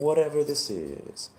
whatever this is.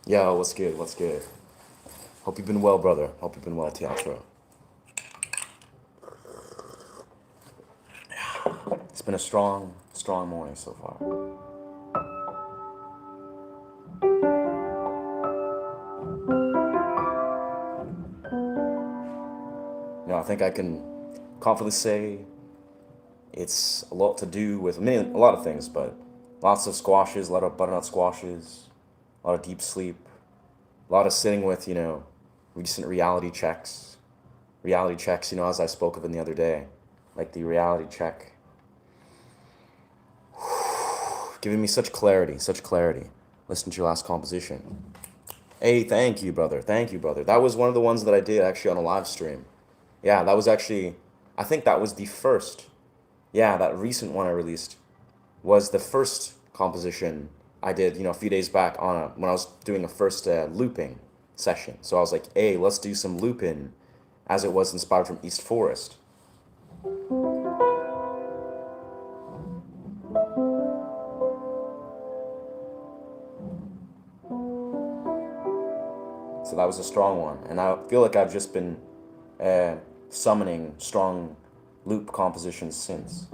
Yo, what's good? What's good? Hope you've been well, brother. Hope you've been well, Dietary. It's been a strong morning so far. I think I can confidently say it's a lot to do with a lot of things, but lots of squashes, a lot of butternut squashes, a lot of deep sleep, a lot of sitting with, recent reality checks. Reality checks, as I spoke of in the other day, like the reality check. Giving me such clarity, such clarity. Listen to your last composition. Hey, thank you, brother. Thank you, brother. That was one of the ones that I did actually on a live stream. Yeah, that was actually, I think that was the first. Yeah, that recent one I released was the first composition I did, a few days back when I was doing a first looping session. So I was like, hey, let's do some looping, as it was inspired from East Forest. So that was a strong one. And I feel like I've just been summoning strong loop compositions since.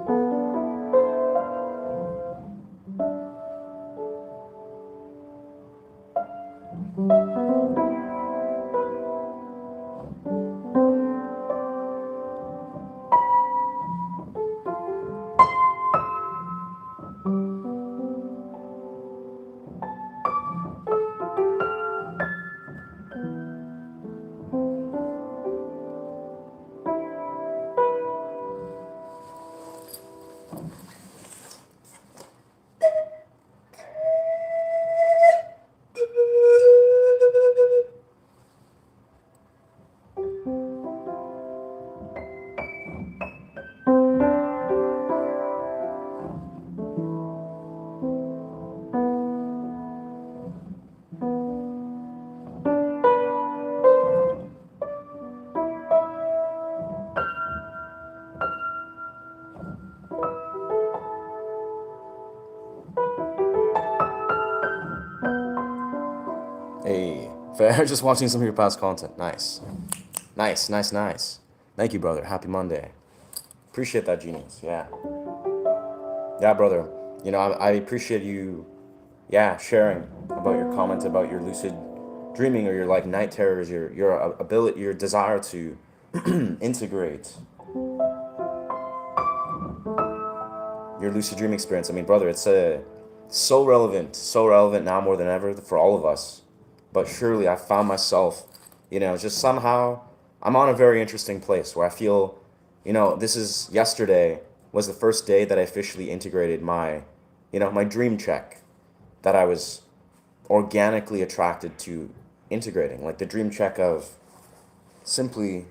Hey, fair. Just watching some of your past content. Nice. Nice. Thank you, brother. Happy Monday. Appreciate that, genius. Yeah. Yeah, brother. I appreciate you, sharing about your comment about your lucid dreaming or your night terrors, your ability, your desire to integrate your lucid dream experience. I mean, brother, it's so relevant now more than ever for all of us. But surely I found myself, just somehow I'm on a very interesting place where I feel, yesterday was the first day that I officially integrated my dream check that I was organically attracted to integrating, like the dream check of simply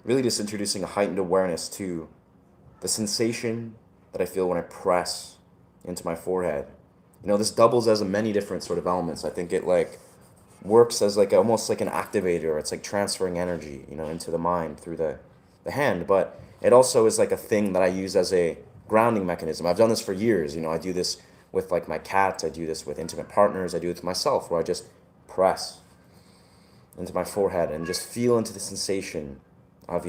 really just introducing a heightened awareness to the sensation that I feel when I press into my forehead. This doubles as a many different sort of elements. I think it works as almost like an activator. It's like transferring energy, into the mind through the hand. But it also is like a thing that I use as a grounding mechanism. I've done this for years. I do this with my cat. I do this with intimate partners. I do it with myself, where I just press into my forehead and just feel into the sensation of,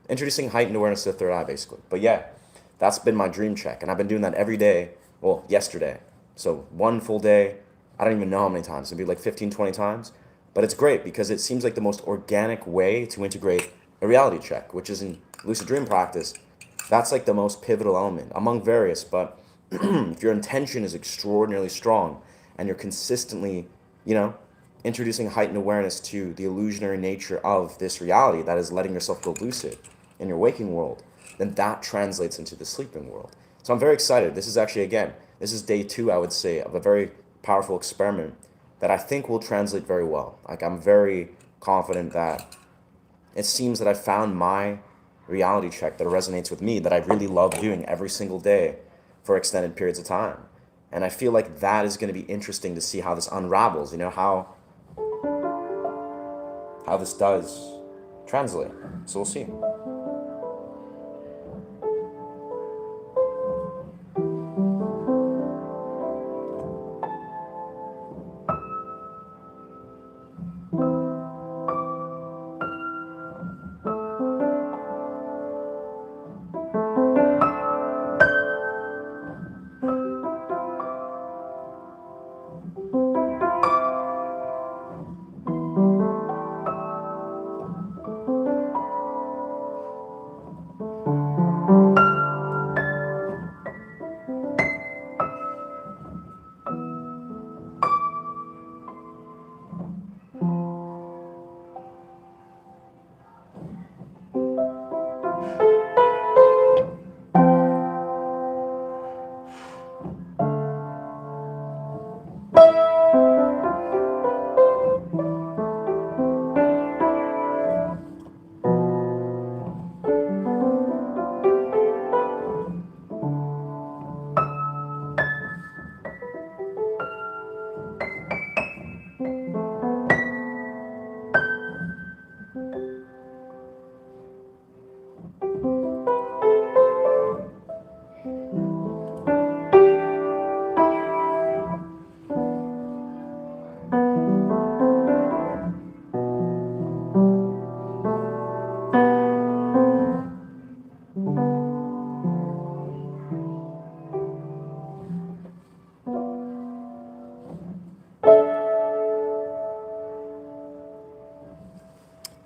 introducing heightened awareness to the third eye, basically. But yeah, that's been my dream check. And I've been doing that every day. Well, yesterday. So one full day, I don't even know how many times. It'd be 15, 20 times. But it's great because it seems like the most organic way to integrate a reality check, which is in lucid dream practice. That's like the most pivotal element among various, but if your intention is extraordinarily strong and you're consistently, you know, introducing heightened awareness to the illusionary nature of this reality that is letting yourself go lucid in your waking world, then that translates into the sleeping world. So I'm very excited. This is actually, again, this is day 2, I would say, of a very powerful experiment that I think will translate very well. Like, I'm very confident that it seems that I found my reality check that resonates with me, that I really love doing every single day for extended periods of time. And I feel like that is going to be interesting to see how this unravels, you know, how this does translate. So we'll see.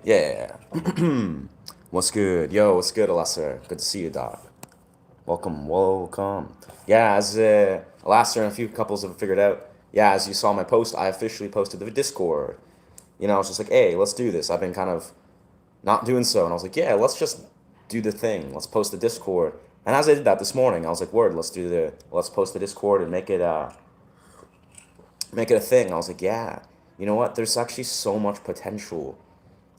Yeah. What's good? Yo, what's good, Alasser? Good to see you, Doc. Welcome, welcome. Yeah, as Alasser and a few couples have figured out, yeah, as you saw my post, I officially posted the Discord. You know, I was just like, hey, let's do this. I've been kind of not doing so. And I was like, yeah, let's just do the thing. Let's post the Discord. And as I did that this morning, I was like, word, let's post the Discord and make it a thing. I was like, yeah, you know what? There's actually so much potential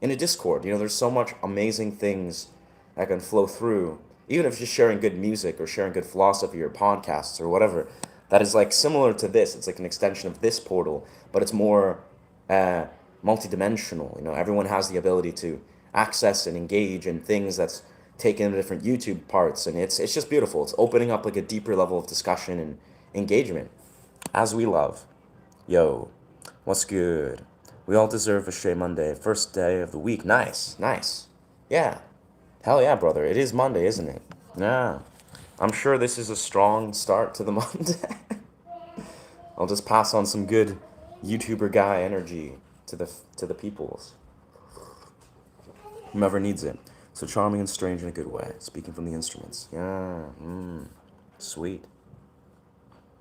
in a Discord. You know, there's so much amazing things that can flow through, even if it's just sharing good music or sharing good philosophy or podcasts or whatever. That is like similar to this. It's like an extension of this portal, but it's more uh, multidimensional. You know, everyone has the ability to access and engage in things that's taken into different YouTube parts, and it's just beautiful. It's opening up like a deeper level of discussion and engagement, as we love. Yo, what's good? We all deserve a Shay Monday, first day of the week. Nice, nice. Yeah, hell yeah, brother. It is Monday, isn't it? Yeah. I'm sure this is a strong start to the Monday. I'll just pass on some good YouTuber guy energy to the peoples, whomever needs it. So charming and strange in a good way. Speaking from the instruments. Yeah. Sweet.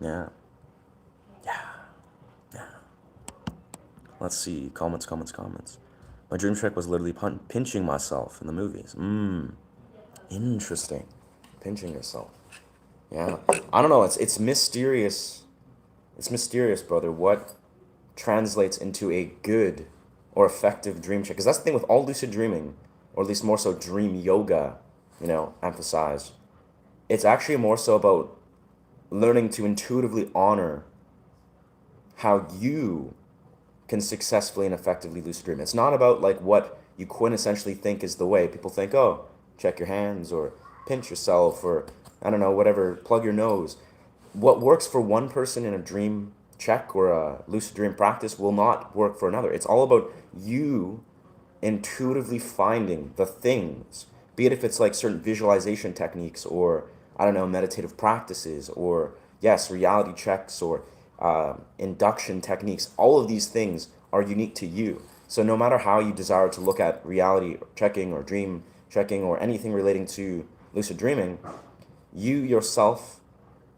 Yeah. Let's see. Comments. My dream trick was literally pinching myself in the movies. Interesting. Pinching yourself. Yeah. I don't know. It's mysterious. It's mysterious, brother. What translates into a good or effective dream trick? Because that's the thing with all lucid dreaming, or at least more so dream yoga, you know, emphasize. It's actually more so about learning to intuitively honor how you can successfully and effectively lucid dream. It's not about like what you quintessentially think is the way. People think, oh, check your hands or pinch yourself or I don't know, whatever, plug your nose. What works for one person in a dream check or a lucid dream practice will not work for another. It's all about you intuitively finding the things, be it if it's like certain visualization techniques or I don't know, meditative practices or yes, reality checks or induction techniques. All of these things are unique to you. So no matter how you desire to look at reality checking or dream checking or anything relating to lucid dreaming, you yourself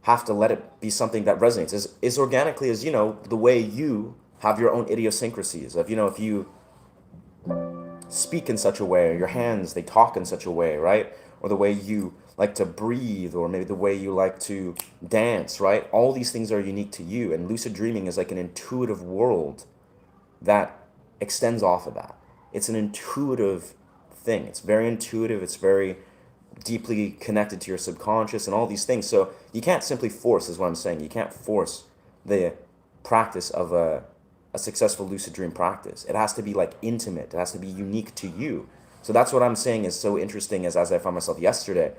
have to let it be something that resonates as organically as, the way you have your own idiosyncrasies of, if you speak in such a way, or your hands, they talk in such a way, right? Or the way you like to breathe, or maybe the way you like to dance, right? All these things are unique to you. And lucid dreaming is like an intuitive world that extends off of that. It's an intuitive thing. It's very intuitive. It's very deeply connected to your subconscious and all these things. So you can't simply force, is what I'm saying. You can't force the practice of a successful lucid dream practice. It has to be like intimate. It has to be unique to you. So that's what I'm saying is so interesting as I found myself yesterday.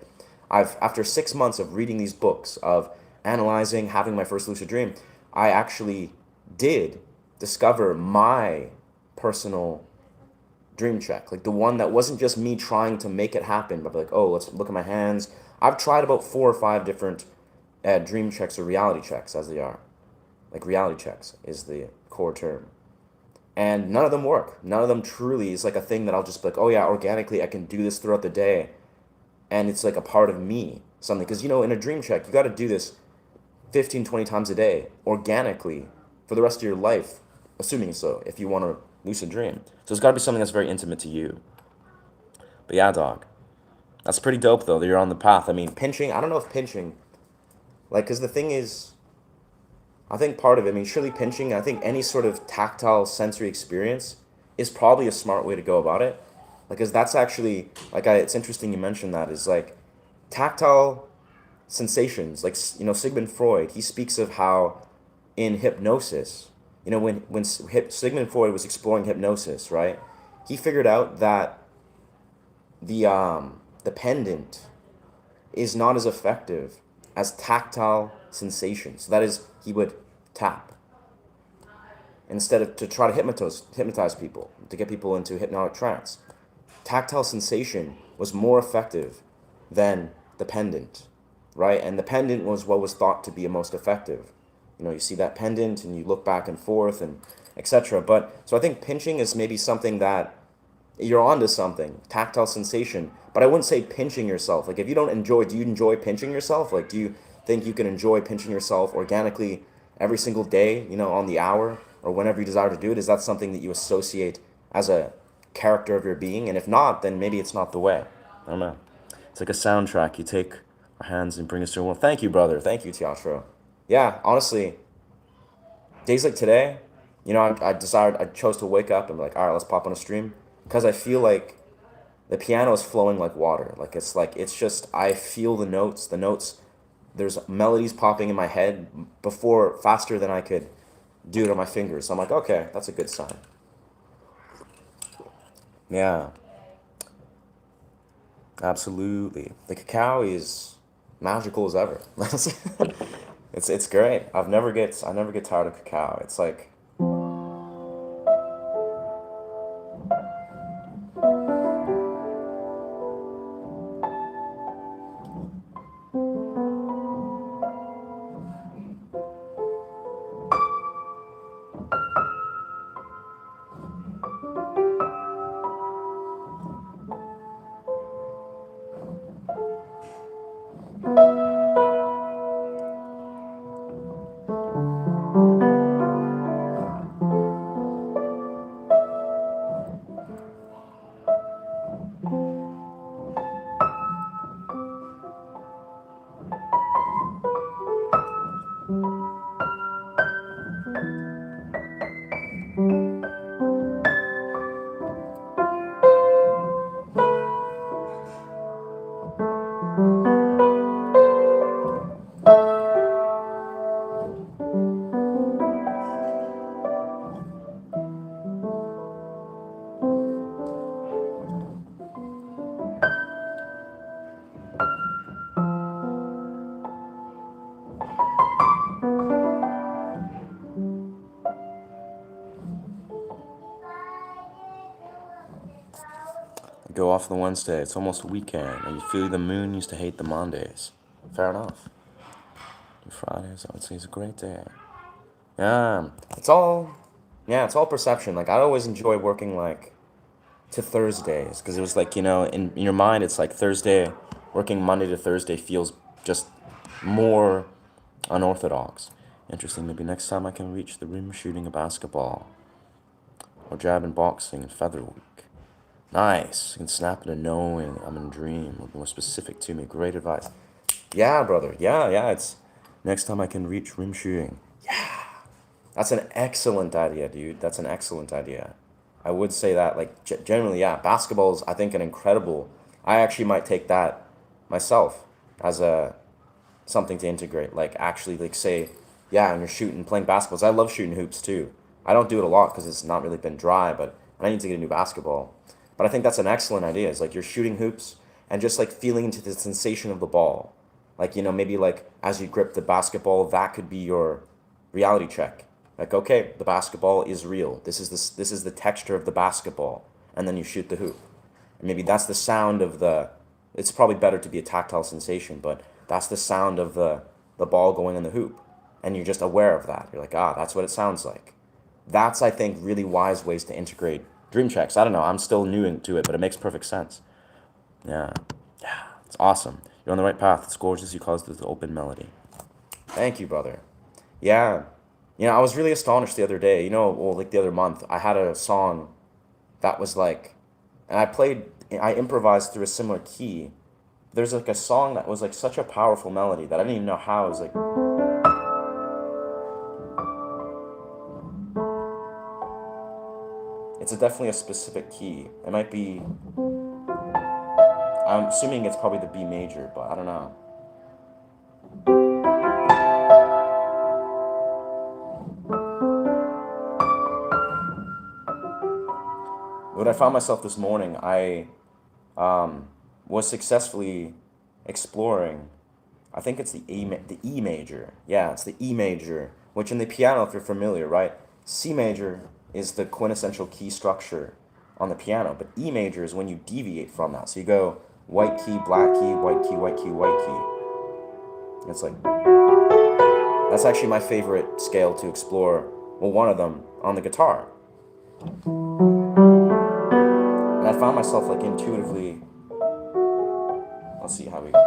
After 6 months of reading these books, of analyzing, having my first lucid dream, I actually did discover my personal dream check, like the one that wasn't just me trying to make it happen, but like, oh, let's look at my hands. I've tried about 4 or 5 different dream checks, or reality checks as they are. Like reality checks is the core term. And none of them work. None of them truly is like a thing that I'll just be like, oh yeah, organically I can do this throughout the day. And it's like a part of me, something. Because, in a dream check, you got to do this 15, 20 times a day, organically, for the rest of your life, assuming so, if you want to lucid dream. So it's got to be something that's very intimate to you. But yeah, dog. That's pretty dope, though, that you're on the path. I mean, pinching, I don't know if pinching, like, because the thing is, I think part of it, I mean, surely pinching, I think any sort of tactile sensory experience is probably a smart way to go about it. Because that's actually, like, it's interesting you mentioned that, is like tactile sensations, like, Sigmund Freud, he speaks of how in hypnosis, when Sigmund Freud was exploring hypnosis, right, he figured out that the pendant is not as effective as tactile sensation. So that is, he would tap instead of to try to hypnotize people, to get people into hypnotic trance. Tactile sensation was more effective than the pendant, right? And the pendant was what was thought to be most effective. You see that pendant and you look back and forth and etc. But so I think pinching is maybe something that you're onto something, tactile sensation. But I wouldn't say pinching yourself. Like, if you don't enjoy, do you enjoy pinching yourself? Like, do you think you can enjoy pinching yourself organically every single day, on the hour, or whenever you desire to do it? Is that something that you associate as a character of your being? And if not, then maybe it's not the way. I don't know. It's like a soundtrack. You take our hands and bring us to a world. Thank you, brother. Thank you, Teatro. Yeah, honestly, days like today, I chose to wake up and be like, all right, let's pop on a stream, because I feel like the piano is flowing like water. It's just, I feel the notes, there's melodies popping in my head faster than I could do it on my fingers. So I'm like, okay, that's a good sign. Yeah, absolutely. The cacao is magical as ever. It's great. I never get tired of cacao. It's like, go off the Wednesday. It's almost a weekend, and you feel the moon used to hate the Mondays. Fair enough. Fridays, I would say, is a great day. Yeah, it's all perception. Like, I always enjoy working like to Thursdays, because it was like, in your mind it's like Thursday working Monday to Thursday feels just more unorthodox. Interesting. Maybe next time I can reach the rim shooting a basketball, or jab in boxing and featherweight. Nice. You can snap into knowing I'm in a dream. Or more specific to me. Great advice. Yeah, brother. Yeah. It's next time I can reach rim shooting. That's an excellent idea, dude. That's an excellent idea. I would say that, like, generally, yeah, basketball is, I think, an incredible. I actually might take that myself as a something to integrate. Like, actually, like, say, yeah, and you're playing basketballs. I love shooting hoops too. I don't do it a lot because it's not really been dry, but I need to get a new basketball. But I think that's an excellent idea. It's like you're shooting hoops and just like feeling into the sensation of the ball. Like, maybe like as you grip the basketball, that could be your reality check. Like, okay, the basketball is real. This is the texture of the basketball. And then you shoot the hoop. And maybe that's the sound of it's probably better to be a tactile sensation, but that's the sound of the ball going in the hoop. And you're just aware of that. You're like, that's what it sounds like. That's, I think, really wise ways to integrate dream checks. I don't know. I'm still new to it, but it makes perfect sense. Yeah. It's awesome. You're on the right path. It's gorgeous. You caused this open melody. Thank you, brother. Yeah. I was really astonished the other day. Like the other month, I had a song that was like, and I improvised through a similar key. There's like a song that was like such a powerful melody that I didn't even know how it was like. It's definitely a specific key. It might be, I'm assuming it's probably the B major, but I don't know. When I found myself this morning, I was successfully exploring, I think it's the E major. Yeah, it's the E major, which in the piano, if you're familiar, right? C major is the quintessential key structure on the piano, but E major is when you deviate from that. So you go white key, black key, white key, white key, white key. It's like, that's actually my favorite scale to explore, well, one of them on the guitar. And I found myself like intuitively, let's see how we go.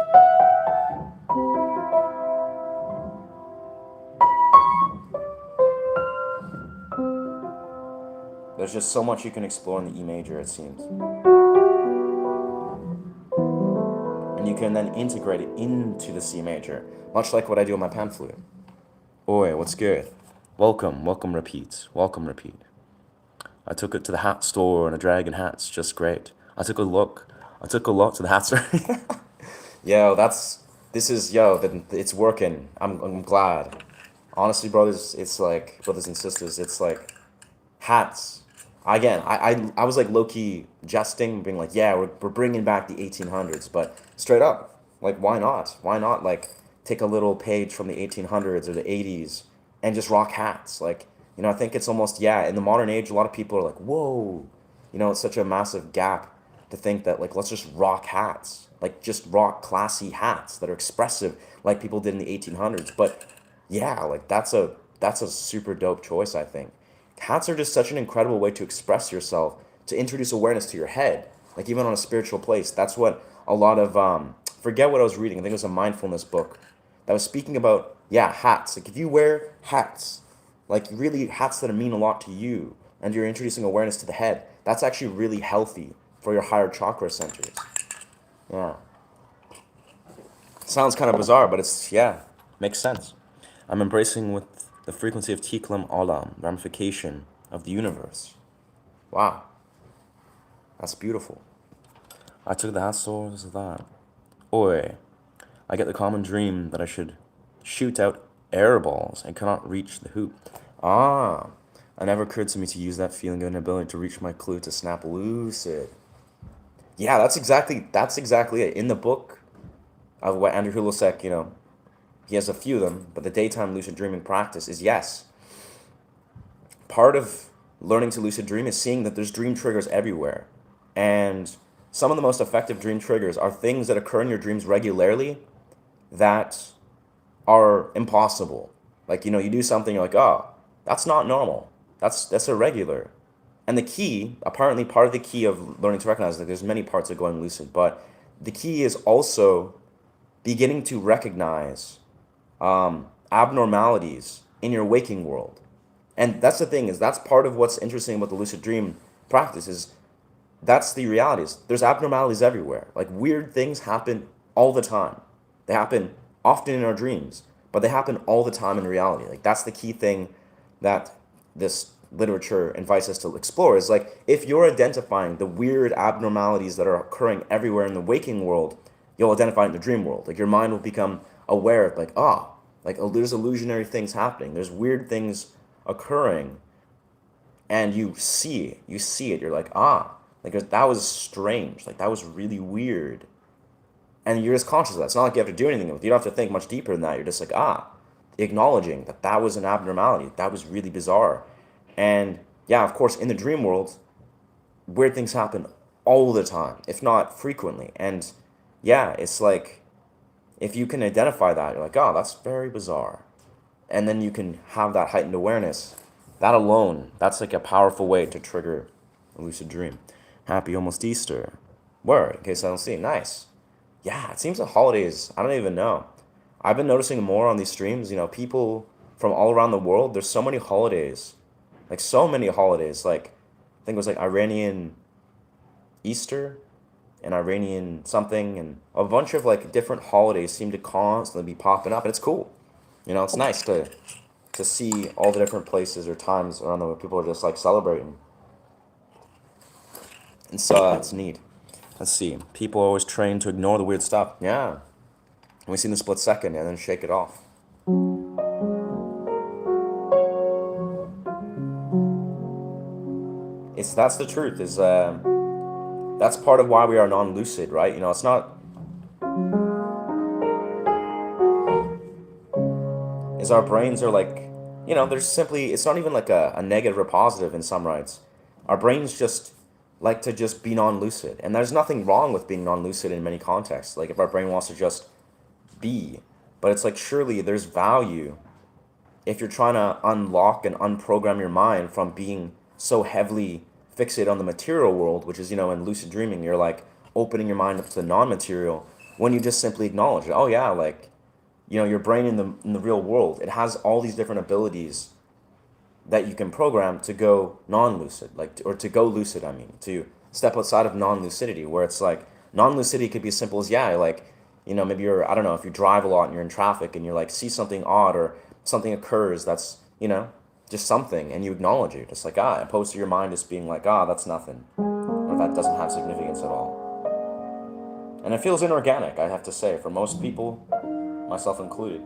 There's just so much you can explore in the E major, it seems. And you can then integrate it into the C major, much like what I do on my pan flute. Oi, what's good? Welcome repeat. I took it to the hat store and a dragon hat's just great. I took a lot to the hat store. Yo, it's working. I'm glad. Honestly, brothers, it's like, brothers and sisters, it's like hats. Again, I was like low-key jesting, being like, yeah, we're bringing back the 1800s, but straight up, like, why not? Why not, like, take a little page from the 1800s or the 80s and just rock hats? Like, I think it's almost, yeah, in the modern age, a lot of people are like, whoa, it's such a massive gap to think that, like, let's just rock hats, like, just rock classy hats that are expressive like people did in the 1800s. But yeah, like, that's a super dope choice, I think. Hats are just such an incredible way to express yourself, to introduce awareness to your head, like even on a spiritual place. That's what a lot of, forget what I was reading, I think it was a mindfulness book that was speaking about, yeah, hats. Like if you wear hats, like really hats that mean a lot to you, and you're introducing awareness to the head, that's actually really healthy for your higher chakra centers. Yeah. Sounds kind of bizarre, but makes sense. I'm embracing with the frequency of Tiklam Olam, ramification of the universe. Wow. That's beautiful. I took the hat source of that. Oi. I get the common dream that I should shoot out air balls and cannot reach the hoop. It never occurred to me to use that feeling and ability to reach my clue to snap lucid. Yeah, that's exactly it. In the book of what Andrew Hulusek, he has a few of them, but the daytime lucid dreaming practice is, yes, part of learning to lucid dream is seeing that there's dream triggers everywhere. And some of the most effective dream triggers are things that occur in your dreams regularly that are impossible. Like, you do something, you're like, oh, that's not normal. That's irregular. And the key, apparently part of the key of learning to recognize, like there's many parts of going lucid, but the key is also beginning to recognize abnormalities in your waking world. And that's the thing, is that's part of what's interesting about the lucid dream practice, is that's the reality. Is there's abnormalities everywhere. Like weird things happen all the time. They happen often in our dreams, but they happen all the time in reality. Like that's the key thing that this literature invites us to explore, is like if you're identifying the weird abnormalities that are occurring everywhere in the waking world, you'll identify it in the dream world. Like your mind will become aware of like, like there's illusionary things happening. There's weird things occurring, and you see it. You're like, like that was strange. Like that was really weird, and you're just conscious of that. It's not like you have to do anything with it. You don't have to think much deeper than that. You're just like, acknowledging that that was an abnormality. That was really bizarre. And yeah, of course, in the dream world, weird things happen all the time, if not frequently. And yeah, it's like if you can identify that, you're like, that's very bizarre. And then you can have that heightened awareness. That alone, that's like a powerful way to trigger a lucid dream. Happy almost Easter. Word, in case I don't see it. Nice. Yeah, it seems the holidays, I don't even know. I've been noticing more on these streams, people from all around the world, there's so many holidays. Like so many holidays. Like I think it was like Iranian Easter and Iranian something, and a bunch of like different holidays seem to constantly be popping up, and it's cool. It's nice to see all the different places or times around the world people are just like celebrating. And so it's neat. Let's see. People are always trained to ignore the weird stuff. Yeah. We see in the split second and then shake it off. That's the truth. That's part of why we are non-lucid, right? It's not. Is our brains are like, there's simply, it's not even like a negative or positive in some rights. Our brains just like to just be non-lucid. And there's nothing wrong with being non-lucid in many contexts. Like if our brain wants to just be. But it's like, surely there's value if you're trying to unlock and unprogram your mind from being so heavily fixated on the material world, which is, in lucid dreaming, you're like opening your mind up to the non-material, when you just simply acknowledge it. Oh yeah, like, your brain in the real world, it has all these different abilities that you can program to go non-lucid, like, or to go lucid, to step outside of non-lucidity, where it's like, non-lucidity could be as simple as, like, maybe you're, I don't know, if you drive a lot and you're in traffic and you're like, see something odd or something occurs that's, just something, and you acknowledge it, just like, opposed to your mind just being like, that's nothing, or that doesn't have significance at all. And it feels inorganic, I have to say, for most people, myself included.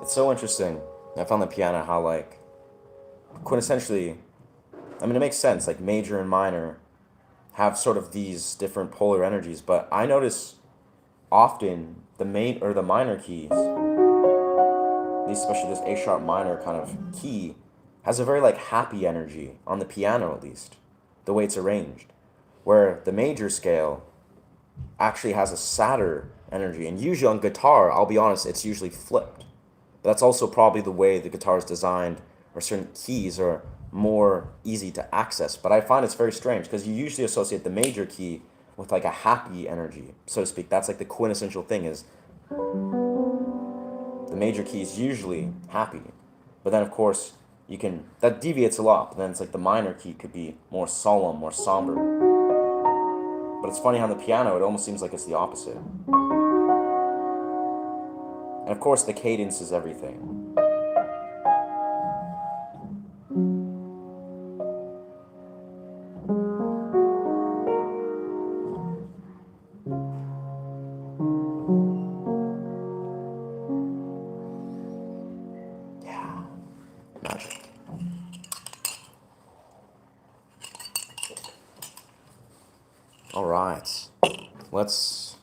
It's so interesting. I found the piano how, like, quintessentially, it makes sense, like major and minor have sort of these different polar energies, but I notice often the main or the minor keys, especially this A sharp minor kind of key, has a very like happy energy on the piano, at least the way it's arranged, where the major scale actually has a sadder energy. And usually on guitar, I'll be honest, it's usually flipped. But that's also probably the way the guitar is designed, or certain keys are more easy to access. But I find it's very strange because you usually associate the major key with like a happy energy, so to speak. That's like the quintessential thing, is the major key is usually happy. But then of course that deviates a lot, but then it's like the minor key could be more solemn, more somber. But it's funny how on the piano it almost seems like it's the opposite. And of course the cadence is everything. Magic. All right. Let's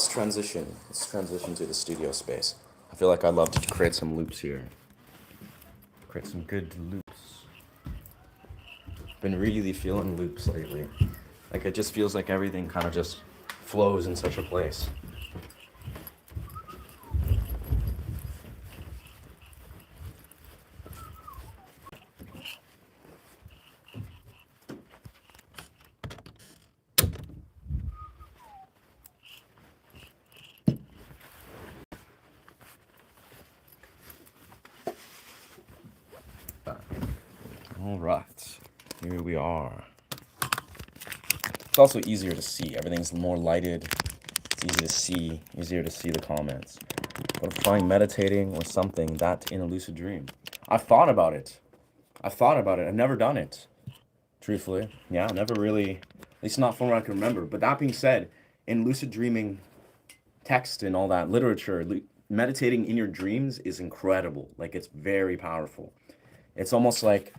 transition. Let's transition to the studio space. I feel like I'd love to create some loops here. Create some good loops. Been really feeling loops lately. Like it just feels like everything kind of just flows in such a place. All right, here we are. It's also easier to see. Everything's more lighted. It's easy to see, easier to see the comments. But if trying meditating or something, that in a lucid dream. I've thought about it. I've never done it. Truthfully. Yeah, never really, at least not from what I can remember. But that being said, in lucid dreaming text and all that literature, meditating in your dreams is incredible. Like it's very powerful. It's almost like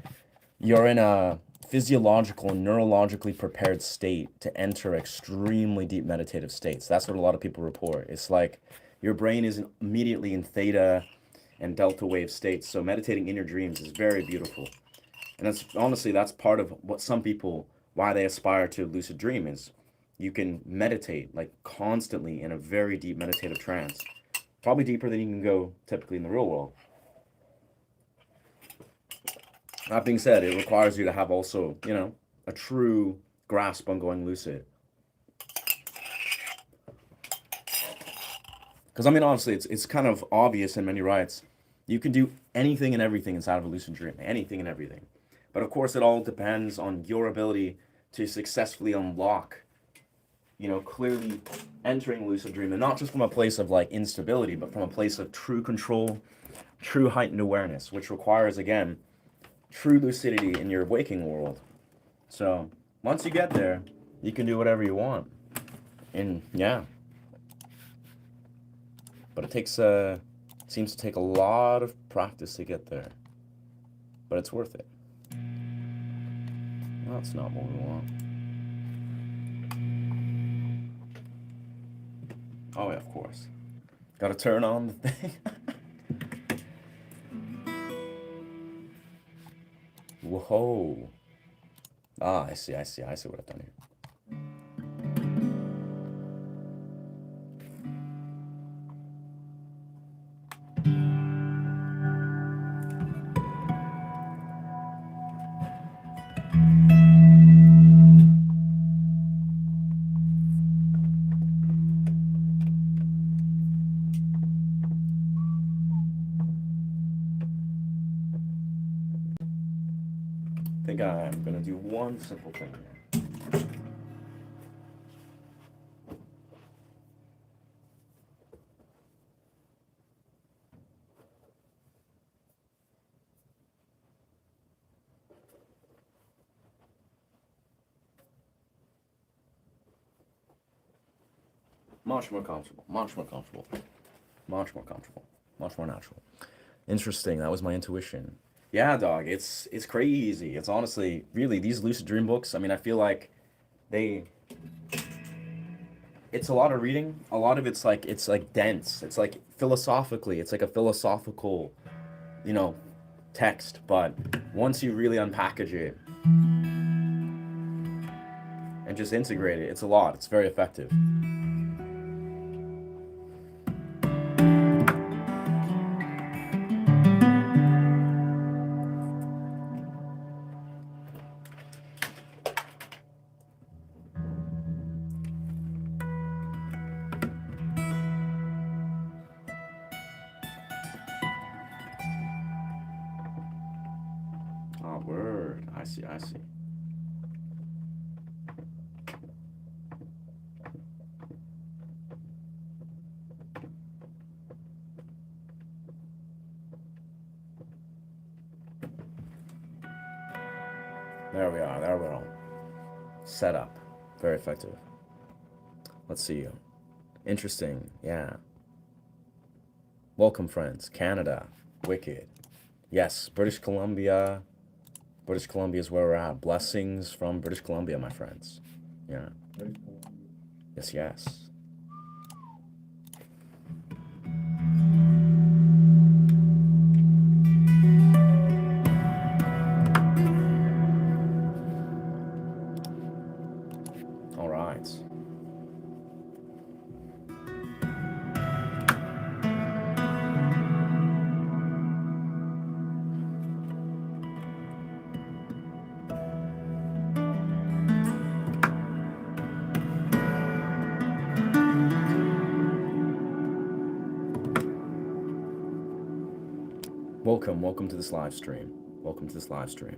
you're in a physiological and neurologically prepared state to enter extremely deep meditative states. That's what a lot of people report. It's like your brain is immediately in theta and delta wave states. So meditating in your dreams is very beautiful. And that's honestly, that's part of what some people, why they aspire to lucid dream is you can meditate like constantly in a very deep meditative trance. Probably deeper than you can go typically in the real world. That being said, it requires you to have also, a true grasp on going lucid. Because, I mean, honestly, it's kind of obvious in many rights. You can do anything and everything inside of a lucid dream. Anything and everything. But, of course, it all depends on your ability to successfully unlock, clearly entering lucid dream. And not just from a place of, like, instability, but from a place of true control, true heightened awareness, which requires, again, true lucidity in your waking world. So once you get there, you can do whatever you want. And yeah. But it seems to take a lot of practice to get there. But it's worth it. Well, that's not what we want. Oh yeah, of course. Gotta turn on the thing. Whoa. Ah, I see what I've done here. I think I'm gonna do one simple thing here. Much more comfortable, much more comfortable, much more comfortable, much more natural. Interesting. That was my intuition. Yeah, dog. It's crazy. It's honestly really these lucid dream books. I mean, I feel like they. It's a lot of reading. A lot of it's like dense. It's like philosophically. It's like a philosophical, you know, text. But once you really unpackage it and just integrate it, it's a lot. It's very effective. Oh, word. I see. I see. There we are. There we are. Set up. Very effective. Let's see. Interesting. Yeah. Welcome, friends. Canada. Wicked. Yes, British Columbia. British Columbia is where we're at. Blessings from British Columbia, my friends. Yeah. Yes, yes. All right. Welcome to this live stream. Welcome to this live stream.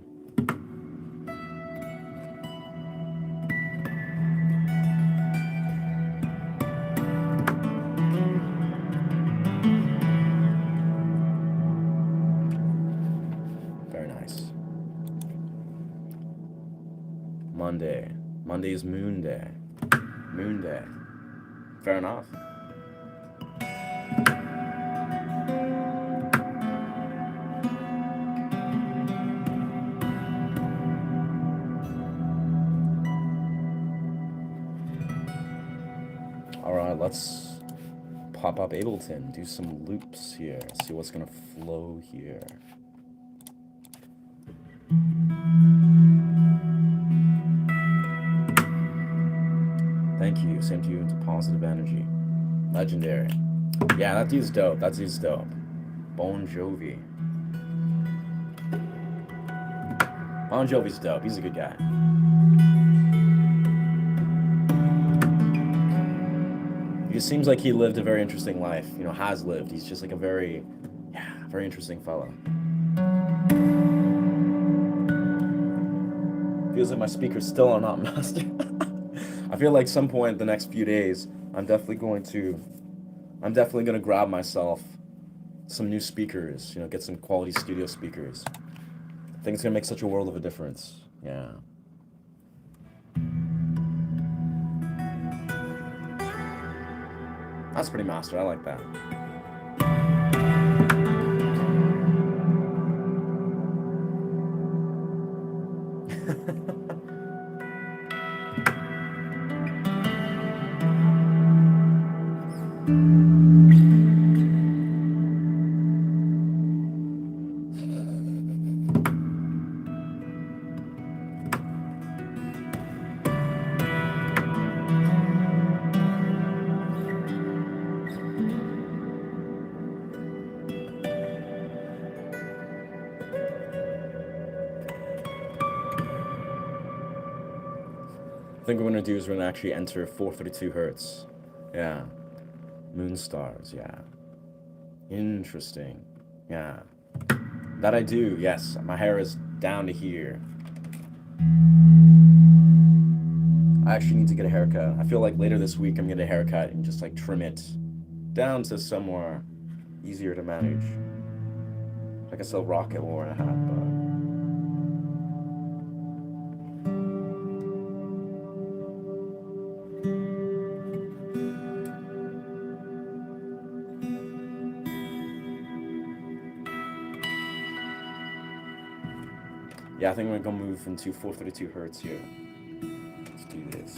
Very nice. Monday. Monday is Moon Day. Moon Day. Fair enough. All right, let's pop up Ableton, do some loops here, see what's gonna flow here. Thank you, same to you, into positive energy. Legendary. Yeah, that dude's dope, that dude's dope. Bon Jovi. Bon Jovi's dope, he's a good guy. He just seems like he lived a very interesting life, you know, has lived. He's just like a very interesting fellow. Feels like my speakers still are not mastered. I feel like some point the next few days, I'm definitely gonna grab myself some new speakers, you know, get some quality studio speakers. I think it's gonna make such a world of a difference. Yeah. That's pretty master, I like that. I think what we're gonna do is we're gonna actually enter 432 hertz. Yeah. Moon stars, yeah. Interesting. Yeah. That I do, yes. My hair is down to here. I actually need to get a haircut. I feel like later this week I'm gonna get a haircut and just like trim it down to somewhere easier to manage. I can still rock it while wearing a hat, but yeah, I think I'm gonna go move into 432 hertz here. Let's do this.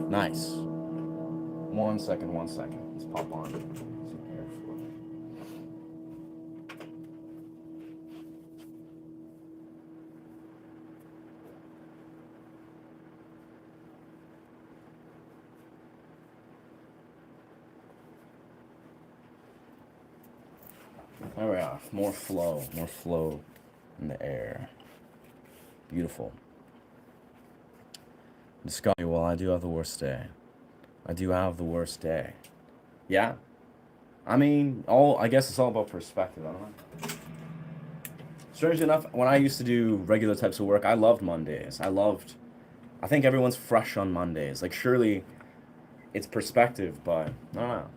Nice. 1 second. Let's pop on some airflow. There we are. More flow in the air. Beautiful. Discover, well, I do have the worst day. I do have the worst day. Yeah. I mean, I guess it's all about perspective. I don't know. Strangely enough, when I used to do regular types of work, I loved Mondays. I think everyone's fresh on Mondays. Like, surely it's perspective, but I don't know.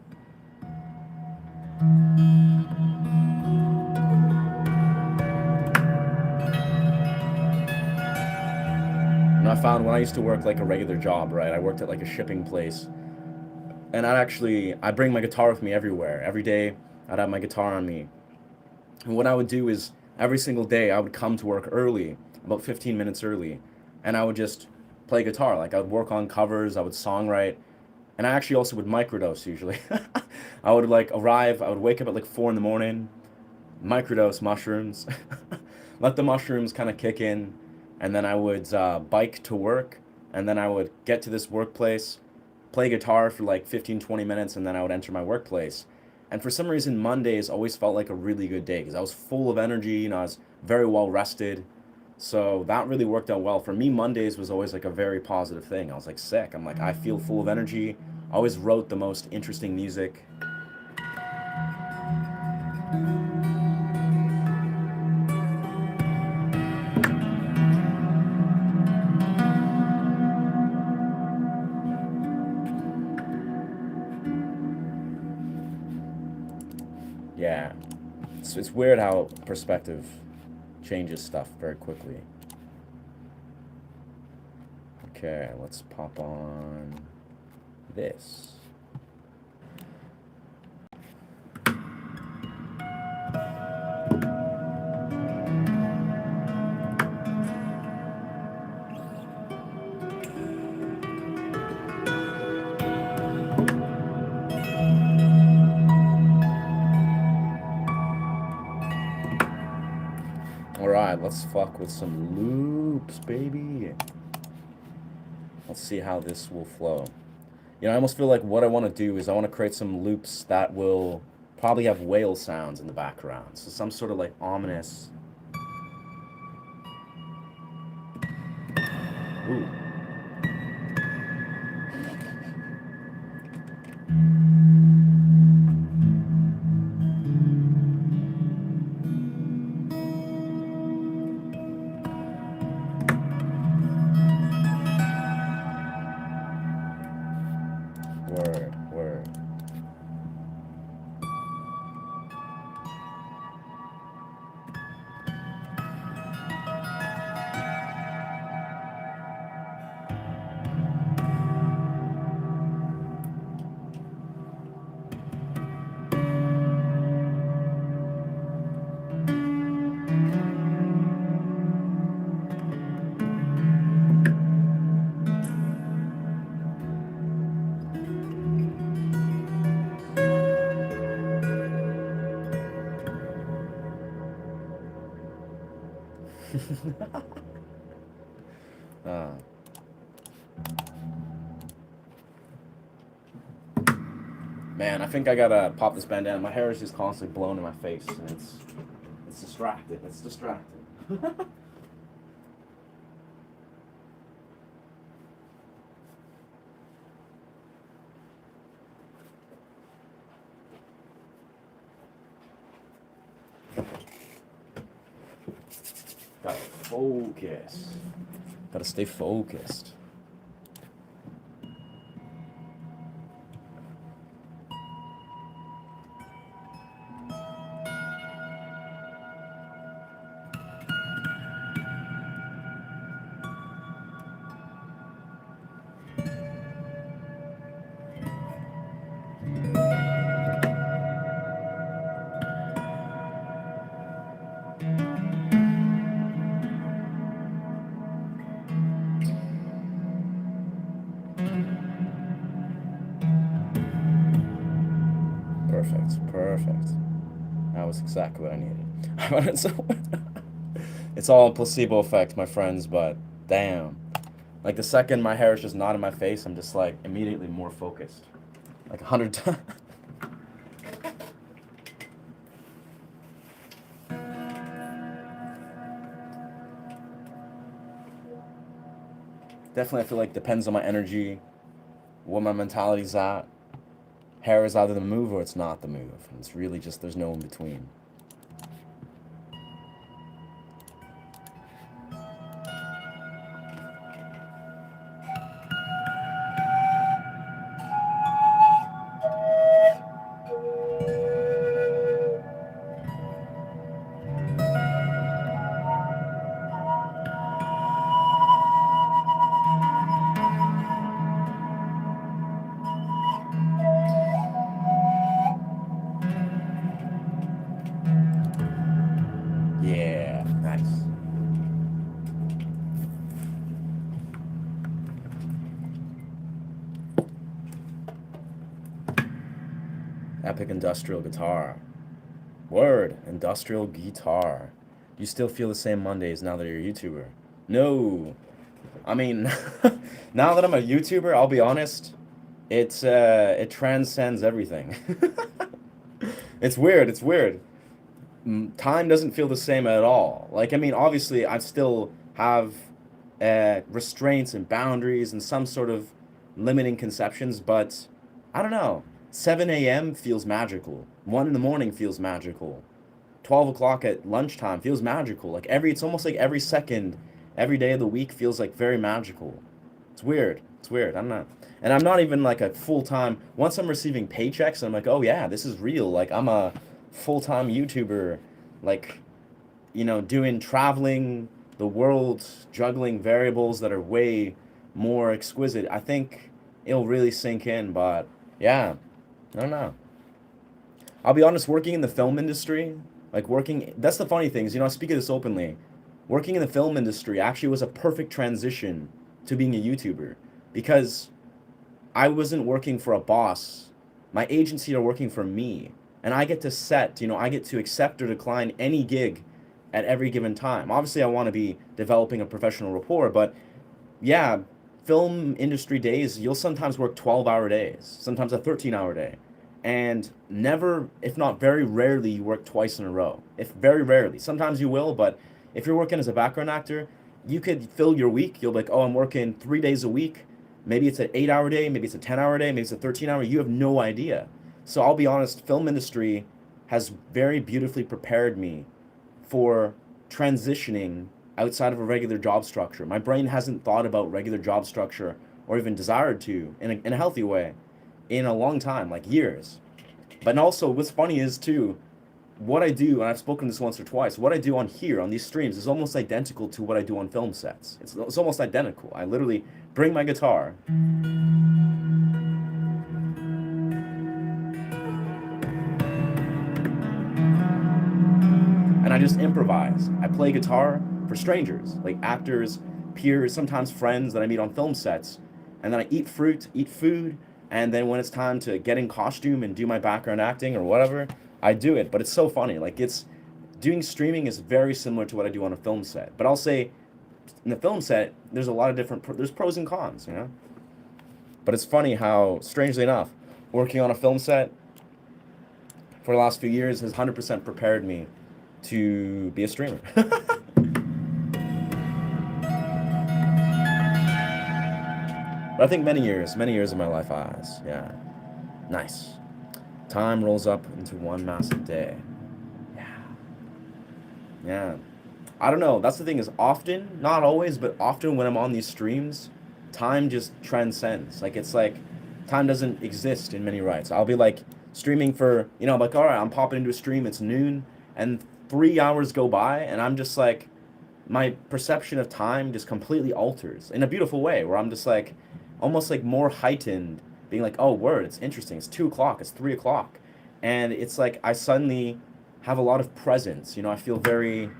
And I found when I used to work like a regular job, right? I worked at like a shipping place, and I bring my guitar with me everywhere. Every day, I'd have my guitar on me. And what I would do is every single day I would come to work early, about 15 minutes early, and I would just play guitar. Like I would work on covers, I would songwrite, and I actually also would microdose usually. I would like arrive, I would wake up at like 4 in the morning, microdose mushrooms, let the mushrooms kind of kick in, and then I would bike to work, and then I would get to this workplace, play guitar for like 15, 20 minutes, and then I would enter my workplace. And for some reason, Mondays always felt like a really good day because I was full of energy, I was very well rested. So that really worked out well. For me, Mondays was always like a very positive thing. I was like sick. I'm like, I feel full of energy. I always wrote the most interesting music. Yeah. It's weird how perspective changes stuff very quickly. Okay, let's pop on this. Alright, let's fuck with some loops, baby. Let's see how this will flow. I almost feel like what I want to do is I want to create some loops that will probably have whale sounds in the background. So some sort of like ominous. Ooh. Word, word. uh, Man, I think I gotta pop this bandana. My hair is just constantly blown in my face, and it's distracted. It's distracted. Gotta focus. Gotta stay focused. Perfect, perfect. That was exactly what I needed. It's all a placebo effect, my friends, but damn. Like the second my hair is just not in my face, I'm just like immediately more focused. Like 100 times. Definitely, I feel like depends on my energy. what my mentality's at. Hair is either the move or it's not the move. It's really just, there's no in between. Yeah, nice. Epic industrial guitar. Word, industrial guitar. Do you still feel the same Mondays now that you're a YouTuber? No. I mean, now that I'm a YouTuber, I'll be honest, it transcends everything. It's weird, it's weird. Time doesn't feel the same at all. Like, I mean, obviously, I still have restraints and boundaries and some sort of limiting conceptions, but I don't know. 7 a.m. feels magical. 1 in the morning feels magical. 12 o'clock at lunchtime feels magical. Like it's almost like every second, every day of the week feels like very magical. It's weird. It's weird. I'm not, and I'm not even like a full time. Once I'm receiving paychecks, I'm like, oh yeah, this is real. Like I'm a full time YouTuber, like, doing traveling the world, juggling variables that are way more exquisite. I think it'll really sink in. But yeah, I don't know. I'll be honest, working in the film industry, like that's the funny thing is, I speak of this openly. Working in the film industry actually was a perfect transition to being a YouTuber because I wasn't working for a boss. My agency are working for me. And I get to I get to accept or decline any gig at every given time. Obviously, I want to be developing a professional rapport, but yeah, film industry days, you'll sometimes work 12-hour days, sometimes a 13-hour day. And never, if not very rarely, you work twice in a row. If very rarely. Sometimes you will, but if you're working as a background actor, you could fill your week. You'll be like, oh, I'm working 3 days a week. Maybe it's an 8-hour day, maybe it's a 10-hour day, maybe it's a 13-hour. You have no idea. So I'll be honest, film industry has very beautifully prepared me for transitioning outside of a regular job structure. My brain hasn't thought about regular job structure or even desired to in a healthy way in a long time, like years. But also, what's funny is too, what I do, and I've spoken this once or twice, what I do on here on these streams is almost identical to what I do on film sets. It's almost identical. I literally bring my guitar. And I just improvise. I play guitar for strangers, like actors, peers, sometimes friends that I meet on film sets. And then I eat fruit, eat food, and then when it's time to get in costume and do my background acting or whatever, I do it. But it's so funny. Like doing streaming is very similar to what I do on a film set. But I'll say in the film set, there's a lot of there's pros and cons, But it's funny how, strangely enough, working on a film set for the last few years has 100% prepared me to be a streamer. But I think many years of my life has. Yeah. Nice. Time rolls up into one massive day. Yeah. Yeah. I don't know. That's the thing is often, not always, but often when I'm on these streams, time just transcends. Like it's like time doesn't exist in many rights. I'll be like streaming for, I'm like, all right, I'm popping into a stream, it's noon, and 3 hours go by, and I'm just like, my perception of time just completely alters in a beautiful way, where I'm just like, almost like more heightened, being like, oh, word, it's interesting. It's 2 o'clock, it's 3 o'clock. And it's like, I suddenly have a lot of presence. I feel very,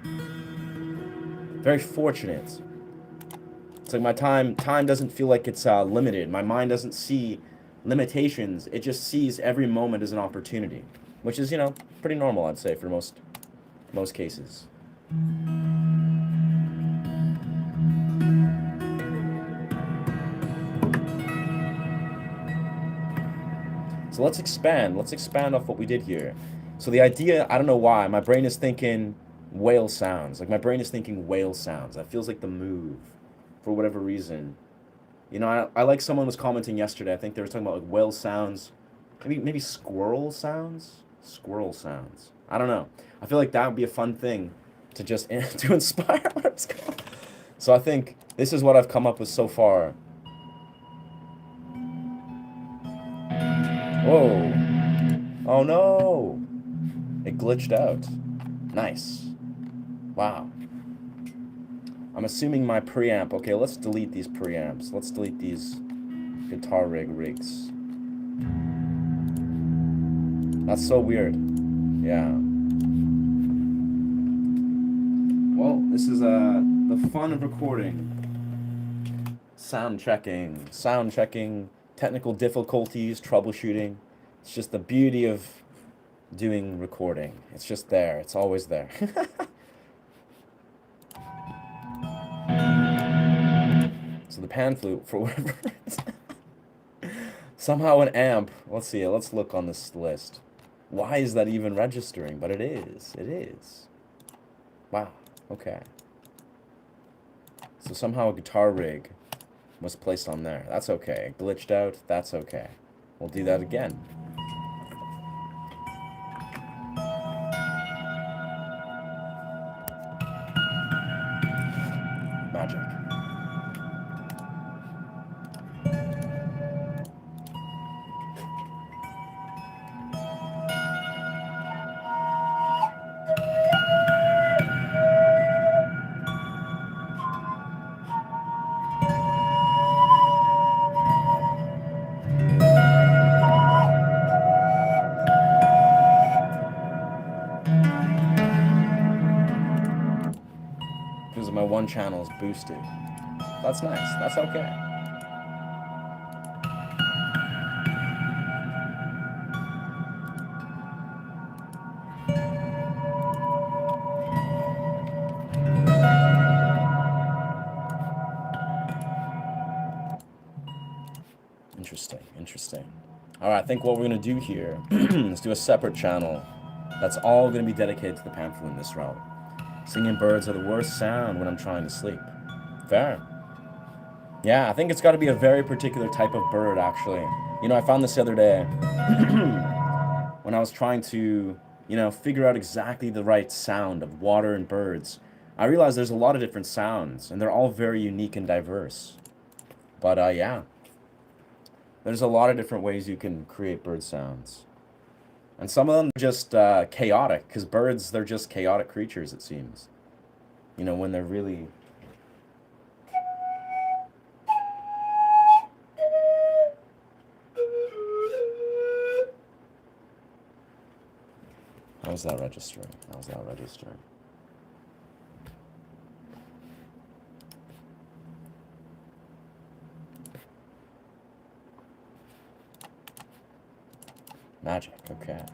very fortunate. It's like my time doesn't feel like it's limited. My mind doesn't see limitations. It just sees every moment as an opportunity, which is, pretty normal, I'd say, for most cases. So let's expand. Let's expand off what we did here. So the idea, I don't know why, my brain is thinking whale sounds. Like my brain is thinking whale sounds. That feels like the move for whatever reason. You know, I like someone was commenting yesterday. I think they were talking about like whale sounds, maybe squirrel sounds, squirrel sounds. I don't know. I feel like that would be a fun thing to just to inspire what's going on. So I think this is what I've come up with so far. Whoa. Oh no. It glitched out. Nice. Wow. I'm assuming my preamp. Okay, let's delete these preamps. Let's delete these guitar rigs. That's so weird. Yeah. Well, this is the fun of recording. Sound checking, technical difficulties, troubleshooting. It's just the beauty of doing recording. It's just there. It's always there. So the pan flute, for whatever reason. Somehow an amp. Let's see. Let's look on this list. Why is that even registering? But it is. It is. Wow. Okay. So somehow a guitar rig was placed on there. That's okay. It glitched out. That's okay. We'll do that again. Magic. Because my one channel is boosted. That's nice. That's okay. Interesting. Interesting. All right, I think what we're going to do here is do a separate channel that's all going to be dedicated to the pan flute in this route. Singing birds are the worst sound when I'm trying to sleep. Fair. Yeah, I think it's got to be a very particular type of bird, actually. You know, I found this the other day when I was trying to, figure out exactly the right sound of water and birds. I realized there's a lot of different sounds, and they're all very unique and diverse. But yeah, there's a lot of different ways you can create bird sounds. And some of them are just chaotic, because birds, they're just chaotic creatures, it seems. You know, when they're really... How's that registering? How's that registering? Magic, okay.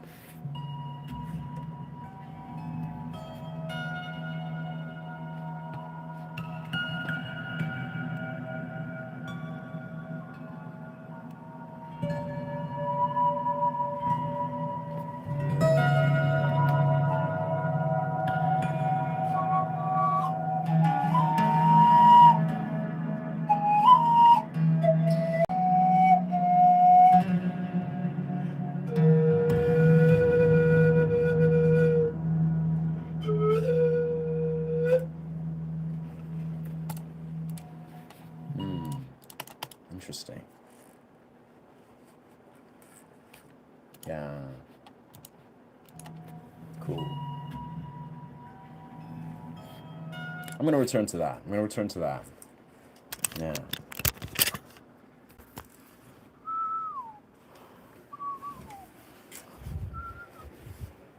Interesting. Yeah. Cool. I'm going to return to that. Yeah.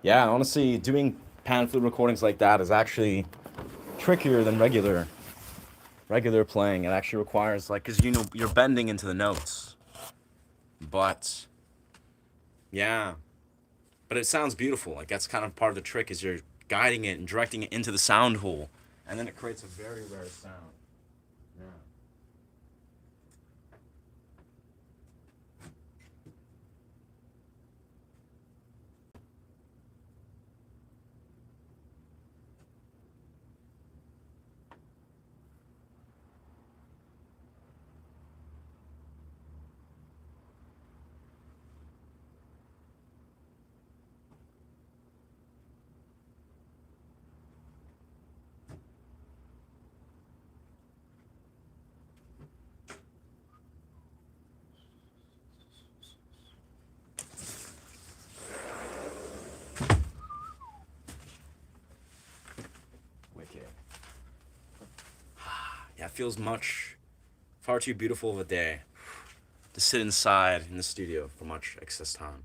Yeah, honestly, doing pan flute recordings like that is actually trickier than regular playing. It actually requires, like, because you're bending into the notes. But yeah, but it sounds beautiful. Like, that's kind of part of the trick, is you're guiding it and directing it into the sound hole, and then it creates a very rare sound. Yeah. feels far too beautiful of a day to sit inside in the studio for much excess time.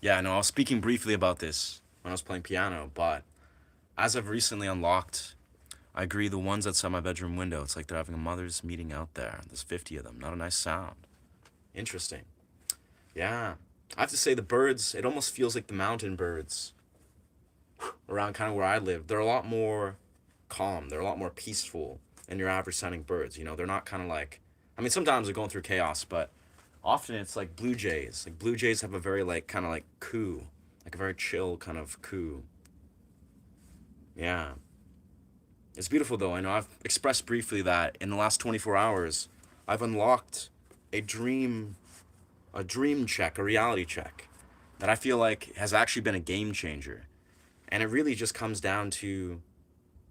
Yeah, no, I was speaking briefly about this when I was playing piano, but as I've recently unlocked, I agree, the ones outside my bedroom window, it's like they're having a mother's meeting out there. There's 50 of them. Not a nice sound. Interesting. Yeah. I have to say, the birds, it almost feels like the mountain birds around kind of where I live. They're a lot more calm. They're a lot more peaceful than your average sounding birds. You know, they're not kind of like, I mean, sometimes they're going through chaos, but often it's like blue jays. Like blue jays have a very like kind of like coo, like a very chill kind of coo. Yeah. It's beautiful though. I know I've expressed briefly that in the last 24 hours, I've unlocked a dream, a dream check, a reality check that I feel like has actually been a game changer. And it really just comes down to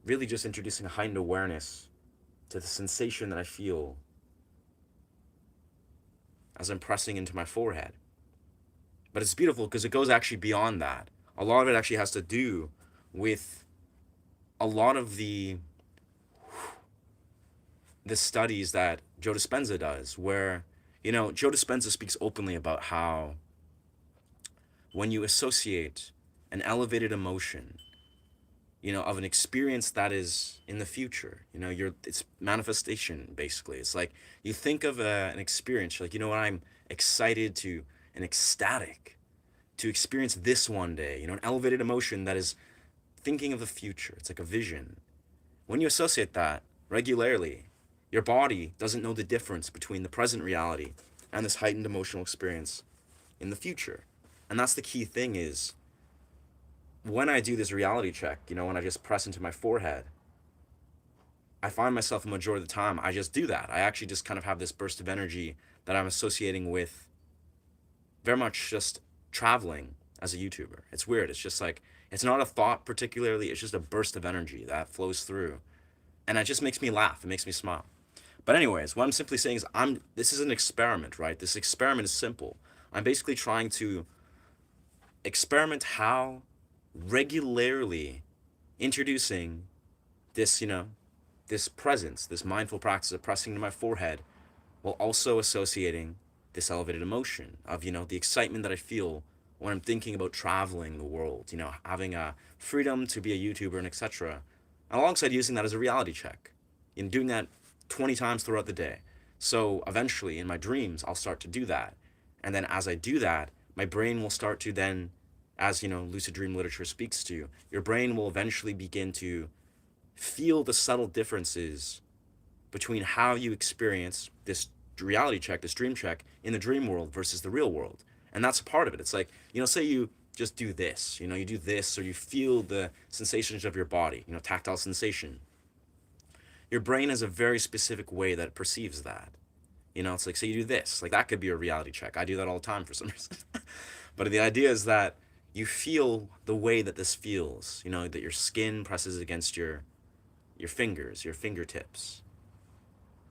really just introducing a heightened awareness to the sensation that I feel as I'm pressing into my forehead. But it's beautiful because it goes actually beyond that. A lot of it actually has to do with a lot of the studies that Joe Dispenza does, where, you know, Joe Dispenza speaks openly about how when you associate an elevated emotion, you know, of an experience that is in the future, you know, it's manifestation, basically. It's like you think of an experience, like, you know what, I'm excited to and ecstatic to experience this one day, you know, an elevated emotion that is thinking of the future. It's like a vision. When you associate that regularly, your body doesn't know the difference between the present reality and this heightened emotional experience in the future. And that's the key thing is when I do this reality check, you know, when I just press into my forehead, I find myself a majority of the time, I just do that. I actually just kind of have this burst of energy that I'm associating with very much just traveling as a YouTuber. It's weird. It's just like, it's not a thought particularly, it's just a burst of energy that flows through. And it just makes me laugh. It makes me smile. But anyways, what I'm simply saying is this is an experiment, right? This experiment is simple. I'm basically trying to experiment how regularly introducing this, you know, this presence, this mindful practice of pressing to my forehead, while also associating this elevated emotion of, you know, the excitement that I feel when I'm thinking about traveling the world, you know, having a freedom to be a YouTuber and etc. Alongside using that as a reality check, and doing that 20 times throughout the day. So eventually in my dreams, I'll start to do that. And then as I do that, my brain will start to then, as you know, lucid dream literature speaks to, your brain will eventually begin to feel the subtle differences between how you experience this reality check, this dream check in the dream world versus the real world. And that's a part of it. It's like, you know, say you just do this, you know, you do this, or you feel the sensations of your body, you know, tactile sensation. Your brain has a very specific way that it perceives that. You know, it's like, say you do this, like that could be a reality check. I do that all the time for some reason. But the idea is that you feel the way that this feels, you know, that your skin presses against your fingers, your fingertips.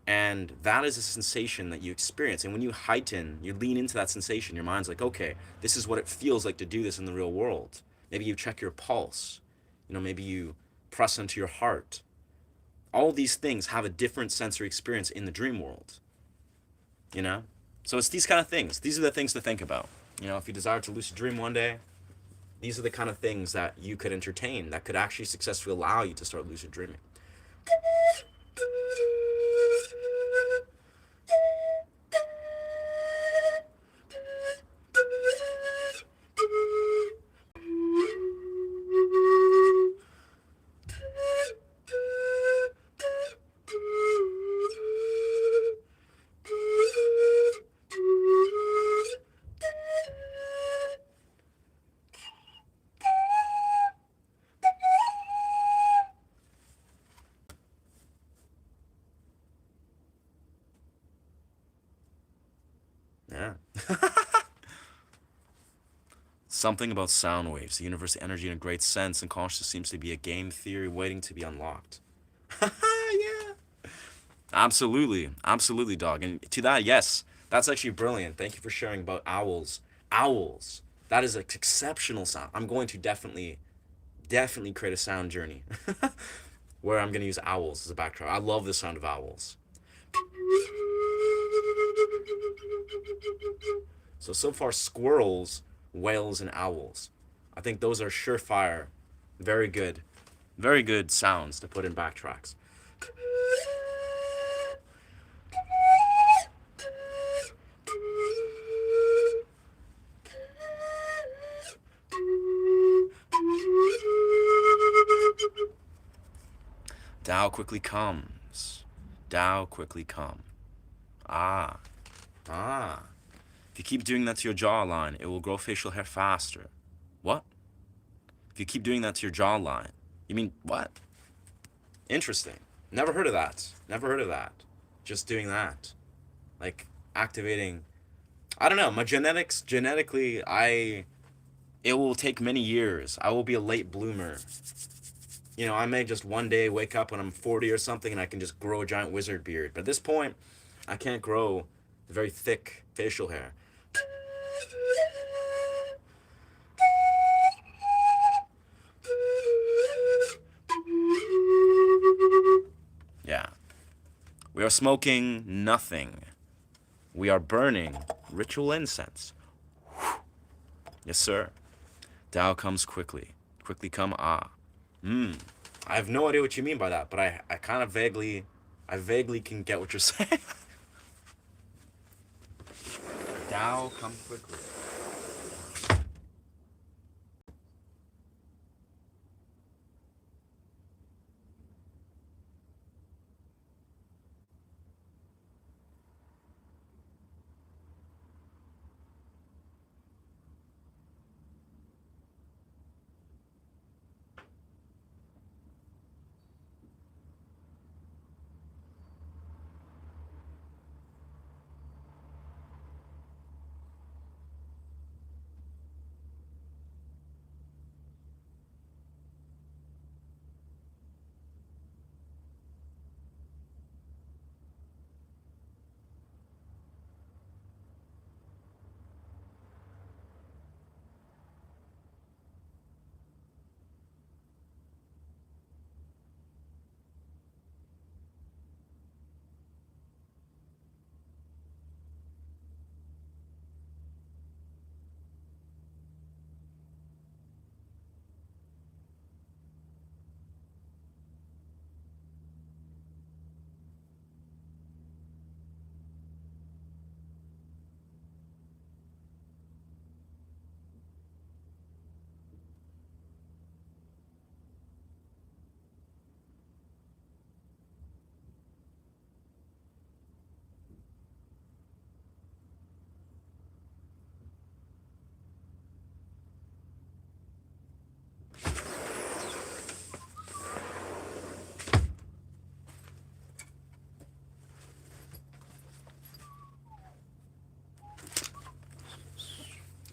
And that is a sensation that you experience. And when you heighten, you lean into that sensation, your mind's like, okay, this is what it feels like to do this in the real world. Maybe you check your pulse, you know, maybe you press into your heart. All these things have a different sensory experience in the dream world, you know? So it's these kind of things. These are the things to think about. You know, if you desire to lucid dream one day, these are the kind of things that you could entertain that could actually successfully allow you to start lucid dreaming. Something about sound waves, the universe, energy in a great sense, and consciousness seems to be a game theory waiting to be unlocked. Yeah. Absolutely. Absolutely, dog. And to that, yes, that's actually brilliant. Thank you for sharing about owls. Owls. That is an exceptional sound. I'm going to definitely create a sound journey where I'm going to use owls as a backdrop. I love the sound of owls. So far, squirrels, whales, and owls. I think those are surefire, very good sounds to put in backtracks. Tao quickly comes. Tao quickly come. Ah. If you keep doing that to your jawline, it will grow facial hair faster. What? If you keep doing that to your jawline, you mean what? Interesting. Never heard of that. Just doing that. Like activating. I don't know. My genetically, it will take many years. I will be a late bloomer. You know, I may just one day wake up when I'm 40 or something and I can just grow a giant wizard beard. But at this point, I can't grow very thick facial hair. Yeah. We are smoking nothing. We are burning ritual incense. Yes, sir. Tao comes quickly. Quickly come, ah. I have no idea what you mean by that, but I kind of vaguely can get what you're saying. Tao come quickly.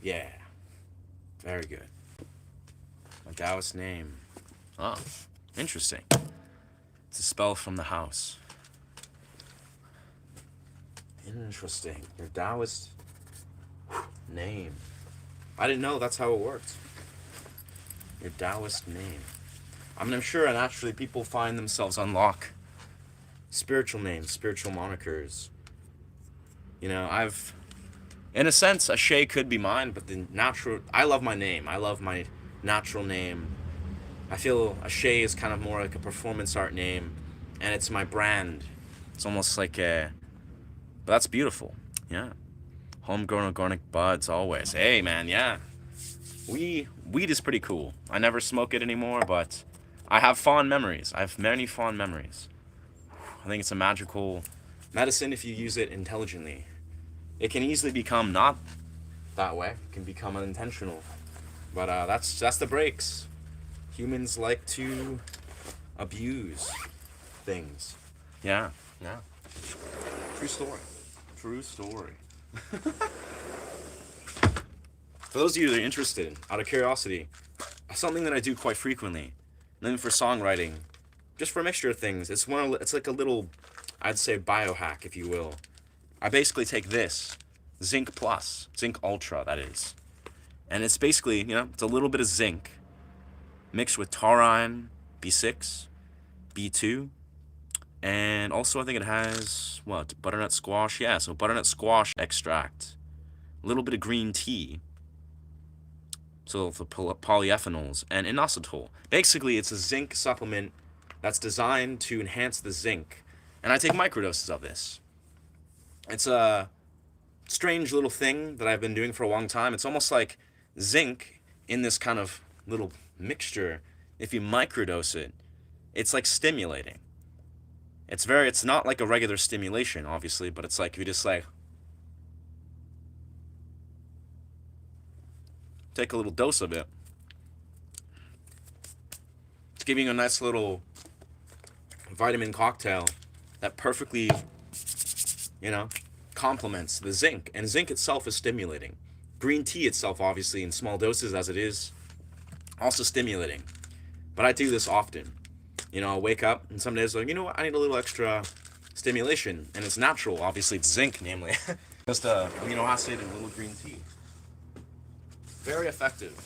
Yeah. Very good. My Taoist name. Oh, interesting. It's a spell from the house. Interesting. Your Taoist name. I didn't know that's how it worked. Your Taoist name. I mean, I'm sure naturally people find themselves unlock spiritual names, spiritual monikers. You know, in a sense, a Shay could be mine, but I love my name. I love my natural name. I feel a Shay is kind of more like a performance art name, and it's my brand. It's almost like but that's beautiful. Yeah. Homegrown organic buds, always. Hey, man, yeah. Weed is pretty cool. I never smoke it anymore, but I have fond memories. I have many fond memories. I think it's a magical medicine if you use it intelligently. It can easily become not that way. It can become unintentional. But that's the breaks. Humans like to abuse things. Yeah. True story. For those of you that are interested, out of curiosity, something that I do quite frequently, and then for songwriting, just for a mixture of things, it's like a little, I'd say, biohack, if you will. I basically take this, Zinc Plus, Zinc Ultra, that is. And it's basically, it's a little bit of zinc mixed with taurine, B6, B2, and also I think it has, butternut squash? Yeah, so butternut squash extract, a little bit of green tea, so the polyphenols, and inositol. Basically, it's a zinc supplement that's designed to enhance the zinc. And I take microdoses of this. It's a strange little thing that I've been doing for a long time. It's almost like zinc in this kind of little mixture. If you microdose it, it's like stimulating. It's not like a regular stimulation, obviously, but it's like you just like take a little dose of it. It's giving you a nice little vitamin cocktail that perfectly, complements the zinc. And zinc itself is stimulating. Green tea itself, obviously, in small doses as it is, also stimulating. But I do this often. I'll wake up and some days like, what, I need a little extra stimulation. And it's natural, obviously it's zinc, namely. Just amino acid and a little green tea. Very effective.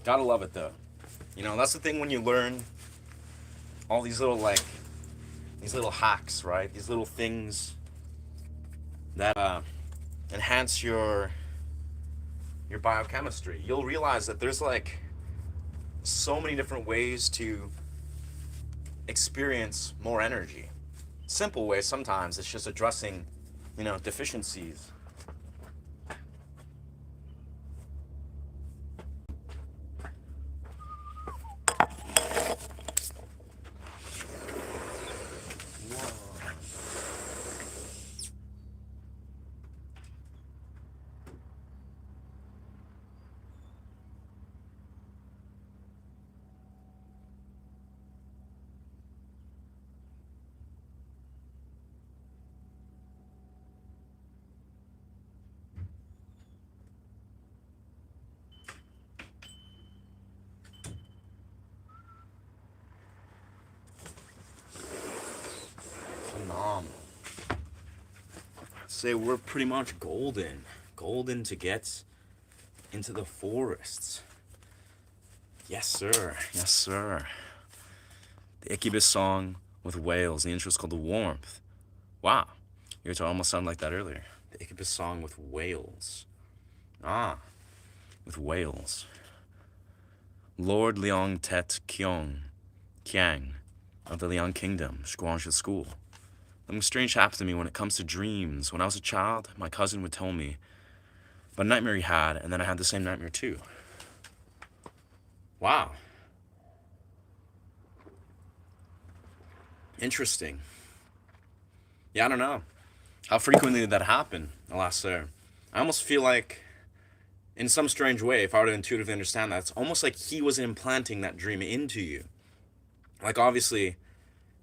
Gotta love it though. That's the thing when you learn all these little hacks, right? These little things that enhance your biochemistry. You'll realize that there's like so many different ways to experience more energy. Simple ways sometimes. It's just addressing, deficiencies. Say we're pretty much golden to get into the forests. Yes sir, the Incubus song with whales. The intro is called The Warmth. Wow, you almost sounded like that earlier. The Incubus song with whales. With whales. Lord Leong Tet Kiang of the Liang Kingdom, Squansha School. Something strange happened to me when it comes to dreams. When I was a child, my cousin would tell me about a nightmare he had, and then I had the same nightmare too. Wow. Interesting. Yeah, I don't know how frequently did that happen, alas sir. I almost feel like, in some strange way, if I were to intuitively understand that, it's almost like he was implanting that dream into you. Like, obviously,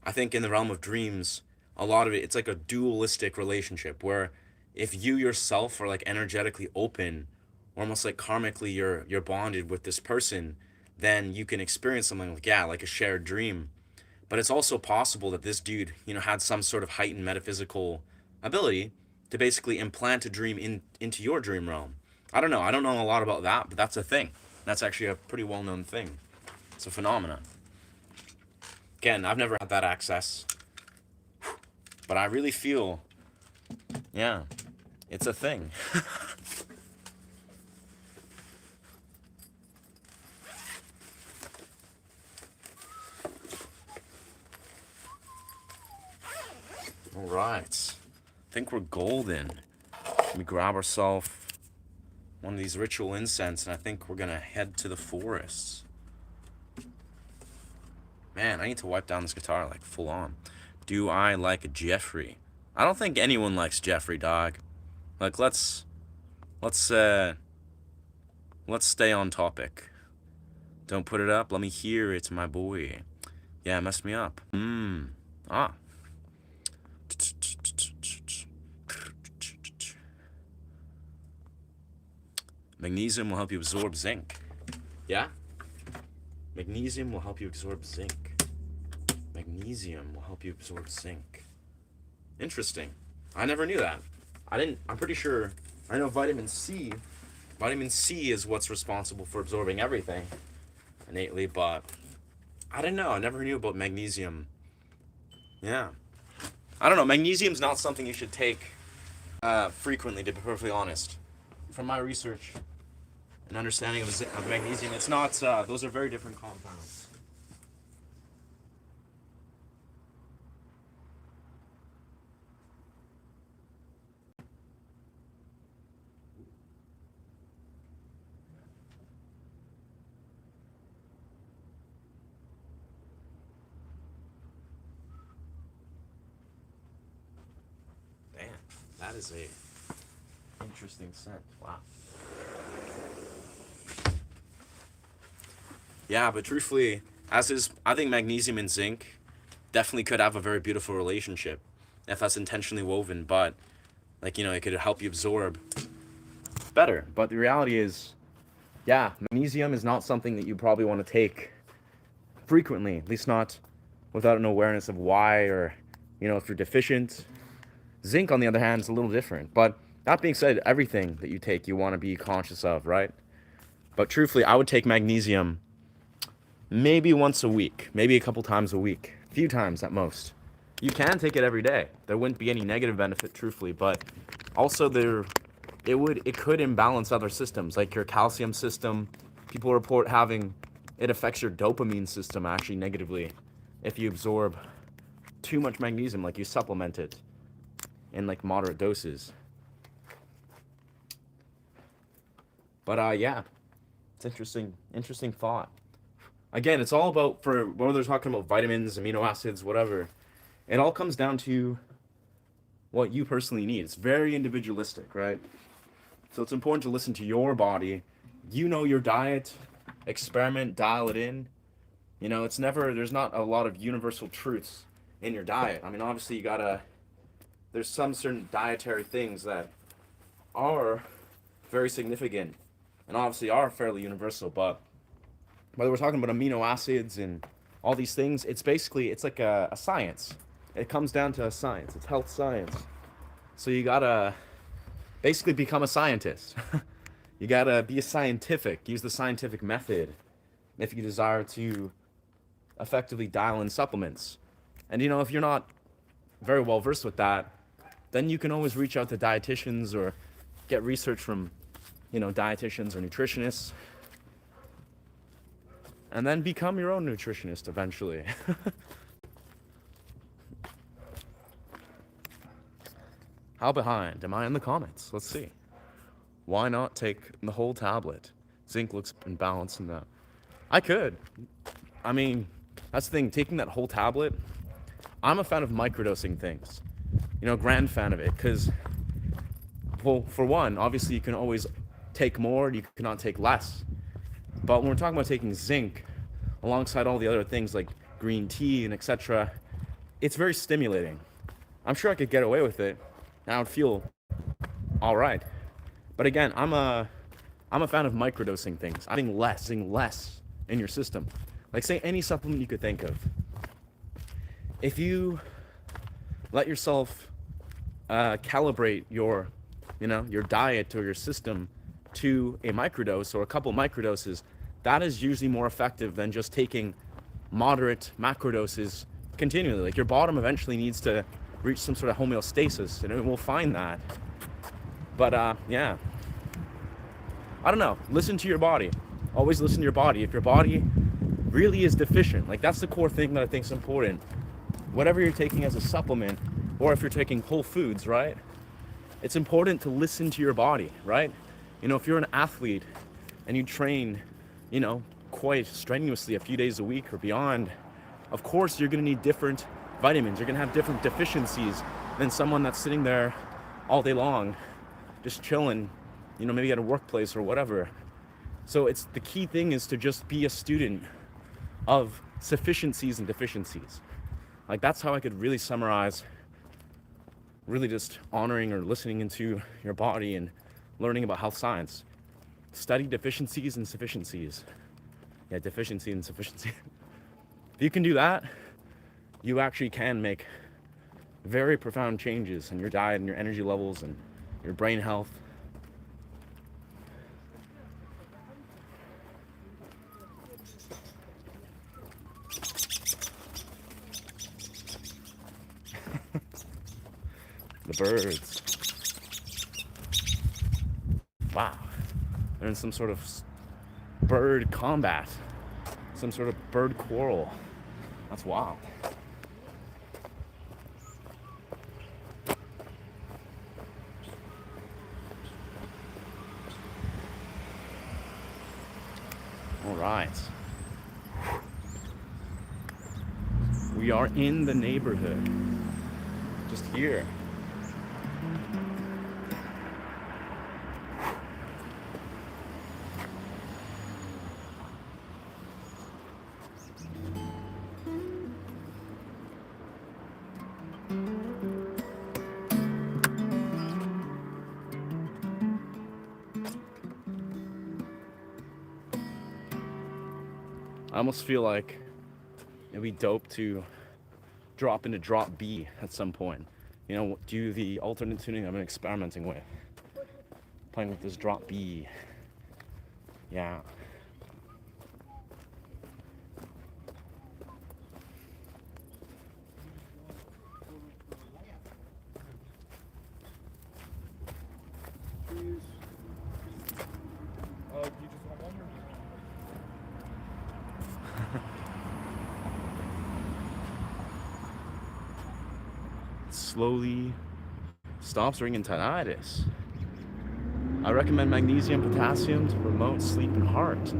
I think in the realm of dreams, a lot of it's like a dualistic relationship where if you yourself are like energetically open, or almost like karmically you're bonded with this person, then you can experience something like a shared dream. But it's also possible that this dude, had some sort of heightened metaphysical ability to basically implant a dream into your dream realm. I don't know a lot about that, but that's a thing. That's actually a pretty well-known thing. It's a phenomenon. Again, I've never had that access, but I really feel, yeah, it's a thing. All right, I think we're golden. Let me grab ourselves one of these ritual incense, and I think we're gonna head to the forests. Man, I need to wipe down this guitar like full on. Do I like Jeffrey? I don't think anyone likes Jeffrey, dog. Like let's uh let's stay on topic. Don't put it up. Let me hear it, my boy. Yeah, it messed me up. Ah. Magnesium will help you absorb zinc. Yeah? Magnesium will help you absorb zinc. Magnesium will help you absorb zinc. Interesting. I never knew that. I'm pretty sure, I know vitamin C. Vitamin C is what's responsible for absorbing everything innately, but I didn't know. I never knew about magnesium. Yeah. I don't know. Magnesium's not something you should take frequently, to be perfectly honest. From my research and understanding of magnesium, it's not, those are very different compounds. Damn, that is a interesting scent. Wow. Yeah, but truthfully, I think magnesium and zinc definitely could have a very beautiful relationship if that's intentionally woven, but like, it could help you absorb better. But the reality is, yeah, magnesium is not something that you probably want to take frequently, at least not without an awareness of why, or, if you're deficient. Zinc, on the other hand, is a little different. But that being said, everything that you take, you want to be conscious of, right? But truthfully, I would take magnesium maybe once a week, maybe a couple times a week, a few times at most. You can take it every day. There wouldn't be any negative benefit, truthfully, but also it could imbalance other systems, like your calcium system. People report it affects your dopamine system actually negatively if you absorb too much magnesium, like you supplement it in like moderate doses. But yeah, it's interesting thought. Again, it's all about, for whether they're talking about vitamins, amino acids, whatever, it all comes down to what you personally need. It's very individualistic, right? So it's important to listen to your body. Your diet, experiment, dial it in. There's not a lot of universal truths in your diet. I mean, obviously there's some certain dietary things that are very significant and obviously are fairly universal, but whether we're talking about amino acids and all these things, it's like a science. It comes down to a science. It's health science. So you gotta basically become a scientist. You gotta be use the scientific method if you desire to effectively dial in supplements. And if you're not very well versed with that, then you can always reach out to dietitians or get research from, dietitians or nutritionists. And then become your own nutritionist eventually. How behind am I in the comments? Let's see. Why not take the whole tablet? Zinc looks imbalanced in that. I could. I mean, that's the thing. Taking that whole tablet, I'm a fan of microdosing things. Grand fan of it. Because, well, for one, obviously you can always take more. You cannot take less. But when we're talking about taking zinc alongside all the other things like green tea and etc., it's very stimulating. I'm sure I could get away with it and I would feel all right. But again, I'm a fan of microdosing things. I think less in your system. Like, say, any supplement you could think of. If you let yourself calibrate your diet or your system to a microdose or a couple microdoses, that is usually more effective than just taking moderate macrodoses continually. Like, your bottom eventually needs to reach some sort of homeostasis, and we'll find that. But yeah, I don't know. Listen to your body. Always listen to your body. If your body really is deficient, like, that's the core thing that I think is important. Whatever you're taking as a supplement, or if you're taking whole foods, right? It's important to listen to your body, right? If you're an athlete and you train, quite strenuously a few days a week or beyond, Of course, you're going to need different vitamins. You're going to have different deficiencies than someone that's sitting there all day long, just chilling, you know, maybe at a workplace or whatever. So it's the key thing is to just be a student of sufficiencies and deficiencies. Like, that's how I could really summarize really just honoring or listening into your body and learning about health science. Study deficiencies and sufficiencies. Yeah, deficiency and sufficiency. If you can do that, you actually can make very profound changes in your diet and your energy levels and your brain health. The birds. Wow. They're in some sort of bird combat. Some sort of bird quarrel. That's wild. All right. We are in the neighborhood. Just here. I almost feel like it'd be dope to drop into drop B at some point. You know, do the alternate tuning I've been experimenting with. Playing with this drop B. Yeah. Slowly stops ringing tinnitus. I recommend magnesium, potassium to promote sleep and heart.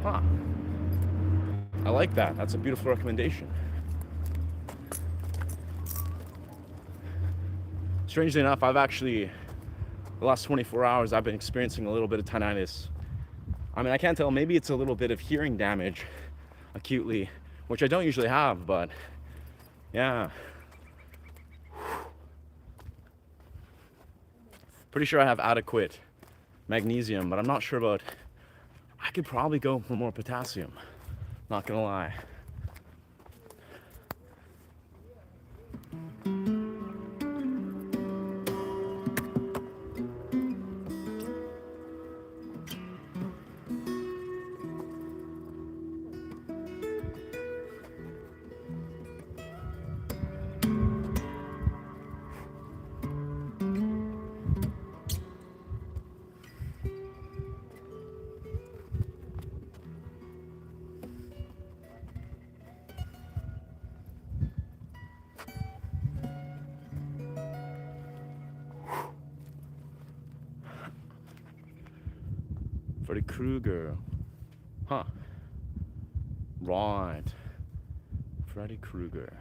Huh. I like that. That's a beautiful recommendation. Strangely enough, I've actually, the last 24 hours, I've been experiencing a little bit of tinnitus. I mean, I can't tell, maybe it's a little bit of hearing damage acutely, which I don't usually have, but yeah. Pretty sure I have adequate magnesium, but I'm not sure about, I could probably go for more potassium, not gonna lie. Freddy Krueger. Huh. Right. Freddy Krueger.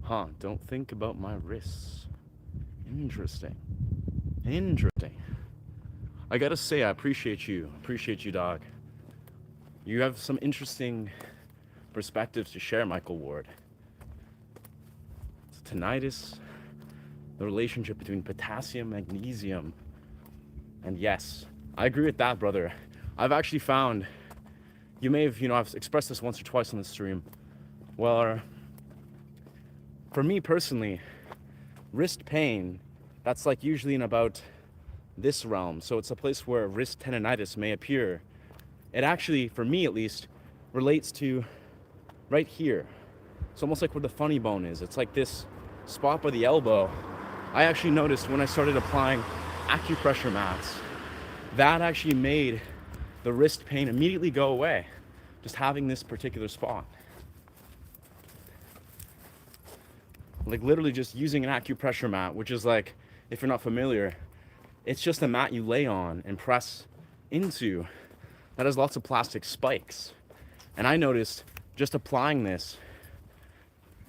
Huh. Don't think about my wrists. Interesting. Interesting. I gotta say, I appreciate you. Appreciate you, dog. You have some interesting perspectives to share, Michael Ward. Tinnitus, the relationship between potassium, magnesium, and yes, I agree with that, brother. I've actually found, you may have, I've expressed this once or twice on the stream. Well, for me personally, wrist pain, that's like usually in about this realm. So it's a place where wrist tendonitis may appear. It actually, for me at least, relates to right here. It's almost like where the funny bone is. It's like this spot by the elbow. I actually noticed when I started applying acupressure mats, that actually made the wrist pain immediately go away, just having this particular spot. Like literally just using an acupressure mat, which is like, if you're not familiar, it's just a mat you lay on and press into that has lots of plastic spikes. And I noticed just applying this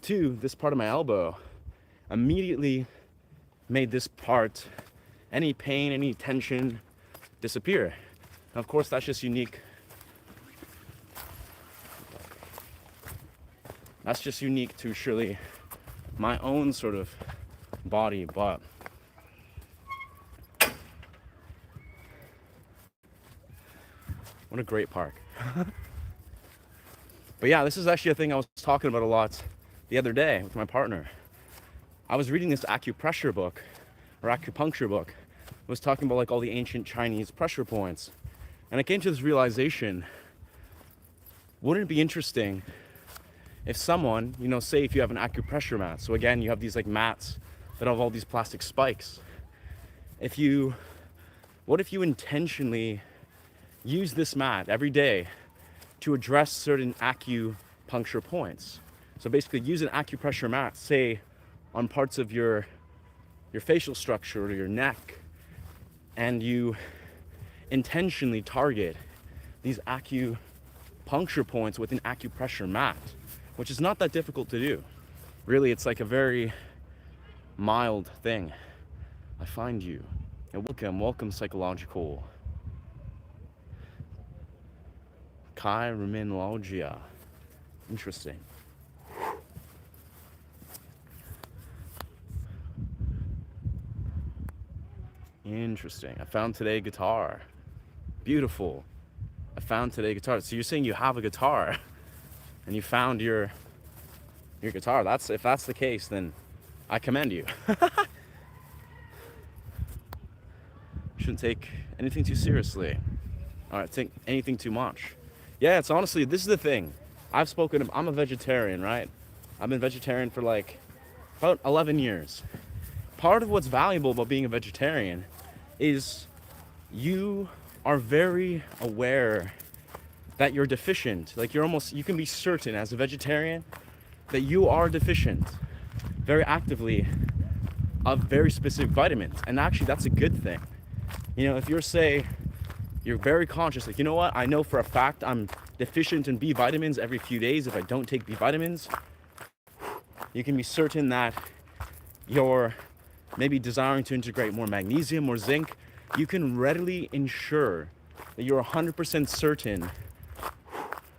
to this part of my elbow immediately made this part, any pain, any tension, disappear. And of course, that's just unique. That's just unique to surely my own sort of body, but what a great park. But yeah, this is actually a thing I was talking about a lot the other day with my partner. I was reading this acupressure book, or acupuncture book. It was talking about like all the ancient Chinese pressure points. And I came to this realization, wouldn't it be interesting if someone, you know, say if you have an acupressure mat, so again, you have these like mats that have all these plastic spikes. What if you intentionally use this mat every day to address certain acupuncture points? So basically use an acupressure mat, say on parts of your facial structure or your neck, and you intentionally target these acupuncture points with an acupressure mat, which is not that difficult to do. Really, it's like a very mild thing. I find you. And welcome psychological. Chirominologia. Interesting. Interesting. I found today guitar. Beautiful. I found today guitar. So you're saying you have a guitar and you found your guitar. If that's the case, then I commend you. Shouldn't take anything too seriously. All right, take anything too much. Yeah, it's honestly, this is the thing. I'm a vegetarian, right? I've been vegetarian for like about 11 years. Part of what's valuable about being a vegetarian is you are very aware that you're deficient. Like you can be certain as a vegetarian that you are deficient very actively of very specific vitamins. And actually that's a good thing. You know, if you're very conscious, like, you know what, I know for a fact I'm deficient in B vitamins every few days if I don't take B vitamins, you can be certain that you're maybe desiring to integrate more magnesium or zinc. You can readily ensure that you're 100% certain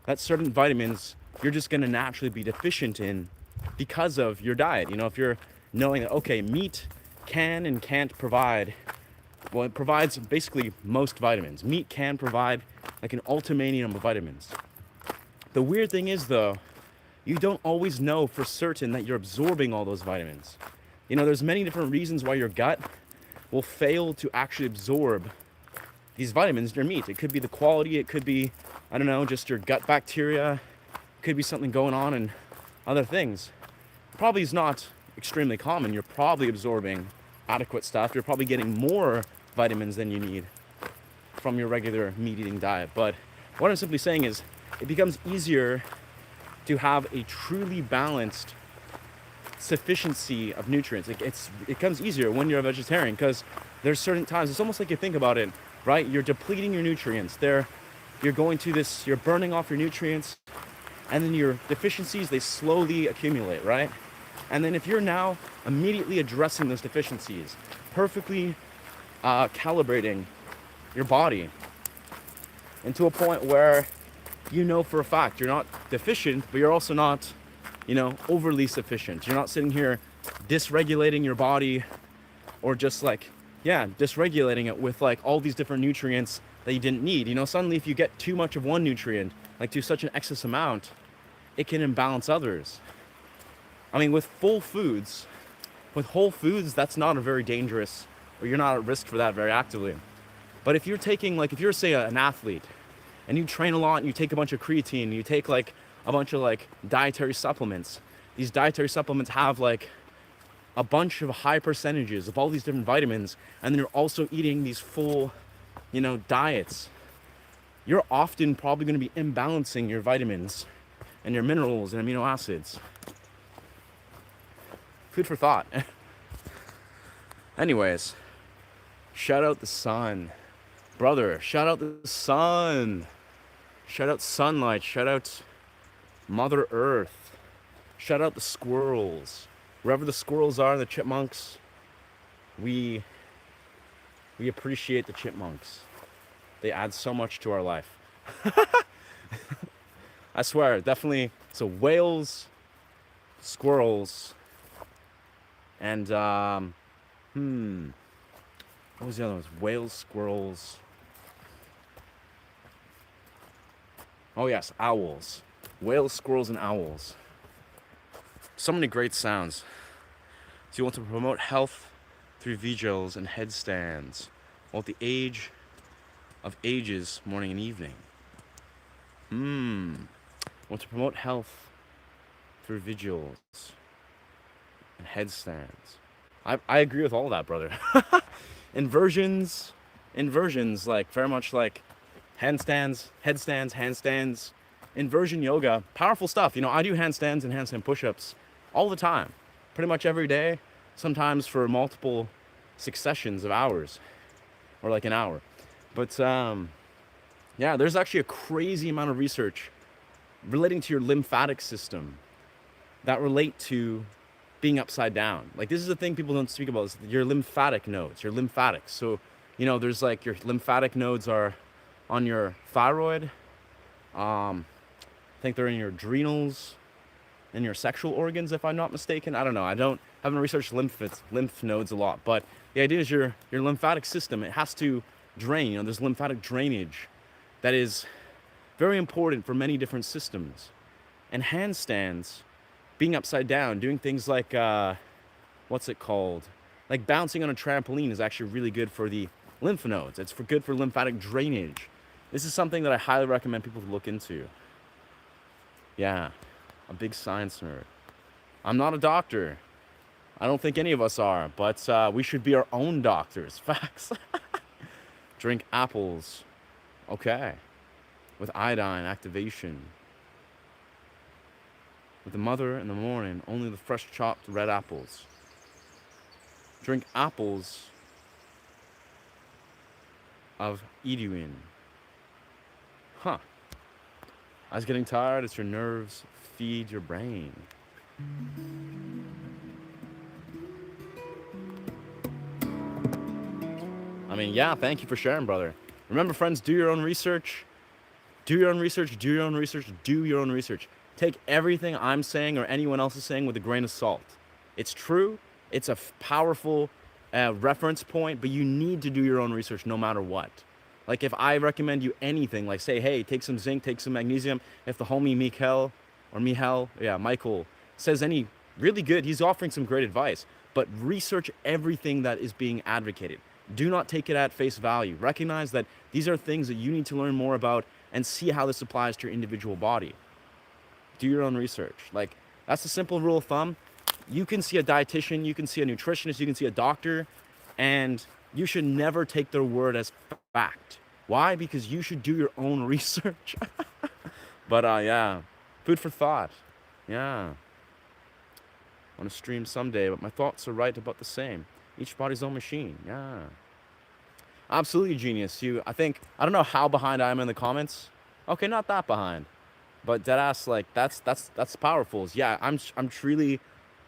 that certain vitamins you're just going to naturally be deficient in because of your diet. You know, if you're knowing that, okay, meat can and can't provide, well, it provides basically most vitamins. Meat can provide like an ultimanium of vitamins. The weird thing is, though, you don't always know for certain that you're absorbing all those vitamins. You know, there's many different reasons why your gut will fail to actually absorb these vitamins in your meat. It could be the quality, it could be, I don't know, just your gut bacteria, it could be something going on and other things. Probably is not extremely common. You're probably absorbing adequate stuff. You're probably getting more vitamins than you need from your regular meat-eating diet. But what I'm simply saying is it becomes easier to have a truly balanced sufficiency of nutrients. It becomes easier when you're a vegetarian because there's certain times, it's almost like you think about it, right? You're depleting your nutrients. You're burning off your nutrients, and then your deficiencies, they slowly accumulate, right? And then if you're now immediately addressing those deficiencies, perfectly calibrating your body into a point where you know for a fact you're not deficient, but you're also not, you know, overly sufficient. You're not sitting here dysregulating your body or just like, yeah, dysregulating it with like all these different nutrients that you didn't need. You know, suddenly if you get too much of one nutrient, like to such an excess amount, it can imbalance others. I mean, with whole foods, that's not a very dangerous, or you're not at risk for that very actively. But if you're taking, like, if you're, say, an athlete, and you train a lot, and you take a bunch of creatine, and you take, like, a bunch of, like, dietary supplements, these dietary supplements have, like, a bunch of high percentages of all these different vitamins, and then you're also eating these full, you know, diets, you're often probably going to be imbalancing your vitamins and your minerals and amino acids. Food for thought. Anyways, shout out the sun. Brother, shout out the sun. Shout out sunlight. Shout out Mother Earth. Shout out the squirrels. Wherever the squirrels are, the chipmunks, we appreciate the chipmunks. They add so much to our life. I swear, definitely. So whales, squirrels, and what was the other ones? Whales, squirrels. Oh yes, owls. Whales, squirrels, and owls. So many great sounds. So you want to promote health through vigils and headstands, while at the age of ages, morning and evening. Want to promote health through vigils and headstands. I agree with all that, brother. Inversions, like very much like handstands, headstands, handstands, inversion yoga, powerful stuff. You know, I do handstands and handstand push-ups all the time, pretty much every day, sometimes for multiple successions of hours, or like an hour. But yeah, there's actually a crazy amount of research relating to your lymphatic system that relate to being upside down. Like, this is the thing people don't speak about, is your lymphatic nodes, your lymphatics. So, you know, there's like your lymphatic nodes are on your thyroid. I think they're in your adrenals and your sexual organs, if I'm not mistaken. I don't know. Haven't researched lymph nodes a lot, but the idea is your lymphatic system, it has to drain. You know, there's lymphatic drainage that is very important for many different systems. And handstands, being upside down, doing things like what's it called? Like bouncing on a trampoline is actually really good for the lymph nodes. It's good for lymphatic drainage. This is something that I highly recommend people to look into. Yeah, a big science nerd. I'm not a doctor. I don't think any of us are, but we should be our own doctors. Facts. Drink apples. Okay. With iodine activation. With the mother in the morning, only the fresh chopped red apples. Drink apples of Eduin. Huh. I was getting tired. It's your nerves feed your brain. I mean, yeah, thank you for sharing, brother. Remember, friends, do your own research. Do your own research, do your own research, do your own research. Take everything I'm saying or anyone else is saying with a grain of salt. It's true. It's a powerful reference point, but you need to do your own research no matter what. Like, if I recommend you anything, like say, hey, take some zinc, take some magnesium. If the homie Michael says any really good, he's offering some great advice, but research everything that is being advocated. Do not take it at face value. Recognize that these are things that you need to learn more about and see how this applies to your individual body. Do your own research. Like, that's the simple rule of thumb. You can see a dietitian, you can see a nutritionist, you can see a doctor, and you should never take their word as fact. Why? Because you should do your own research. But yeah, food for thought. Yeah. I want to stream someday, but my thoughts are right about the same. Each body's own machine. Yeah. Absolutely, genius. I don't know how behind I am in the comments. Okay, not that behind. But deadass, like, that's powerful. Yeah, I'm truly,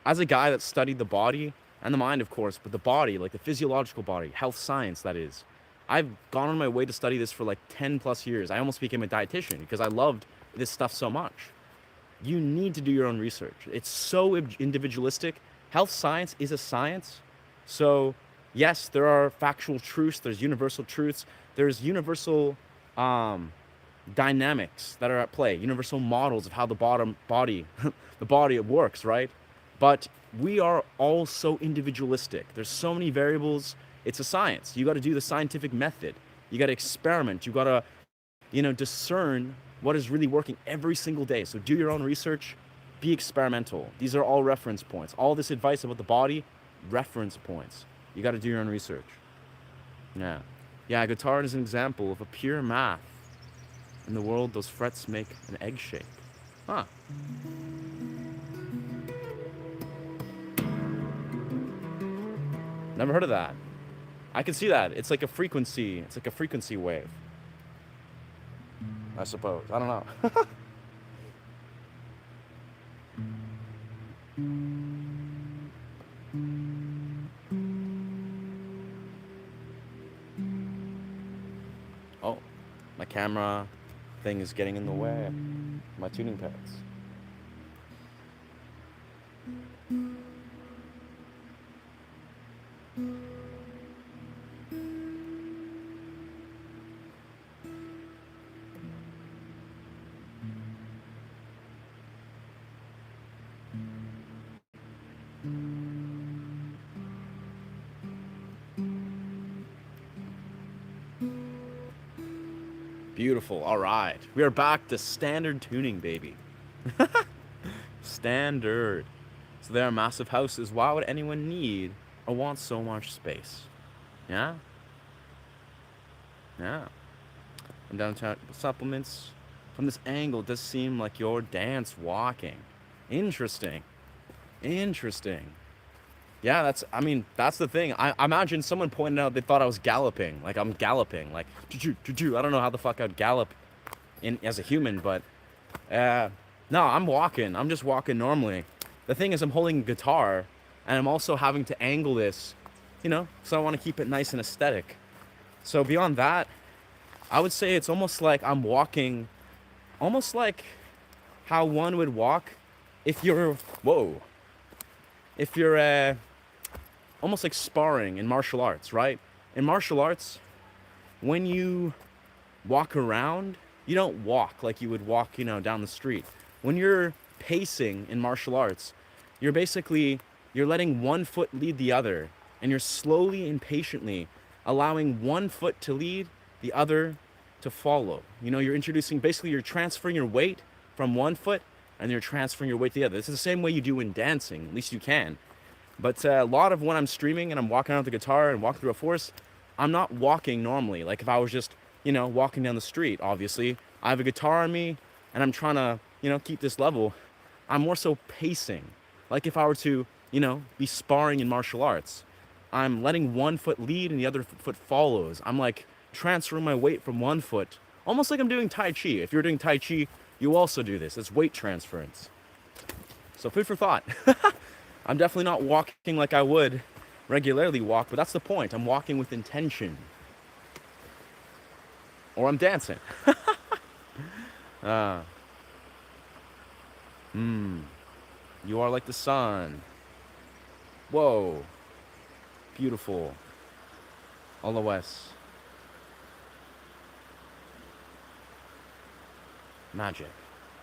as a guy that studied the body and the mind, of course, but the body, like the physiological body, health science, that is. I've gone on my way to study this for like 10 plus years. I almost became a dietitian because I loved this stuff so much. You need to do your own research. It's so individualistic. Health science is a science. So yes, there are factual truths. There's universal truths. There's universal dynamics that are at play. Universal models of how the body works, right? But we are all so individualistic. There's so many variables. It's a science. You got to do the scientific method. You got to experiment. You got to, discern what is really working every single day. So do your own research. Be experimental. These are all reference points. All this advice about the body, reference points. You got to do your own research. Yeah. Yeah, guitar is an example of a pure math. In the world, those frets make an egg shape. Huh. Never heard of that. I can see that. It's like a frequency. It's like a frequency wave. I suppose. I don't know. Oh, my camera thing is getting in the way. My tuning pads. Beautiful. All right. We are back to standard tuning, baby. Standard. So there are massive houses. Why would anyone need or want so much space? Yeah? Yeah. And downtown supplements. From this angle, it does seem like you're dance walking. Interesting. Interesting. Yeah, that's the thing. I imagine someone pointed out they thought I was galloping. Like I'm galloping. Like, I don't know how the fuck I'd gallop as a human, but no, I'm walking. I'm just walking normally. The thing is, I'm holding a guitar, and I'm also having to angle this, so I want to keep it nice and aesthetic. So beyond that, I would say it's almost like I'm walking, almost like how one would walk if you're, if you're almost like sparring in martial arts, right? In martial arts, when you walk around, you don't walk like you would walk, down the street. When you're pacing in martial arts, you're letting one foot lead the other, and you're slowly and patiently allowing one foot to lead, the other to follow. You're transferring your weight from one foot, and you're transferring your weight to the other. This is the same way you do in dancing, at least you can. But a lot of when I'm streaming and I'm walking out with the guitar and walking through a forest, I'm not walking normally. Like if I was just, walking down the street, obviously. I have a guitar on me and I'm trying to, keep this level. I'm more so pacing. Like if I were to, be sparring in martial arts, I'm letting one foot lead and the other foot follows. I'm like transferring my weight from one foot, almost like I'm doing Tai Chi. If you're doing Tai Chi, you also do this. It's weight transference. So food for thought. I'm definitely not walking like I would regularly walk, but that's the point. I'm walking with intention. Or I'm dancing. You are like the sun. Whoa. Beautiful. All the west. Magic.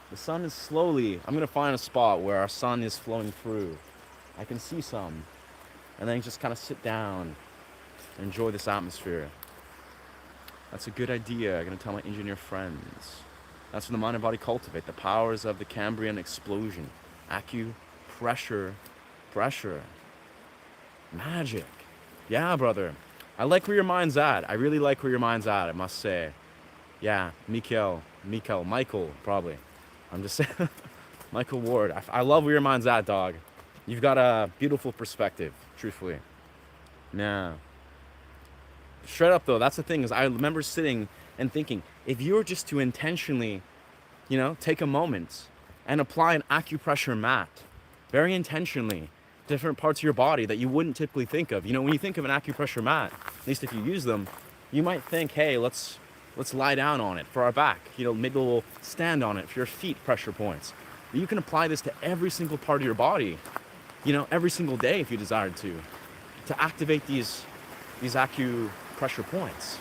The sun is slowly, I'm going to find a spot where our sun is flowing through. I can see some. And then just kind of sit down and enjoy this atmosphere. That's a good idea. I'm going to tell my engineer friends. That's when the mind and body cultivate the powers of the Cambrian explosion. Acupressure. Pressure. Magic. Yeah, brother. I like where your mind's at. I really like where your mind's at, I must say. Yeah, Michael, probably. I'm just saying. Michael Ward. I love where your mind's at, dog. You've got a beautiful perspective, truthfully. Yeah. Straight up, though, that's the thing, is I remember sitting and thinking, if you were just to intentionally, take a moment and apply an acupressure mat, very intentionally, different parts of your body that you wouldn't typically think of. When you think of an acupressure mat, at least if you use them, you might think, hey, let's lie down on it for our back. Maybe we'll stand on it for your feet pressure points. But you can apply this to every single part of your body, every single day if you desired to activate these acupressure points.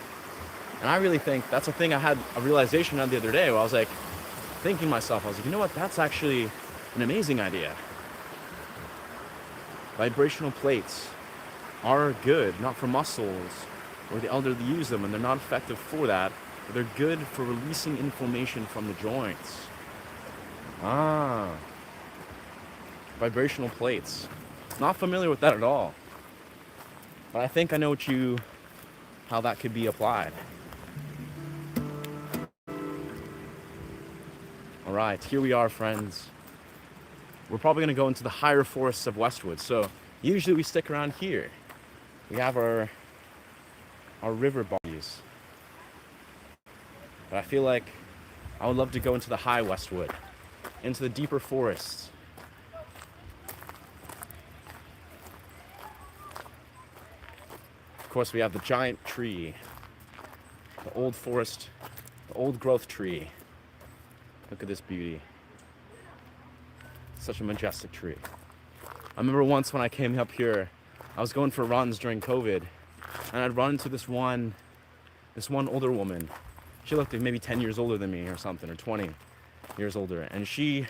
And I really think that's a thing I had a realization on the other day where I was like, thinking to myself, I was like, you know what, that's actually an amazing idea. Vibrational plates are good, not for muscles, or the elderly use them, and they're not effective for that, but they're good for releasing inflammation from the joints. Vibrational plates. Not familiar with that at all. But I think I know how that could be applied. Alright, here we are, friends. We're probably going to go into the higher forests of Westwood. So usually we stick around here. We have our river bodies. But I feel like I would love to go into the high Westwood, into the deeper forests. course, we have the giant tree, the old forest, the old growth tree. Look at this beauty. Such a majestic tree. I remember once when I came up here, I was going for runs during COVID, and I'd run into this one older woman. She looked like maybe 10 years older than me or something, or 20 years older, and she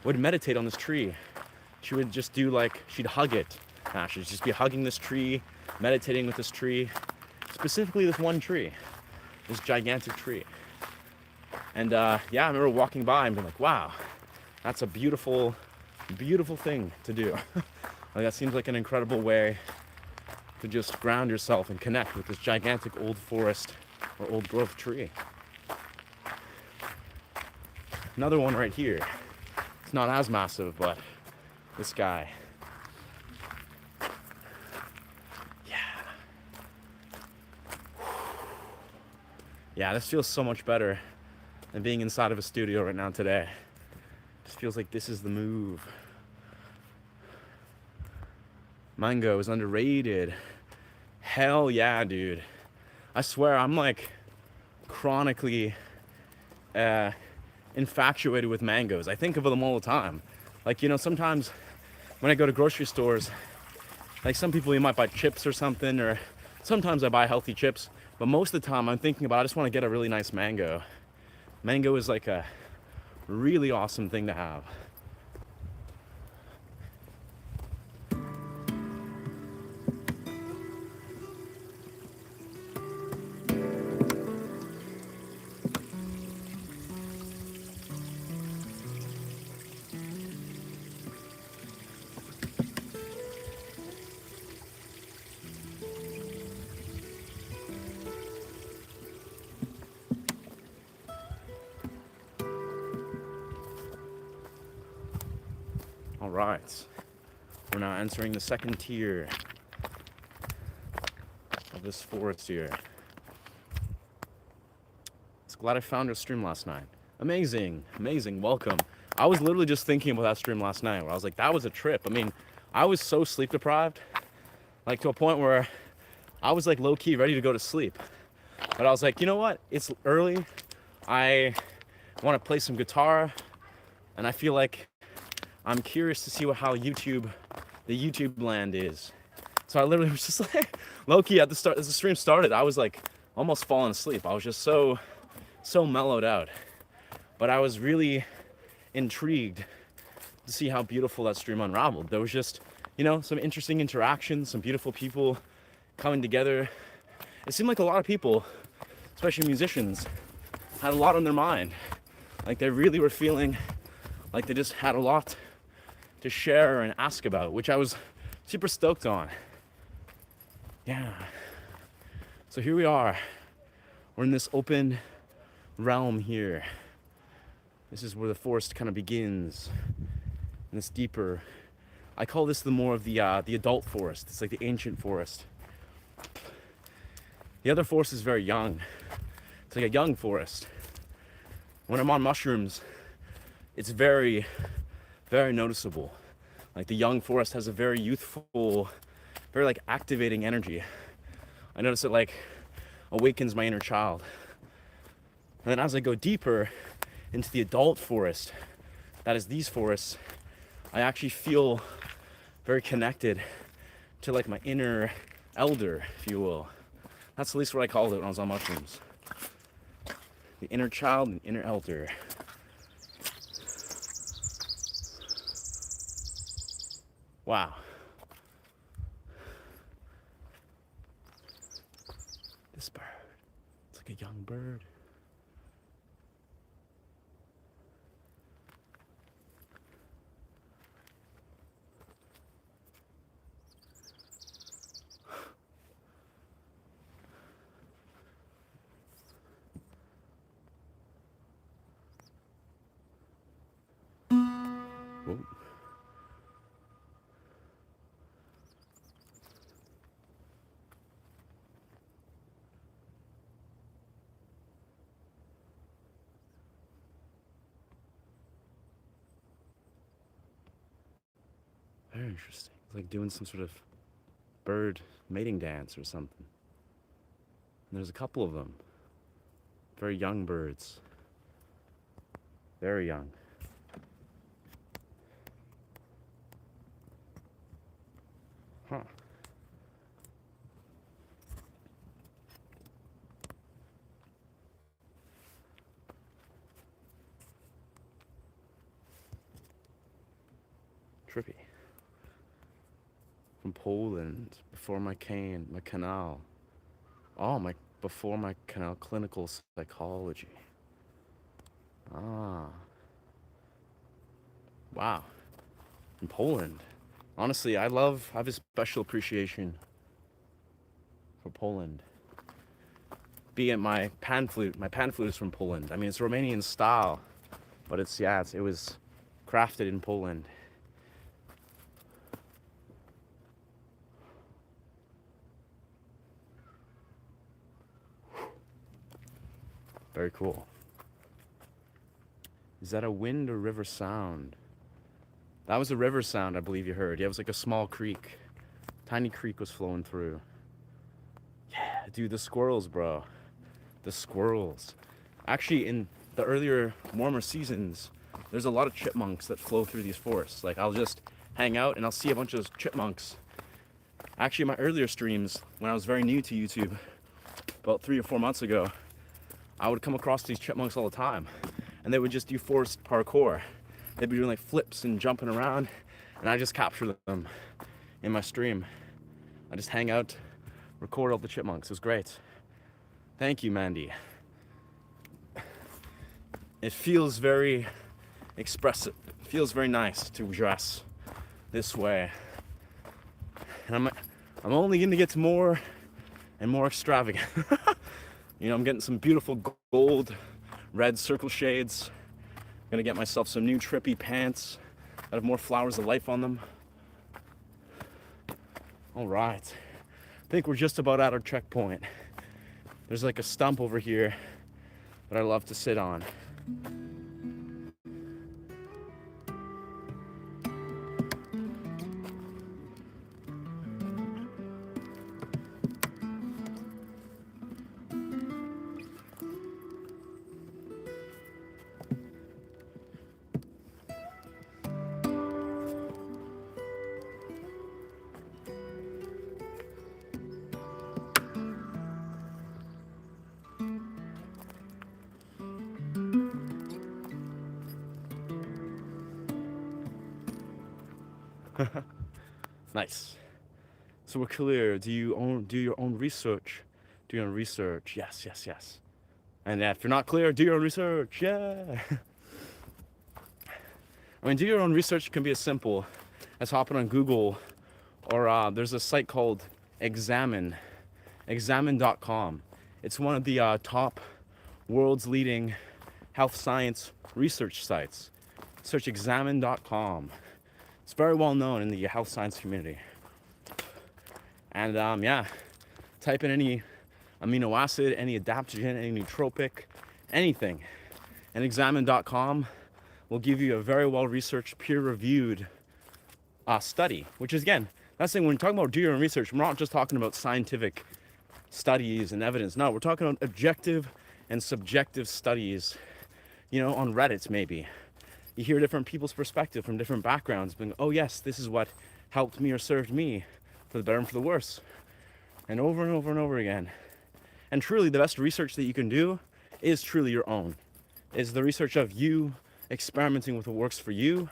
would meditate on this tree. She would just do like, she'd hug it. She'd just be hugging this tree, meditating with this tree, specifically this one tree, this gigantic tree. And yeah, I remember walking by and being like, wow, that's a beautiful, beautiful thing to do. Like, that seems like an incredible way to just ground yourself and connect with this gigantic old forest or old growth tree. Another one right here. It's not as massive, but this guy. Yeah. Yeah, this feels so much better than being inside of a studio right now today. Just feels like this is the move. Mango is underrated. Hell yeah, dude. I swear, I'm like chronically infatuated with mangoes. I think of them all the time. Like, you know, sometimes when I go to grocery stores, like some people, you might buy chips or something, or sometimes I buy healthy chips, but most of the time I'm thinking about, I just want to get a really nice mango. Mango is like a really awesome thing to have. All right, we're now entering the second tier of this forest here. It's glad I found your stream last night. Amazing, amazing, welcome. I was literally just thinking about that stream last night where I was like, that was a trip. I mean, I was so sleep deprived, like to a point where I was like low-key ready to go to sleep. But I was like, you know what? It's early. I want to play some guitar, and I feel like I'm curious to see how the YouTube land is. So I literally was just like, low-key at the start, as the stream started, I was like almost falling asleep. I was just so mellowed out. But I was really intrigued to see how beautiful that stream unraveled. There was just, you know, some interesting interactions, some beautiful people coming together. It seemed like a lot of people, especially musicians, had a lot on their mind. Like they really were feeling like they just had a lot to share and ask about, which I was super stoked on. Yeah. So here we are. We're in this open realm here. This is where the forest kind of begins. And it's deeper. I call this the more of the adult forest. It's like the ancient forest. The other forest is very young. It's like a young forest. When I'm on mushrooms, it's very, very noticeable. Like the young forest has a very youthful, very like activating energy. I notice it like awakens my inner child. And then as I go deeper into the adult forest, that is these forests, I actually feel very connected to like my inner elder, if you will. That's at least what I called it when I was on mushrooms. The inner child and inner elder. Wow. This bird, it's like a young bird. Whoa. Very interesting. It's like doing some sort of bird mating dance or something. And there's a couple of them. Very young birds. Very young. Huh. Trippy. From Poland, before my canal. Oh, before my canal, clinical psychology. Ah. Wow. In Poland. Honestly, I have a special appreciation for Poland. Be it my pan flute is from Poland. I mean, it's Romanian style, but it was crafted in Poland. Very cool. Is that a wind or river sound? That was a river sound, I believe you heard. Yeah, it was like a small creek. Tiny creek was flowing through. Yeah, dude, the squirrels, bro. The squirrels. Actually, in the earlier, warmer seasons, there's a lot of chipmunks that flow through these forests. Like, I'll just hang out and I'll see a bunch of chipmunks. Actually, in my earlier streams, when I was very new to YouTube, about 3 or 4 months ago, I would come across these chipmunks all the time. And they would just do forest parkour. They'd be doing like flips and jumping around, and I just capture them in my stream. I just hang out, record all the chipmunks. It was great. Thank you, Mandy. It feels very expressive. It feels very nice to dress this way. And I'm only gonna get more and more extravagant. You know, I'm getting some beautiful gold, red circle shades. I'm gonna get myself some new trippy pants that have more flowers of life on them. All right, I think we're just about at our checkpoint. There's like a stump over here that I love to sit on. Nice. So we're clear. Do your own research? Do your own research. Yes, yes, yes. And if you're not clear, do your own research. Yeah. I mean, do your own research can be as simple as hopping on Google, or there's a site called examine.com. It's one of the top world's leading health science research sites. Search examine.com. It's very well known in the health science community. And yeah, type in any amino acid, any adaptogen, any nootropic, anything. And examine.com will give you a very well researched, peer reviewed study, which is, again, that's the thing, when we're talking about do your own research, we're not just talking about scientific studies and evidence. No, we're talking about objective and subjective studies, you know, on Reddit maybe. You hear different people's perspective from different backgrounds, being, oh yes, this is what helped me or served me, for the better and for the worse. And over and over and over again. And truly, the best research that you can do is truly your own. Is the research of you experimenting with what works for you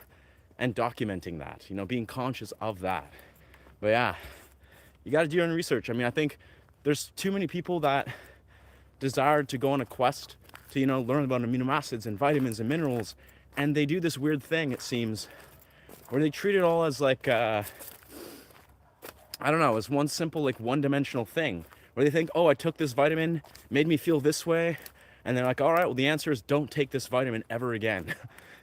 and documenting that, you know, being conscious of that. But yeah, you gotta do your own research. I mean, I think there's too many people that desire to go on a quest to, you know, learn about amino acids and vitamins and minerals, and they do this weird thing, it seems, where they treat it all as like, I don't know, as one simple, like one-dimensional thing, where they think, oh, I took this vitamin, made me feel this way, and they're like, all right, well, the answer is don't take this vitamin ever again.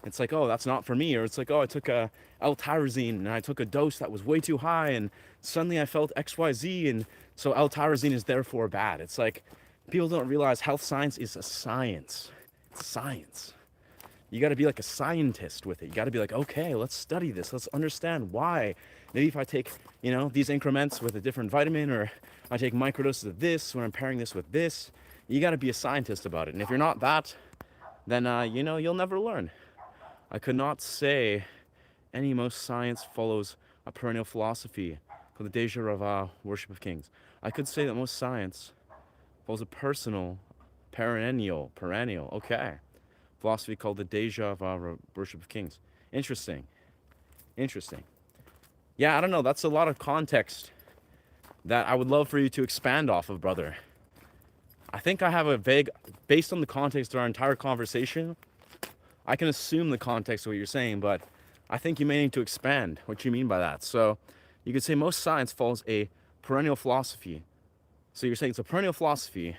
It's like, oh, that's not for me. Or it's like, oh, I took a L-tyrosine and I took a dose that was way too high and suddenly I felt XYZ, and so L-tyrosine is therefore bad. It's like, people don't realize health science is a science. It's science. You got to be like a scientist with it. You got to be like, okay, let's study this. Let's understand why, Maybe if I take, these increments with a different vitamin, or I take microdoses of this when I'm pairing this with this, you got to be a scientist about it. And if you're not that, then, you'll never learn. I could not say any most science follows a perennial philosophy for the Deja Rava worship of kings. I could say that most science follows a personal, perennial, okay, philosophy called the Deja Rava worship of kings. Interesting. Yeah, I don't know. That's a lot of context that I would love for you to expand off of, brother. I think I have based on the context of our entire conversation, I can assume the context of what you're saying, but I think you may need to expand what you mean by that. So you could say most science follows a perennial philosophy. So you're saying it's a perennial philosophy,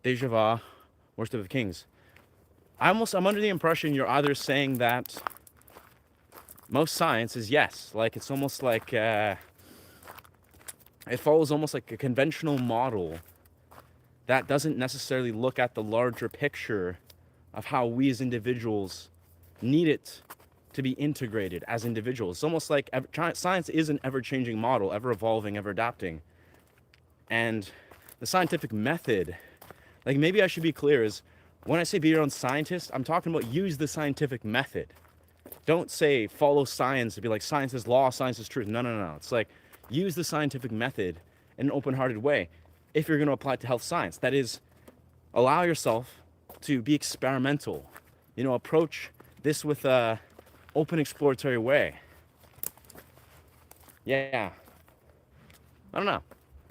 Deja Vu, worship of kings. I'm under the impression you're either saying that most science is yes, like it's almost like it follows almost like a conventional model that doesn't necessarily look at the larger picture of how we as individuals need it to be integrated as individuals. It's almost like science is an ever-changing model, ever-evolving, ever-adapting. And the scientific method, like maybe I should be clear, is when I say be your own scientist, I'm talking about use the scientific method. Don't say follow science and be like science is law, science is truth. No. It's like use the scientific method in an open-hearted way if you're going to apply it to health science. That is, allow yourself to be experimental. Approach this with a open exploratory way. Yeah. I don't know.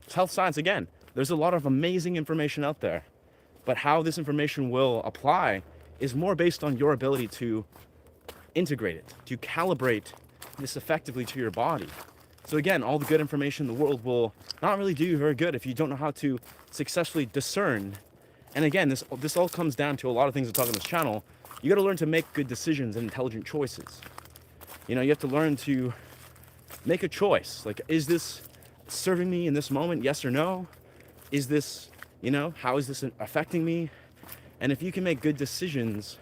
It's health science again. There's a lot of amazing information out there. But how this information will apply is more based on your ability to integrate it, to calibrate this effectively to your body. So again, all the good information in the world will not really do you very good if you don't know how to successfully discern. And again, this all comes down to a lot of things I talk on this channel. You got to learn to make good decisions and intelligent choices. You have to learn to make a choice. Like, is this serving me in this moment? Yes or no? Is this, how is this affecting me? And if you can make good decisions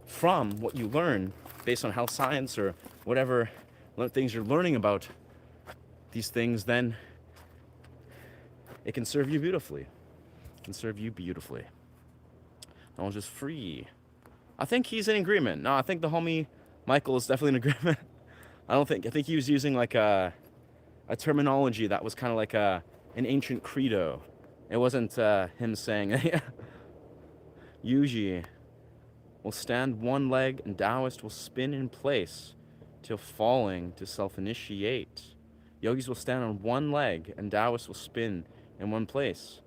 from what you learn based on health science or whatever things you're learning about these things, then it can serve you beautifully. Knowledge is free. I think he's in agreement. No, I think the homie Michael is definitely in agreement. I think he was using like a terminology that was kind of like an ancient credo. It wasn't him saying, Yuji will stand one leg and Taoist will spin in place till falling to self-initiate. Yogis will stand on one leg and Taoists will spin in one place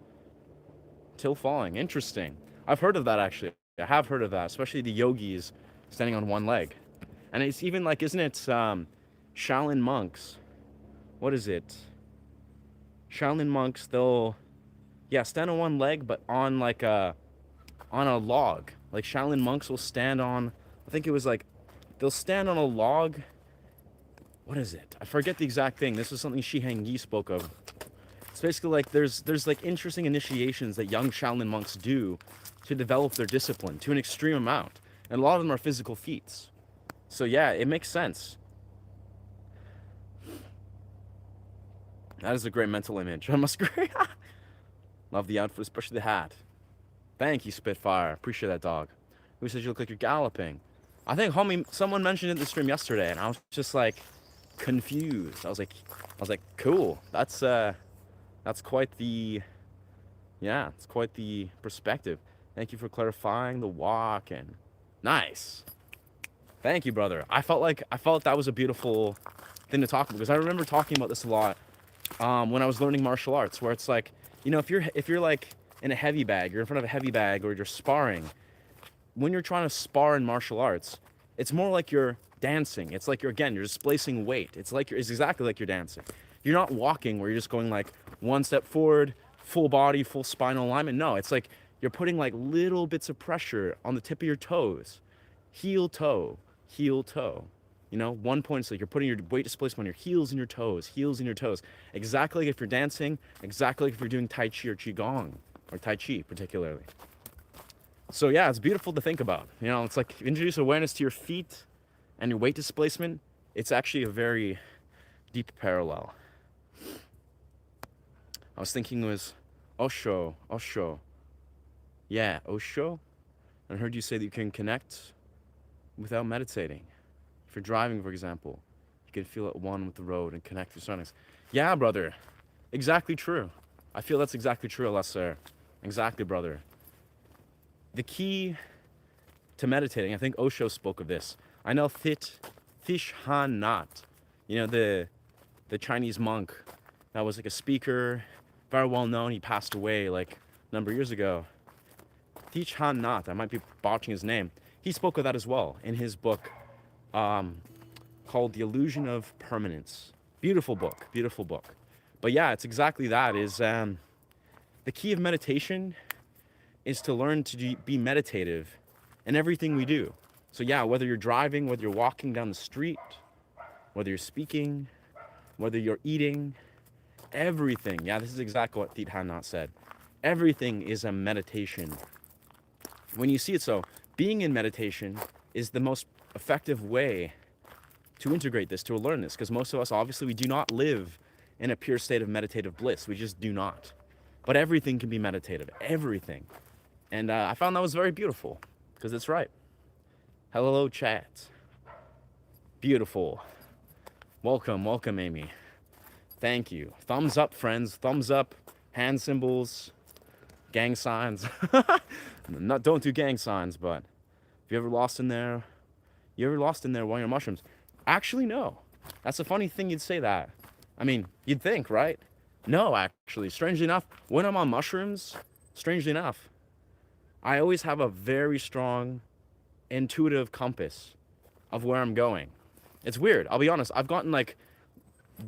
till falling. Interesting. I've heard of that actually. I have heard of that, especially the yogis standing on one leg. And it's even like, isn't it Shaolin monks? What is it? Shaolin monks, they'll stand on one leg, but on like on a log. Like Shaolin monks will stand on, I think it was like, they'll stand on a log. What is it? I forget the exact thing. This was something Shihang Yi spoke of. It's basically like there's like interesting initiations that young Shaolin monks do to develop their discipline to an extreme amount. And a lot of them are physical feats. So yeah, it makes sense. That is a great mental image. I must agree. Love the outfit, especially the hat. Thank you, Spitfire. Appreciate that, dog. Who says you look like you're galloping? I think, homie, someone mentioned it in the stream yesterday, and I was just like confused. I was like, cool. That's quite the, it's quite the perspective. Thank you for clarifying the walk, and nice. Thank you, brother. I felt that was a beautiful thing to talk about, because I remember talking about this a lot when I was learning martial arts, where it's like, if you're like in a heavy bag, you're in front of a heavy bag, or you're sparring. When you're trying to spar in martial arts, it's more like you're dancing. It's like you're displacing weight. It's exactly like you're dancing. You're not walking where you're just going like one step forward, full body, full spinal alignment. No, it's like you're putting like little bits of pressure on the tip of your toes. Heel, toe. 1 point, it's like you're putting your weight displacement on your heels and your toes. Exactly like if you're dancing, exactly like if you're doing Tai Chi or Qigong, or Tai Chi particularly. So yeah, it's beautiful to think about. It's like introduce awareness to your feet and your weight displacement. It's actually a very deep parallel. I was thinking it was Osho. Yeah, Osho. I heard you say that you can connect without meditating. If you're driving, for example, you can feel at one with the road and connect with surroundings. Yeah, brother. Exactly true. I feel that's exactly true, Alasser. Exactly, brother. The key to meditating, I think Osho spoke of this. I know Thich Han Nhat, you know, the Chinese monk that was like a speaker, very well known. He passed away like a number of years ago. Thich Han Nhat, I might be botching his name. He spoke of that as well in his book called The Illusion of Permanence. Beautiful book, beautiful book. But yeah, it's exactly that. Is the key of meditation is to learn to be meditative in everything we do. So yeah, whether you're driving, whether you're walking down the street, whether you're speaking, whether you're eating, everything. Yeah, this is exactly what Thich Han Nhat said. Everything is a meditation. When you see it so, being in meditation is the most effective way to integrate this, to learn this, because most of us, obviously, we do not live in a pure state of meditative bliss. We just do not. But everything can be meditative, everything. And I found that was very beautiful, because it's right. Hello, chat. Beautiful. Welcome, welcome, Amy. Thank you. Thumbs up, friends. Thumbs up, hand symbols, gang signs. Don't do gang signs, but if you ever lost in there, while you're mushrooms? Actually, no. That's a funny thing you'd say that. I mean, you'd think, right? No, actually, strangely enough, when I'm on mushrooms, strangely enough, I always have a very strong intuitive compass of where I'm going. It's weird. I'll be honest. I've gotten like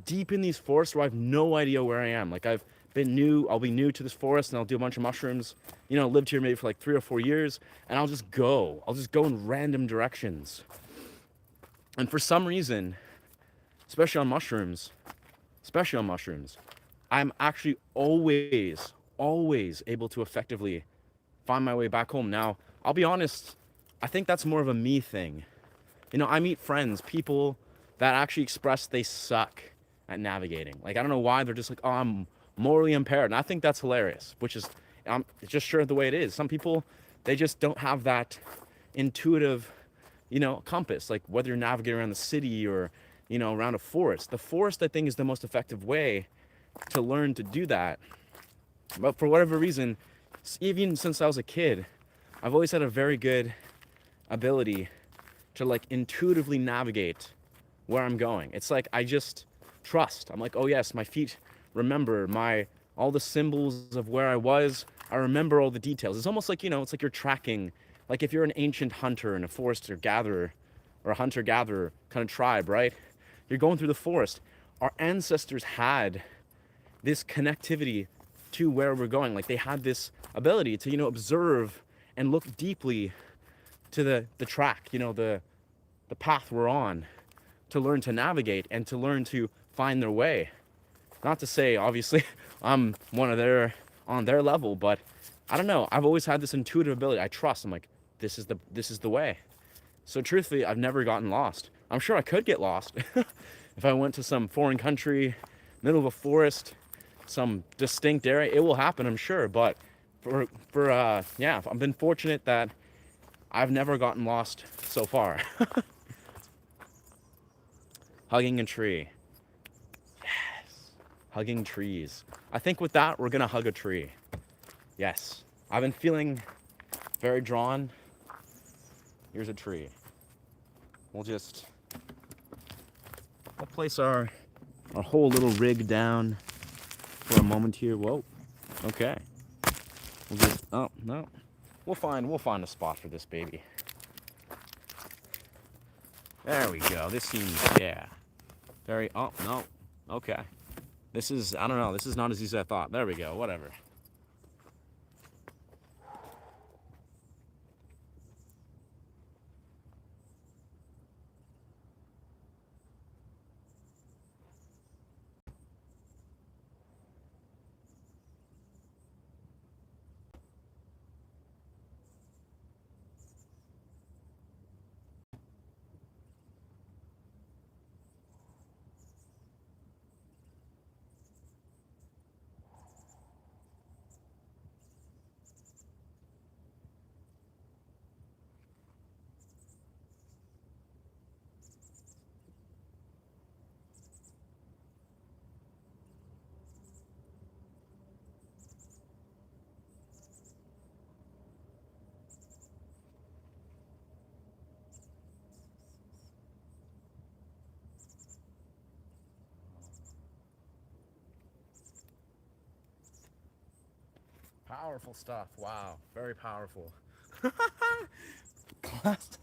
deep in these forests where I have no idea where I am. Like I'll be new to this forest and I'll do a bunch of mushrooms. You know, lived here maybe for like 3 or 4 years, and I'll just go in random directions. And for some reason, especially on mushrooms, I'm actually always able to effectively find my way back home. Now, I'll be honest, I think that's more of a me thing. You know, I meet friends, people that actually express they suck at navigating. Like, I don't know why, they're just like, oh, I'm morally impaired. And I think that's hilarious, which is, it's just sure the way it is. Some people, they just don't have that intuitive, you know, compass. Like, whether you're navigating around the city or, you know, around a forest. The forest, I think, is the most effective way to learn to do that. But for whatever reason, even since I was a kid, I've always had a very good ability to like intuitively navigate where I'm going. It's like I just trust. I'm like, oh yes, my feet remember all the symbols of where I was. I remember all the details. It's almost like, you know, it's like you're tracking, like if you're an ancient hunter and a forester gatherer or a hunter-gatherer kind of tribe, right? You're going through the forest. Our ancestors had this connectivity to where we're going. Like they had this ability to, you know, observe and look deeply to the track, you know, the path we're on, to learn to navigate and to learn to find their way. Not to say, obviously, I'm on their level, but I don't know. I've always had this intuitive ability. I trust. I'm like, this is the way. So truthfully, I've never gotten lost. I'm sure I could get lost if I went to some foreign country, middle of a forest, some distinct area. It will happen, I'm sure. But yeah, I've been fortunate that I've never gotten lost so far. Hugging a tree. Yes. Hugging trees. I think with that, we're gonna hug a tree. Yes. I've been feeling very drawn. Here's a tree. We'll place our whole little rig down for a moment here. Whoa. Okay. We'll just, oh, no. We'll find a spot for this baby. There we go. This seems, yeah. Very, oh, no. Okay. This is, I don't know. This is not as easy as I thought. There we go. Whatever. Powerful stuff. Wow. Very powerful. Classic.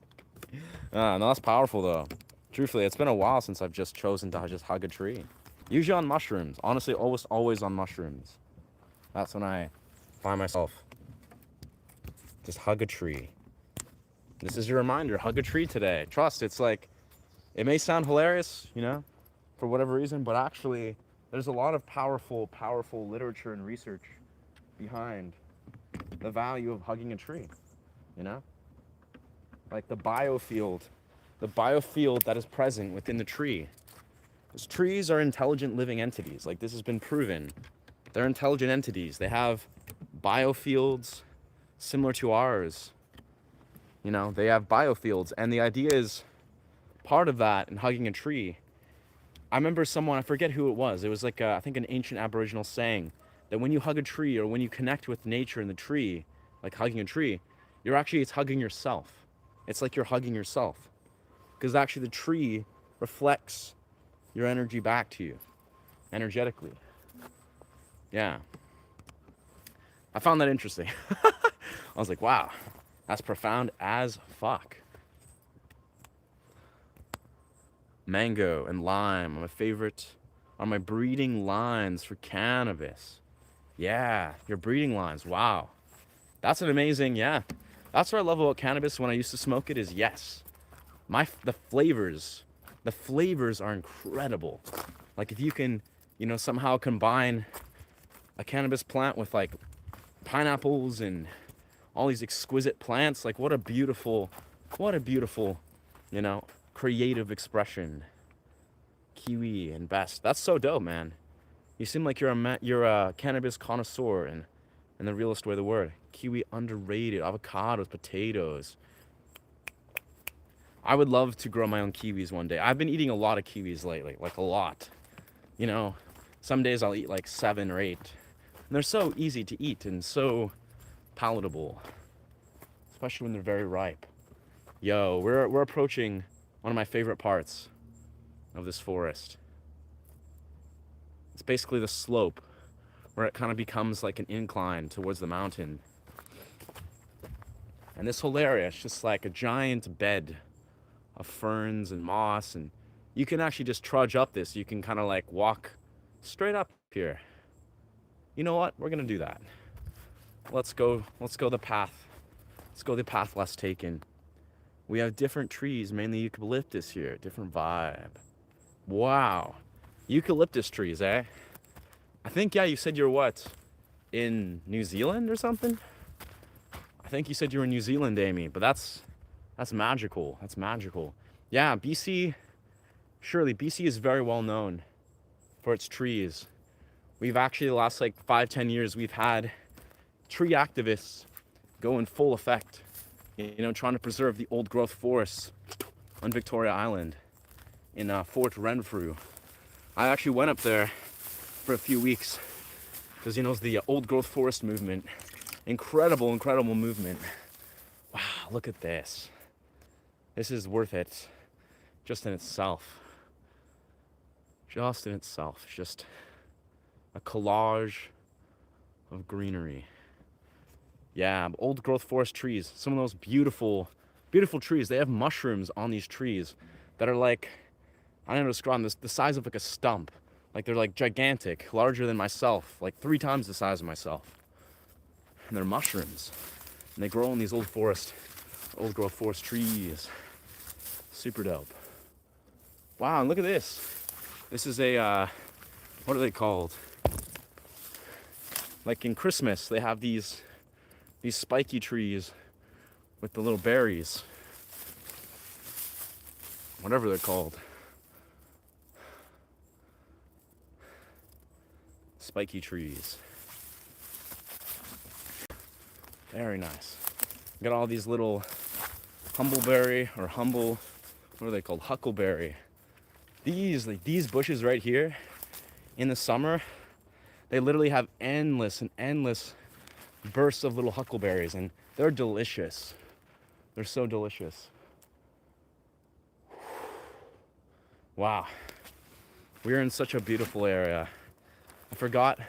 No, that's powerful though. Truthfully, it's been a while since I've just chosen to just hug a tree. Usually on mushrooms. Honestly, always on mushrooms. That's when I find myself. Just hug a tree. This is your reminder. Hug a tree today. Trust, it's like, it may sound hilarious, you know, for whatever reason, but actually, there's a lot of powerful literature and research behind the value of hugging a tree, you know? Like the biofield that is present within the tree. Because trees are intelligent living entities. Like, this has been proven. They're intelligent entities. They have biofields similar to ours. You know, they have biofields, and the idea is part of that in hugging a tree. I remember someone, I forget who it was like I think an ancient Aboriginal saying that when you hug a tree or when you connect with nature and the tree, like hugging a tree, it's hugging yourself. It's like you're hugging yourself, because actually the tree reflects your energy back to you energetically. Yeah, I found that interesting. I was like, wow, that's profound as fuck. Mango and lime are my breeding lines for cannabis. Yeah, your breeding lines. Wow, that's an amazing. Yeah, that's what I love about cannabis when I used to smoke it. Is yes, the flavors are incredible. Like, if you can, you know, somehow combine a cannabis plant with like pineapples and all these exquisite plants, like what a beautiful, you know, creative expression. Kiwi and best. That's so dope, man. You seem like you're a cannabis connoisseur in the realest way of the word. Kiwi underrated. Avocados, potatoes. I would love to grow my own kiwis one day. I've been eating a lot of kiwis lately, like a lot. You know, some days I'll eat like 7 or 8. And they're so easy to eat and so palatable, especially when they're very ripe. Yo, we're approaching one of my favorite parts of this forest. It's basically the slope where it kind of becomes like an incline towards the mountain. And this whole area is just like a giant bed of ferns and moss, and you can actually just trudge up this. You can kind of like walk straight up here. You know what? We're gonna do that. Let's go the path. Let's go the path less taken. We have different trees, mainly eucalyptus here. Different vibe. Wow. Eucalyptus trees, eh? I think, yeah, you said you're what? In New Zealand or something? I think you said you were in New Zealand, Amy, but that's magical. That's magical. Yeah, BC, surely BC is very well known for its trees. We've actually, the last like 5-10 years, we've had tree activists go in full effect, you know, trying to preserve the old growth forests on Victoria Island in Fort Renfrew. I actually went up there for a few weeks because, you know, it's the old growth forest movement. Incredible movement. Wow, look at this. This is worth it just in itself. Just in itself. Just a collage of greenery. Yeah, old growth forest trees. Some of those beautiful trees. They have mushrooms on these trees that are like, I don't know how to describe them, the size of like a stump. Like, they're like gigantic, larger than myself, like 3 times the size of myself. And they're mushrooms. And they grow in these old growth forest trees. Super dope. Wow, and look at this. This is a, what are they called? Like in Christmas, they have these spiky trees with the little berries. Whatever they're called. Spiky trees. Very nice. Got all these little humbleberry or humble, what are they called? Huckleberry. These bushes right here in the summer, they literally have endless bursts of little huckleberries, and they're delicious. They're so delicious. Wow. We're in such a beautiful area. I forgot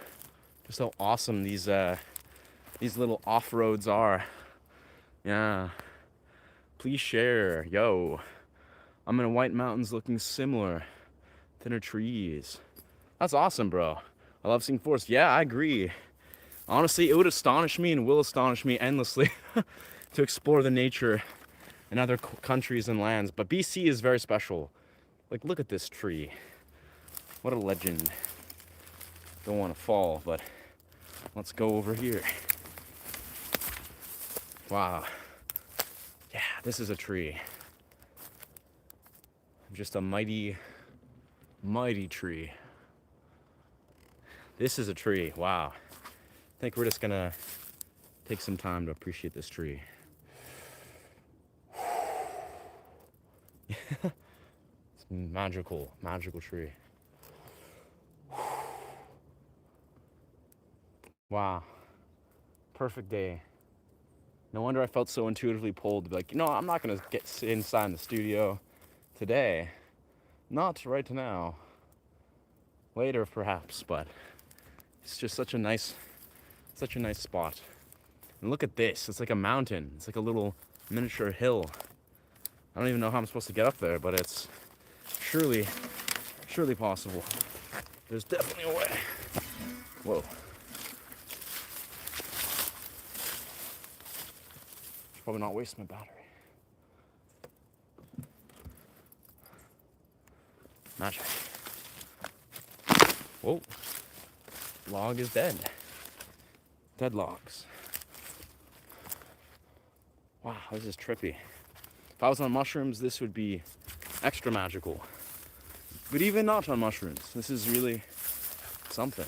just how awesome these these little off-roads are. Yeah. Please share. Yo. I'm in White Mountains looking similar. Thinner trees. That's awesome, bro. I love seeing forest. Yeah, I agree. Honestly, it would astonish me and will astonish me endlessly to explore the nature in other countries and lands. But BC is very special. Like, look at this tree. What a legend. Don't want to fall, but let's go over here. Wow. Yeah, this is a tree. Just a mighty, mighty tree. This is a tree. Wow. I think we're just gonna take some time to appreciate this tree. It's magical, magical tree. Wow. Perfect day. No wonder I felt so intuitively pulled to be like, you know, I'm not gonna get inside in the studio today. Not right now. Later perhaps, but it's just such a nice spot. And look at this. It's like a mountain. It's like a little miniature hill. I don't even know how I'm supposed to get up there, but it's surely possible. There's definitely a way. Whoa. Should probably not waste my battery. Magic. Whoa. Log is dead. Dead logs. Wow, this is trippy. If I was on mushrooms, this would be extra magical. But even not on mushrooms, this is really something.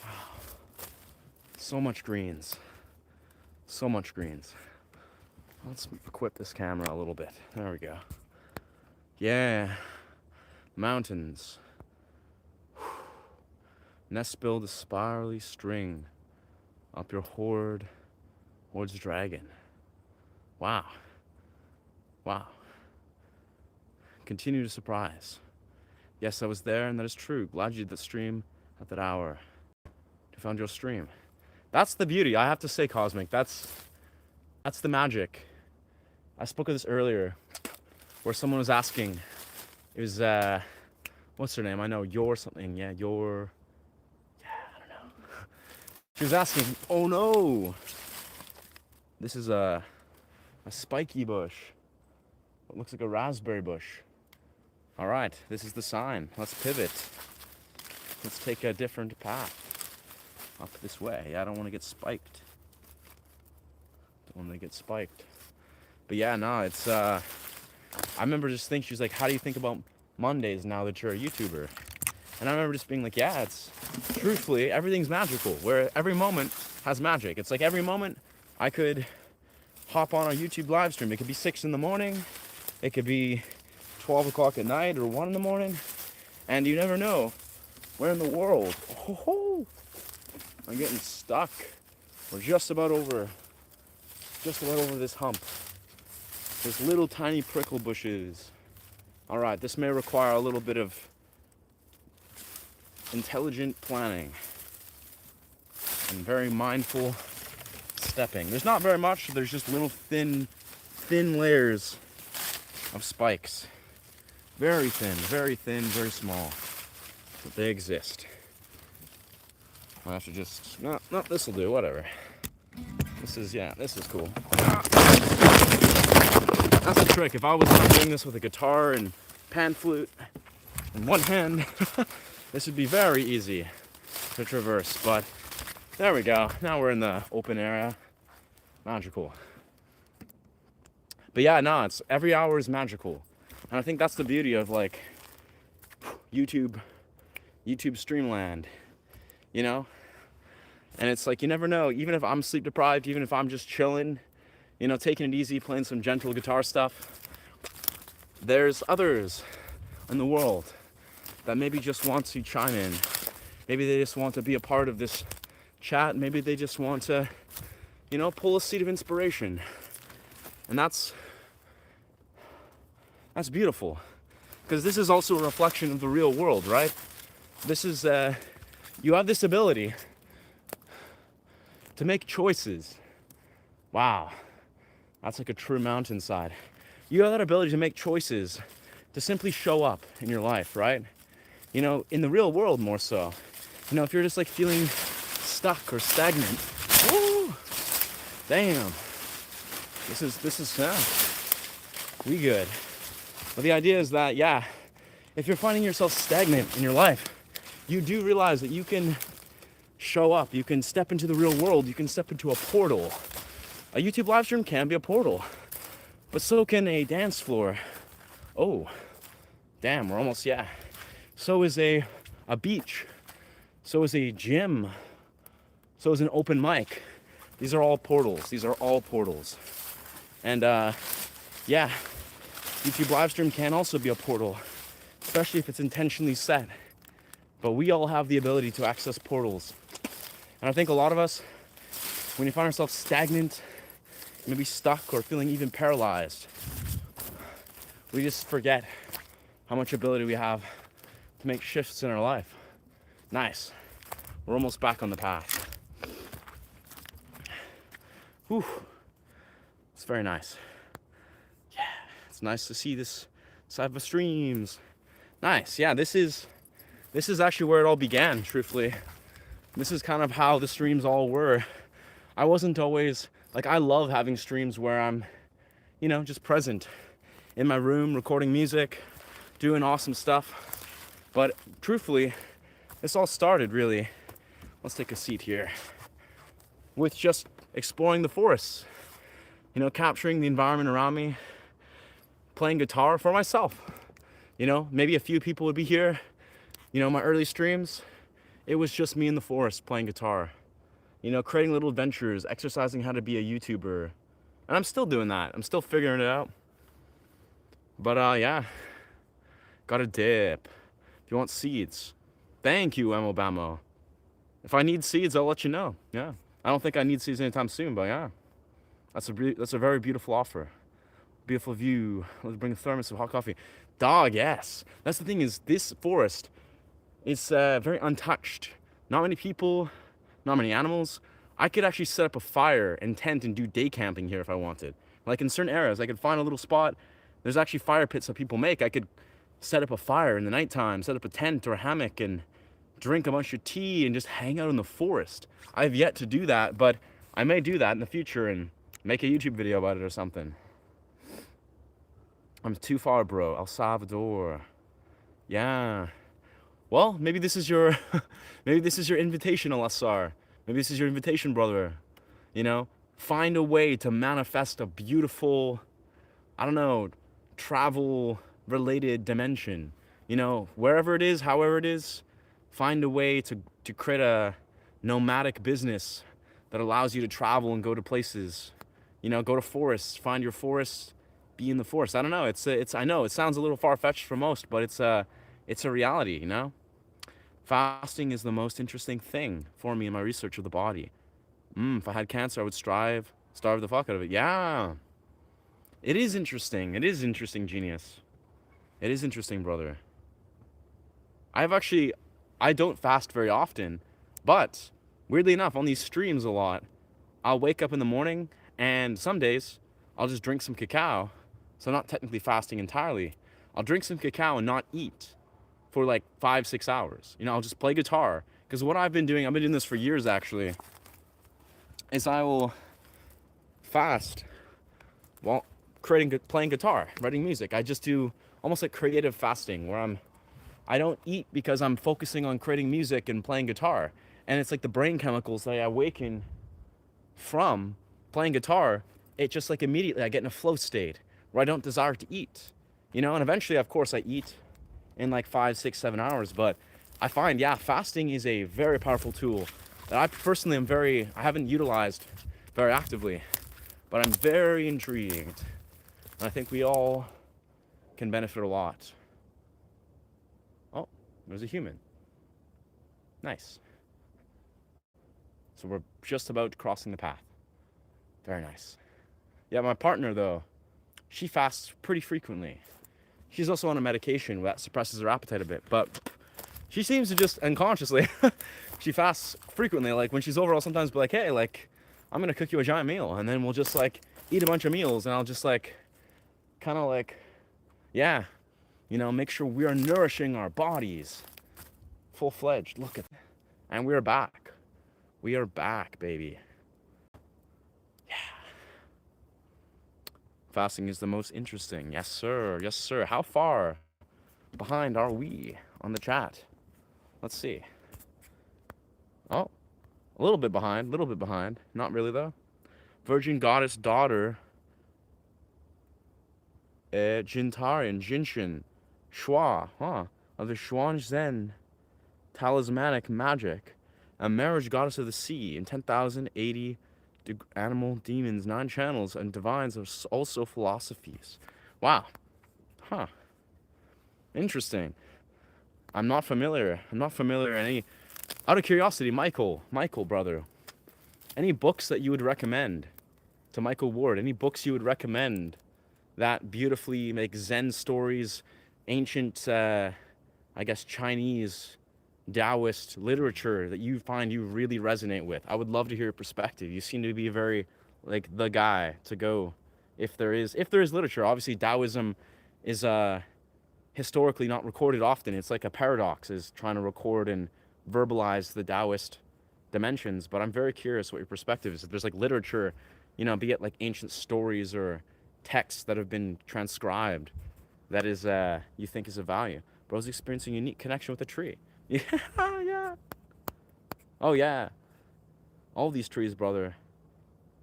Wow. So much greens. So much greens. Let's equip this camera a little bit. There we go. Yeah. Mountains. Nest build a spirally string up your horde's dragon. Wow. Wow. Continue to surprise. Yes, I was there, and that is true. Glad you did the stream at that hour. You found your stream. That's the beauty. I have to say, Cosmic. That's the magic. I spoke of this earlier, where someone was asking. It was what's her name? I know your something. Yeah, your. Yeah, I don't know. She was asking. Oh no. This is a spiky bush. It looks like a raspberry bush. All right, this is the sign. Let's pivot. Let's take a different path up this way. Yeah, I don't want to get spiked. Don't want to get spiked. But yeah, no, it's I remember just thinking, she was like, how do you think about Mondays now that you're a YouTuber? And I remember just being like, yeah, it's truthfully, everything's magical, where every moment has magic. It's like every moment I could hop on a YouTube live stream. It could be 6 in the morning, it could be 12 o'clock at night or 1 in the morning, and you never know where in the world. Oh, I'm getting stuck. We're just about over this hump. There's little tiny prickle bushes. All right, this may require a little bit of intelligent planning and very mindful stepping. There's not very much. There's just little thin layers of spikes. Very thin, very small. But they exist. I have to just, no, this will do, whatever. This is cool. That's the trick. If I was not doing this with a guitar and pan flute in one hand, this would be very easy to traverse. But there we go. Now we're in the open area. Magical. But yeah, no, it's every hour is magical. And I think that's the beauty of like YouTube Streamland, you know? And it's like, you never know, even if I'm sleep deprived, even if I'm just chilling, you know, taking it easy, playing some gentle guitar stuff, there's others in the world that maybe just want to chime in. Maybe they just want to be a part of this chat. Maybe they just want to, you know, pull a seed of inspiration. And that's beautiful. Because this is also a reflection of the real world, right? This is You have this ability to make choices. Wow, that's like a true mountainside. You have that ability to make choices, to simply show up in your life, right? You know, in the real world more so. You know, if you're just like feeling stuck or stagnant, woo, damn, this is we good. But the idea is that, yeah, if you're finding yourself stagnant in your life, you do realize that you can show up, you can step into the real world, you can step into a portal. A YouTube live stream can be a portal, but so can a dance floor. Oh, damn, we're almost, yeah. So is a beach. So is a gym. So is an open mic. These are all portals. These are all portals. And yeah, YouTube live stream can also be a portal, especially if it's intentionally set. But we all have the ability to access portals. And I think a lot of us, when you find ourselves stagnant, maybe stuck or feeling even paralyzed, we just forget how much ability we have to make shifts in our life. Nice. We're almost back on the path. Whew. It's very nice. Yeah, it's nice to see this side of the streams. Nice. Yeah, this is actually where it all began, truthfully. This is kind of how the streams all were. I wasn't always, like, I love having streams where I'm, you know, just present in my room, recording music, doing awesome stuff. But truthfully, this all started really, let's take a seat here, with just exploring the forests, you know, capturing the environment around me, playing guitar for myself. You know, maybe a few people would be here. You know, my early streams, it was just me in the forest playing guitar. You know, creating little adventures, exercising how to be a YouTuber. And I'm still doing that. I'm still figuring it out. But yeah, got a dip. If you want seeds, thank you, Bamo. If I need seeds, I'll let you know. Yeah, I don't think I need seeds anytime soon, but yeah, that's a very beautiful offer. Beautiful view. Let's bring a thermos of hot coffee. Dog, yes. That's the thing, is this forest is very untouched. Not many people, not many animals. I could actually set up a fire and tent and do day camping here if I wanted. Like in certain areas, I could find a little spot. There's actually fire pits that people make. I could set up a fire in the nighttime, set up a tent or a hammock and drink a bunch of tea and just hang out in the forest. I've yet to do that, but I may do that in the future and make a YouTube video about it or something. I'm too far, bro. El Salvador. Yeah. Well, maybe this is your maybe this is your invitation, LSR. Maybe this is your invitation, brother. You know, find a way to manifest a beautiful, I don't know, travel related dimension. You know, wherever it is, however it is, find a way to create a nomadic business that allows you to travel and go to places. You know, go to forests, find your forest, be in the forest. I don't know. It's I know it sounds a little far-fetched for most, but it's a reality, you know? Fasting is the most interesting thing for me in my research of the body. If I had cancer, I would starve the fuck out of it. Yeah. It is interesting. It is interesting, genius. It is interesting, brother. I don't fast very often, but weirdly enough, on these streams a lot, I'll wake up in the morning and some days I'll just drink some cacao. So I'm not technically fasting entirely. I'll drink some cacao and not eat for like 5-6 hours. You know, I'll just play guitar. Because what I've been doing this for years actually, is I will fast while playing guitar, writing music. I just do almost like creative fasting where I don't eat because I'm focusing on creating music and playing guitar. And it's like the brain chemicals that I awaken from playing guitar, it just like immediately I get in a flow state where I don't desire to eat. You know, and eventually of course I eat in like 5, 6, 7 hours, but I find, yeah, fasting is a very powerful tool that I personally I haven't utilized very actively, but I'm very intrigued. And I think we all can benefit a lot. Oh, there's a human. Nice. So we're just about crossing the path. Very nice. Yeah, my partner though, she fasts pretty frequently. She's also on a medication that suppresses her appetite a bit, but she seems to just unconsciously she fasts frequently. Like when she's over, I'll sometimes be like, hey, like I'm gonna cook you a giant meal, and then we'll just like eat a bunch of meals, and I'll just like kind of like, yeah, you know, make sure we are nourishing our bodies full-fledged. Look at that. And we are back. We are back, baby. Yeah. Fasting is the most interesting. Yes, sir. Yes, sir. How far behind are we on the chat? Let's see. Oh, a little bit behind. A little bit behind. Not really, though. Virgin Goddess Daughter. Jintari and Jinshin. Shua. Huh. Of the Xuan Zen. Talismanic magic. A marriage goddess of the sea. In 10,080 animal demons, 9 channels, and divines are also philosophies. Wow. Huh. Interesting. I'm not familiar any. Out of curiosity, Michael, brother, any books that you would recommend to Michael Ward? Any books you would recommend that beautifully make Zen stories, ancient, I guess, Chinese Taoist literature that you find you really resonate with? I would love to hear your perspective. You seem to be very, like, the guy to go if there is literature. Obviously, Taoism is historically not recorded often. It's like a paradox, is trying to record and verbalize the Taoist dimensions. But I'm very curious what your perspective is. If there's like literature, you know, be it like ancient stories or texts that have been transcribed, that is you think is of value. Bro's experiencing a unique connection with a tree. Yeah, yeah. Oh yeah. All these trees, brother.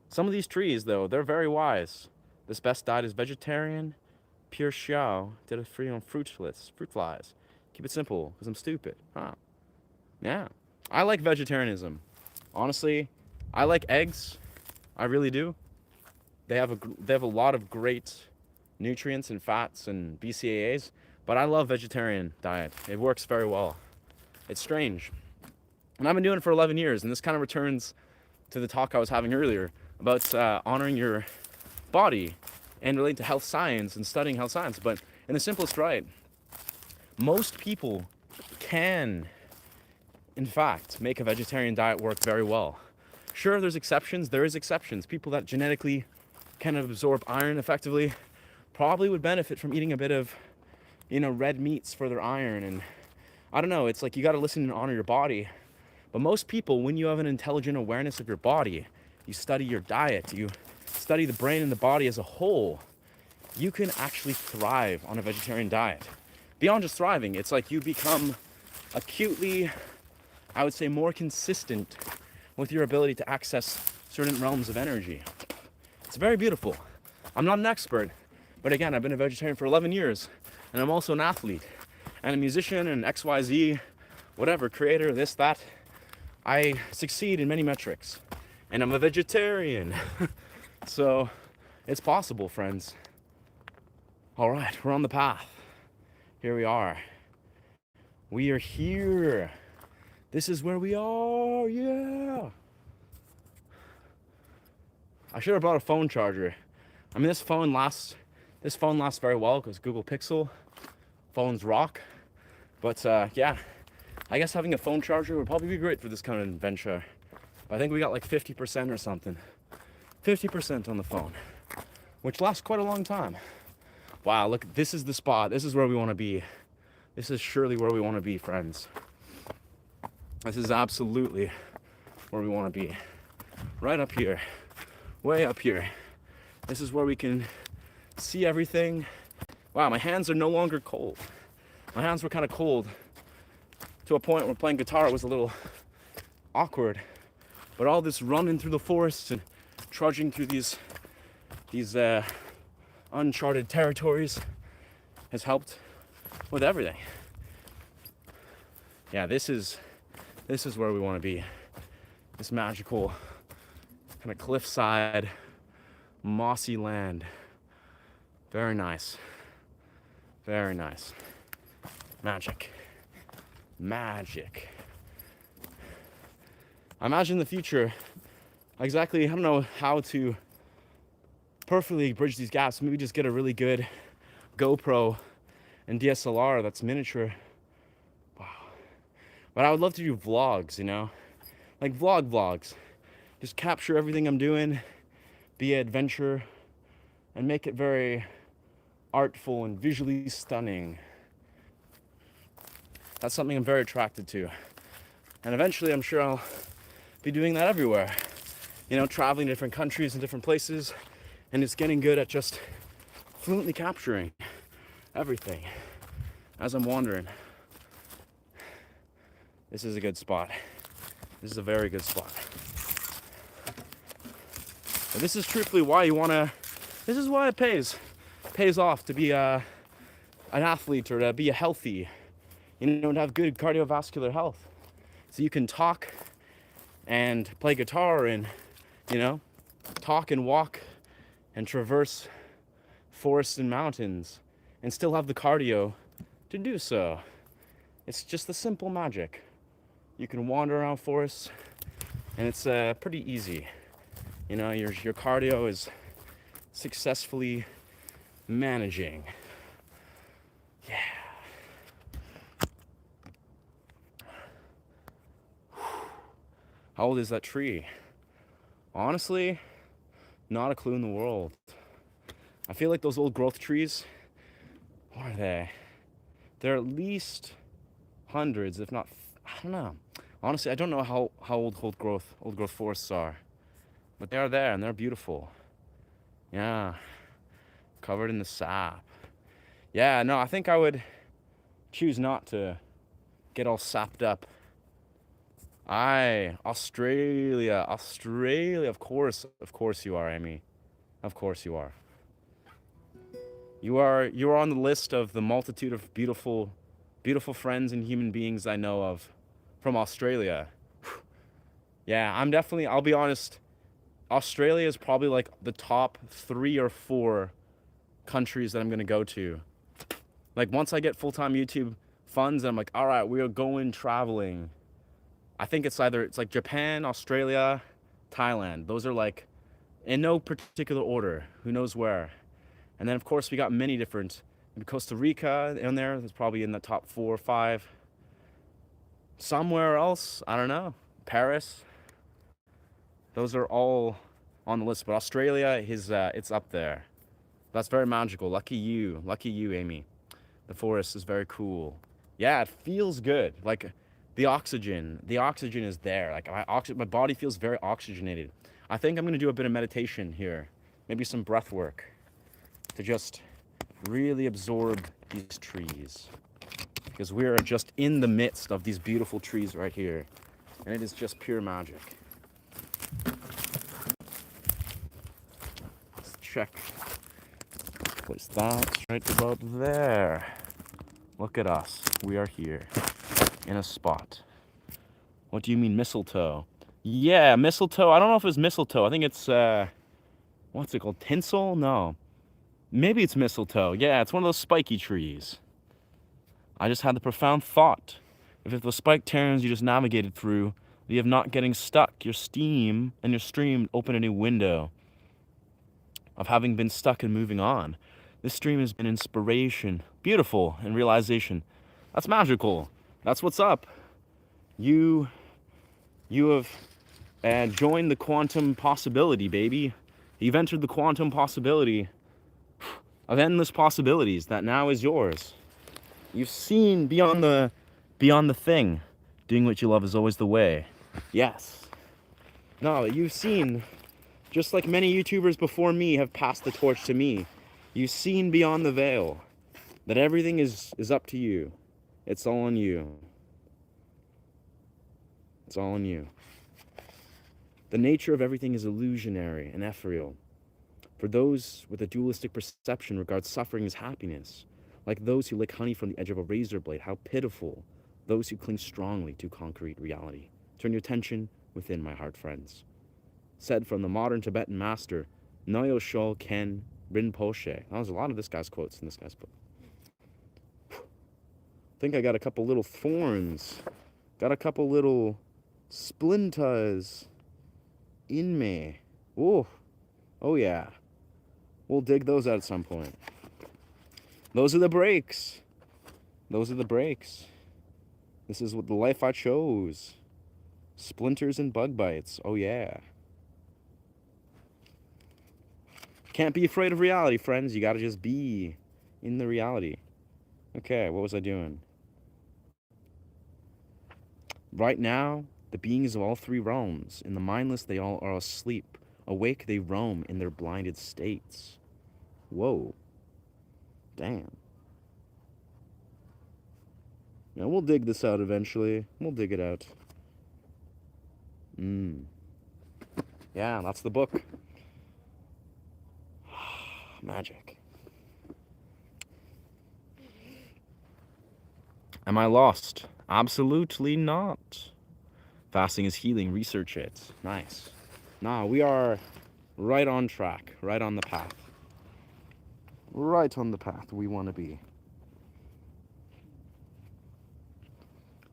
Some of these trees, though, they're very wise. This best diet is vegetarian, pure xiao, did it free on fruit flies. Keep it simple, because I'm stupid. Huh. Yeah. I like vegetarianism. Honestly, I like eggs. I really do. They have a lot of great nutrients and fats and BCAAs, but I love vegetarian diet. It works very well. It's strange. And I've been doing it for 11 years, and this kind of returns to the talk I was having earlier about honoring your body and relating to health science and studying health science. But in the simplest right, most people can, in fact, make a vegetarian diet work very well. Sure, there's exceptions. There is exceptions. People that genetically can absorb iron effectively probably would benefit from eating a bit of, you know, red meats for their iron. And I don't know, it's like you got to listen and honor your body. But most people, when you have an intelligent awareness of your body, you study your diet, you study the brain and the body as a whole, you can actually thrive on a vegetarian diet. Beyond just thriving, it's like you become acutely, I would say, more consistent with your ability to access certain realms of energy. It's very beautiful. I'm not an expert, but again, I've been a vegetarian for 11 years, and I'm also an athlete, and a musician, and XYZ, whatever, creator, this, that. I succeed in many metrics, and I'm a vegetarian. So, it's possible, friends. All right, we're on the path. Here we are. We are here. This is where we are, yeah. I should have brought a phone charger. I mean, this phone lasts very well because Google Pixel phones rock. But yeah, I guess having a phone charger would probably be great for this kind of adventure. I think we got like 50% or something. 50% on the phone, which lasts quite a long time. Wow, look, this is the spot. This is where we want to be. This is surely where we want to be, friends. This is absolutely where we want to be. Right up here. Way up here. This is where we can see everything. Wow, my hands are no longer cold. My hands were kind of cold to a point where playing guitar was a little awkward. But all this running through the forests and trudging through these uncharted territories has helped with everything. Yeah, this is where we want to be. This magical kind of cliffside, mossy land. Very nice. Very nice. Magic. Magic. I imagine the future, exactly, I don't know how to perfectly bridge these gaps. Maybe just get a really good GoPro and DSLR that's miniature. Wow. But I would love to do vlogs, you know? Like vlogs. Just capture everything I'm doing, be an adventure, and make it very artful and visually stunning. That's something I'm very attracted to. And eventually I'm sure I'll be doing that everywhere. You know, traveling to different countries and different places, and just getting good at just fluently capturing everything as I'm wandering. This is a good spot. This is a very good spot. And this is truthfully why you wanna, this is why it pays off to be an athlete or to be a healthy, you know, to have good cardiovascular health. So you can talk and play guitar and, you know, talk and walk and traverse forests and mountains and still have the cardio to do so. It's just the simple magic. You can wander around forests and it's pretty easy. You know, your cardio is successfully managing. Yeah. How old is that tree? Honestly, not a clue in the world. I feel like those old growth trees, what are they? They're at least hundreds, if not, I don't know. Honestly, I don't know how old growth forests are. But they are there and they're beautiful. Yeah. Covered in the sap. Yeah, no, I think I would choose not to get all sapped up. Australia, of course you are, Amy. Of course you are. You are on the list of the multitude of beautiful friends and human beings I know of from Australia. Yeah, I'll be honest, Australia is probably like the top 3 or 4 countries that I'm gonna go to. Like once I get full-time YouTube funds, I'm like, all right, we are going traveling. I think it's like Japan, Australia, Thailand. Those are like in no particular order. Who knows where? And then of course we got many different. Costa Rica in there. That's probably in the top 4 or 5. Somewhere else, I don't know. Paris. Those are all on the list, but Australia it's up there. That's very magical. Lucky you, Amy. The forest is very cool. Yeah, it feels good. Like the oxygen is there. Like my body feels very oxygenated. I think I'm gonna do a bit of meditation here, maybe some breath work, to just really absorb these trees, because we are just in the midst of these beautiful trees right here, and it is just pure magic. Let's check. Place that right about there. Look at us. We are here in a spot. What do you mean mistletoe? Yeah, mistletoe. I don't know if it's mistletoe. I think it's what's it called? Tinsel? No. Maybe it's mistletoe. Yeah, it's one of those spiky trees. I just had the profound thought, if the spike turns you just navigated through, you have not getting stuck. Your steam and your stream open a new window of having been stuck and moving on. This stream has been inspiration, beautiful, and realization. That's magical. That's what's up. You have joined the quantum possibility, baby. You've entered the quantum possibility of endless possibilities that now is yours. You've seen beyond the thing. Doing what you love is always the way. Yes. No, you've seen, just like many YouTubers before me have passed the torch to me, you've seen beyond the veil, that everything is up to you. It's all on you. It's all on you. The nature of everything is illusionary and ethereal. For those with a dualistic perception regard suffering as happiness, like those who lick honey from the edge of a razor blade. How pitiful those who cling strongly to concrete reality. Turn your attention within, my heart friends. Said from the modern Tibetan master, Noyo Shol Ken Rinpoche. There's a lot of this guy's quotes in this guy's book. I think I got a couple little thorns. Got a couple little splinters in me. Oh yeah. We'll dig those out at some point. Those are the breaks. Those are the breaks. This is what the life I chose. Splinters and bug bites. Oh yeah. Can't be afraid of reality, friends. You gotta just be in the reality. Okay, what was I doing? Right now, the beings of all three realms, in the mindless they all are asleep. Awake they roam in their blinded states. Whoa. Damn. Yeah, we'll dig this out eventually. We'll dig it out. Yeah, that's the book. Magic. Am I lost? Absolutely not. Fasting is healing. Research it. Nice. Nah, we are right on track. Right on the path. Right on the path we want to be.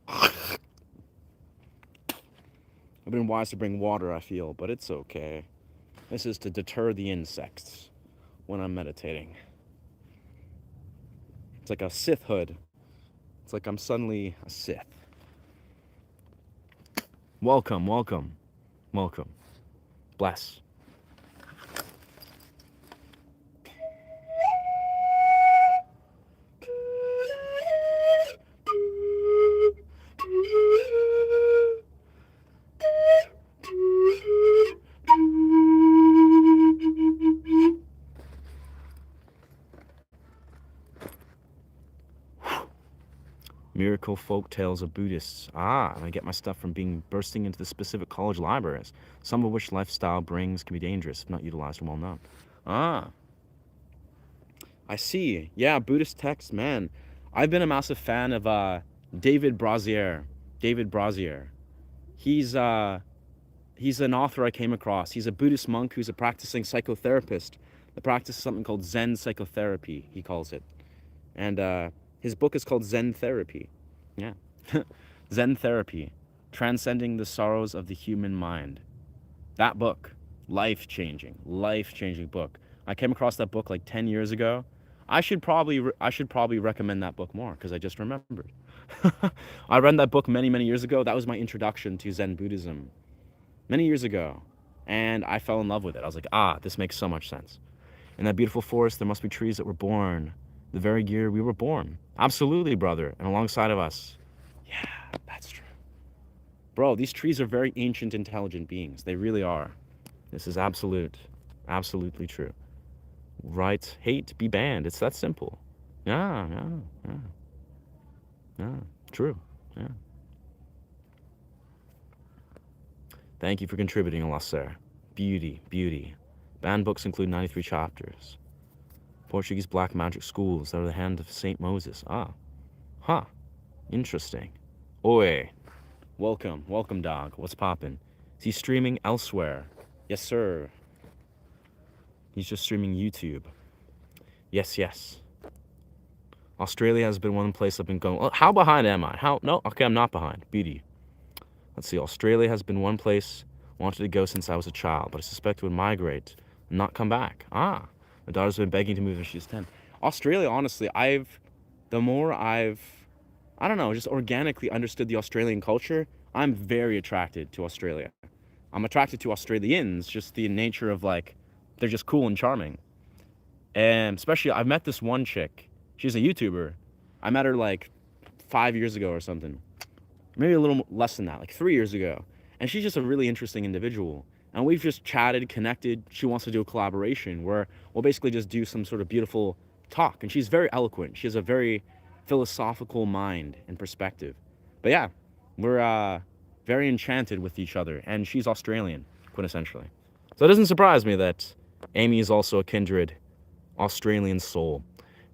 I've been wise to bring water, I feel, but it's okay. This is to deter the insects when I'm meditating. It's like a Sith hood. It's like I'm suddenly a Sith. Welcome, welcome, welcome. Bless. Miracle folk tales of Buddhists. Ah, and I get my stuff from bursting into the specific college libraries, some of which lifestyle brings can be dangerous if not utilized and well known. Ah, I see. Yeah, Buddhist texts, man. I've been a massive fan of David Brazier. David Brazier. He's an author I came across. He's a Buddhist monk who's a practicing psychotherapist that practices something called Zen psychotherapy, he calls it. And his book is called Zen Therapy. Yeah. Zen Therapy, Transcending the Sorrows of the Human Mind. That book, life-changing book. I came across that book like 10 years ago. I should probably recommend that book more because I just remembered. I read that book many years ago. That was my introduction to Zen Buddhism many years ago, and I fell in love with it. I was like, this makes so much sense. In that beautiful forest, there must be trees that were born the very year we were born. Absolutely, brother. And alongside of us. Yeah, that's true. Bro, these trees are very ancient, intelligent beings. They really are. This is absolutely true. Right, hate, be banned. It's that simple. Yeah. True. Yeah. Thank you for contributing, Alasser. Beauty. Banned books include 93 chapters. Portuguese black magic schools that are the hand of Saint Moses. Interesting. Oi. Welcome, dog. What's poppin'? Is he streaming elsewhere? Yes, sir. He's just streaming YouTube. Yes. Australia has been one place I've been going. Oh, how behind am I? No, okay, I'm not behind. Beauty. Let's see. Australia has been one place I wanted to go since I was a child, but I suspect it would migrate and not come back. My daughter's been begging to move when she's 10. Australia, honestly, the more I've I don't know, just organically understood the Australian culture, I'm very attracted to Australia. I'm attracted to Australians, just the nature of like, they're just cool and charming. And especially, I've met this one chick. She's a YouTuber. I met her like 5 years ago or something. Maybe a little less than that, like 3 years ago. And she's just a really interesting individual. And we've just chatted, connected. She wants to do a collaboration where we'll basically just do some sort of beautiful talk. And she's very eloquent. She has a very philosophical mind and perspective. But yeah, we're very enchanted with each other. And she's Australian, quintessentially. So it doesn't surprise me that Amy is also a kindred Australian soul.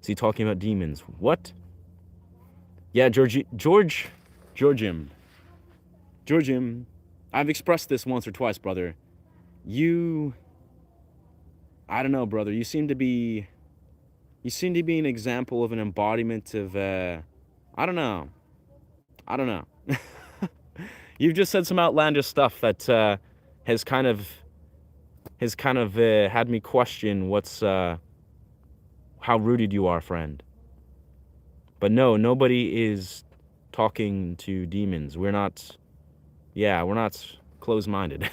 Is he talking about demons? What? Yeah, Georgium. I've expressed this once or twice, brother. I don't know, brother. You seem to be an example of an embodiment of, I don't know. You've just said some outlandish stuff that has kind of had me question how rooted you are, friend. But no, nobody is talking to demons. We're not, yeah, we're not closed-minded.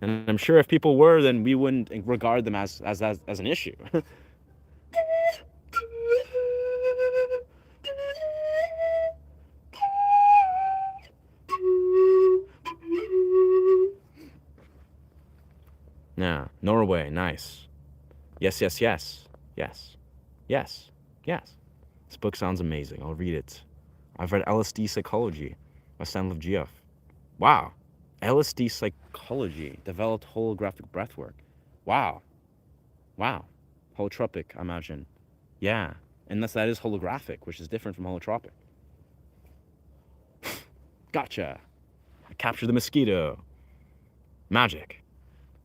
And I'm sure if people were, then we wouldn't regard them as an issue. Yeah, Norway, nice. Yes, yes, yes, yes, yes, yes. This book sounds amazing. I'll read it. I've read LSD Psychology by Stanislav Grof. Wow. LSD Psychology developed holographic breathwork. Wow. Wow. Holotropic, I imagine. Yeah. Unless that is holographic, which is different from holotropic. Gotcha. I captured the mosquito. Magic.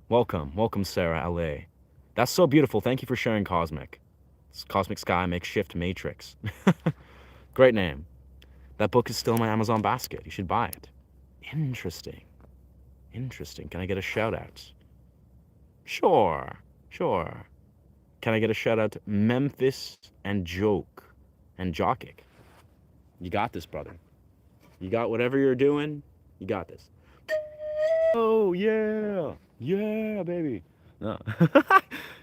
Welcome. Welcome, Sarah, LA. That's so beautiful. Thank you for sharing Cosmic. It's Cosmic Sky Makeshift Matrix. Great name. That book is still in my Amazon basket. You should buy it. Interesting. Interesting. Can I get a shout out? Sure. Sure. Can I get a shout out to Memphis and Joke and Jockic? You got this, brother. You got whatever you're doing. You got this. Oh, yeah. Yeah, baby. No.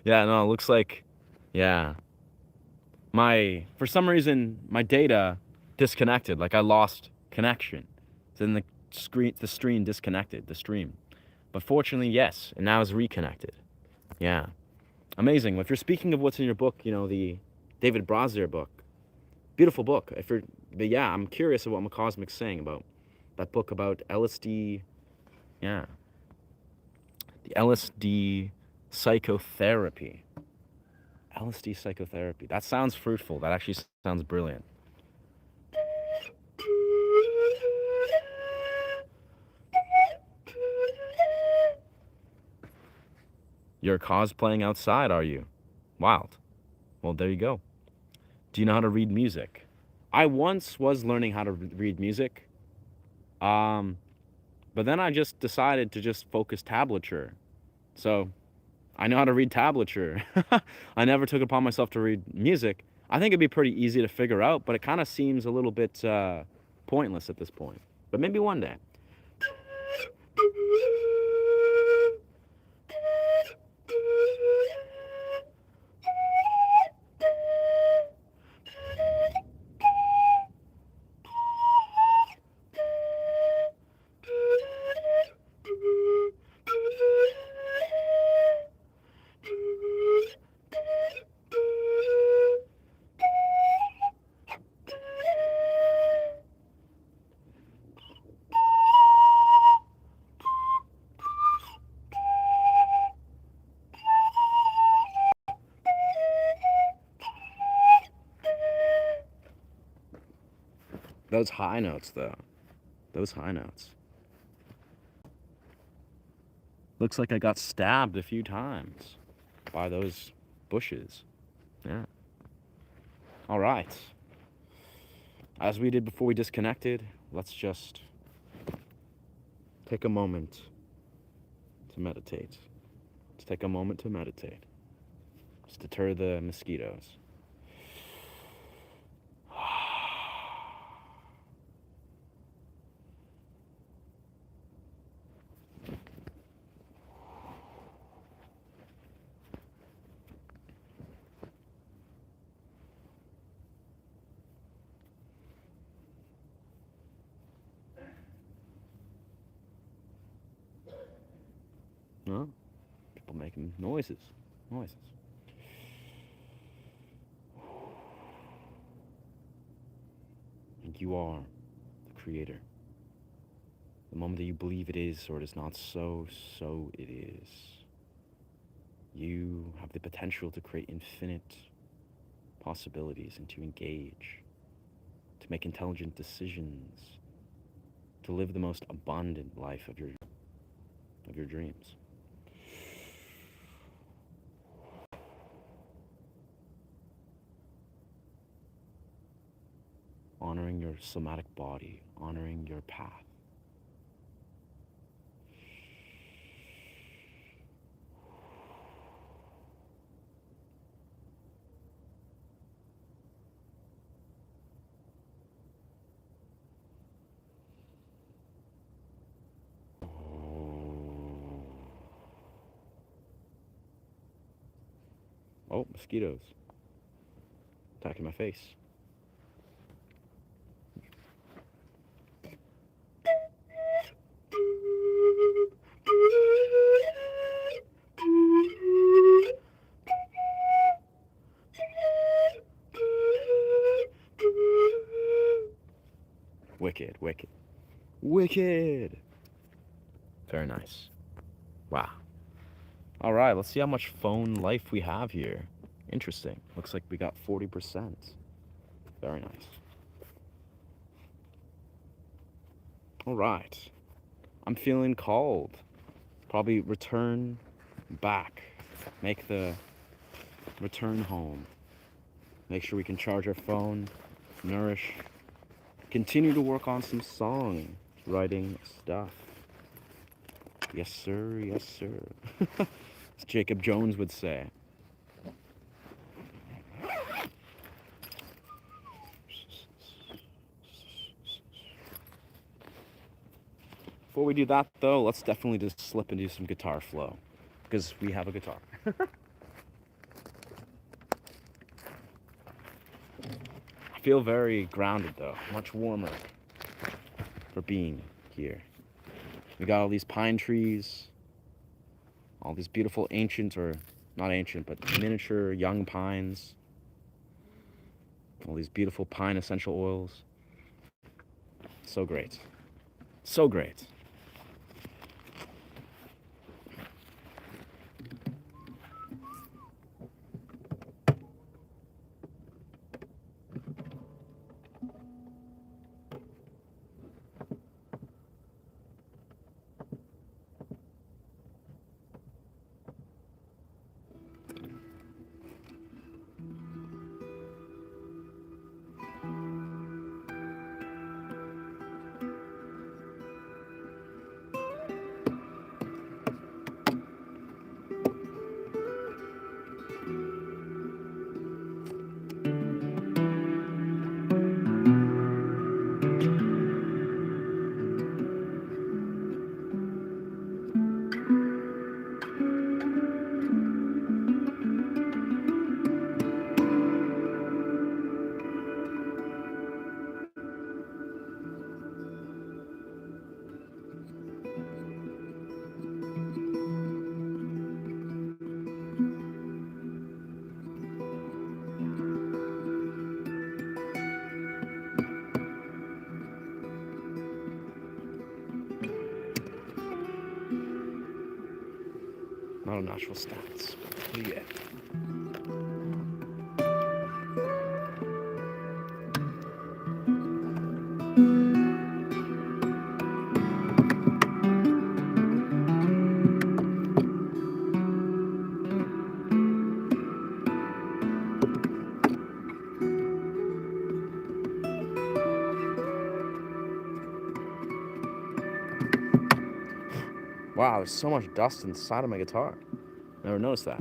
Yeah, no, it looks like, yeah. For some reason, my data disconnected. Like I lost connection. So then the stream disconnected, the stream. But fortunately, yes, and now it's reconnected. Yeah. Amazing. If you're speaking of what's in your book, the David Brazier book, beautiful book. But yeah, I'm curious about what McCosmic's saying about that book about LSD. Yeah. The LSD psychotherapy. LSD psychotherapy. That sounds fruitful. That actually sounds brilliant. You're cosplaying outside, are you? Wild. Well, there you go. Do you know how to read music? I once was learning how to read music. But then I just decided to just focus tablature. So I know how to read tablature. I never took it upon myself to read music. I think it'd be pretty easy to figure out, but it kind of seems a little bit pointless at this point. But maybe one day. Those high notes, though. Those high notes. Looks like I got stabbed a few times by those bushes. Yeah. All right. As we did before we disconnected, let's just take a moment to meditate. Let's take a moment to meditate. Let's deter the mosquitoes. Huh? People making noises. Noises. And you are the creator. The moment that you believe it is or it is not so, so it is. You have the potential to create infinite possibilities and to engage, to make intelligent decisions, to live the most abundant life of your dreams. Honoring your somatic body, honoring your path. Oh, mosquitoes attacking my face. Wicked, wicked, wicked. Very nice. Wow. All right, let's see how much phone life we have here. Interesting. Looks like we got 40%. Very nice. All right. I'm feeling called. Probably return back. Make the return home. Make sure we can charge our phone, nourish, continue to work on some song writing stuff. Yes, sir. Yes, sir. As Jacob Jones would say. Before we do that, though, let's definitely just slip into some guitar flow, because we have a guitar. I feel very grounded, though, much warmer for being here. We got all these pine trees, all these beautiful ancient, or not ancient, but miniature young pines, all these beautiful pine essential oils. So great. So great. Not a natural stance. Yeah. Wow, there's so much dust inside of my guitar. Never noticed that.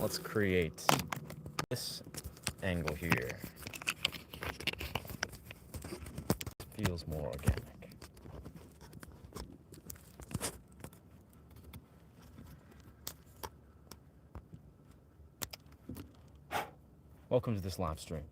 Let's create this angle here. Feels more organic. Welcome to this live stream.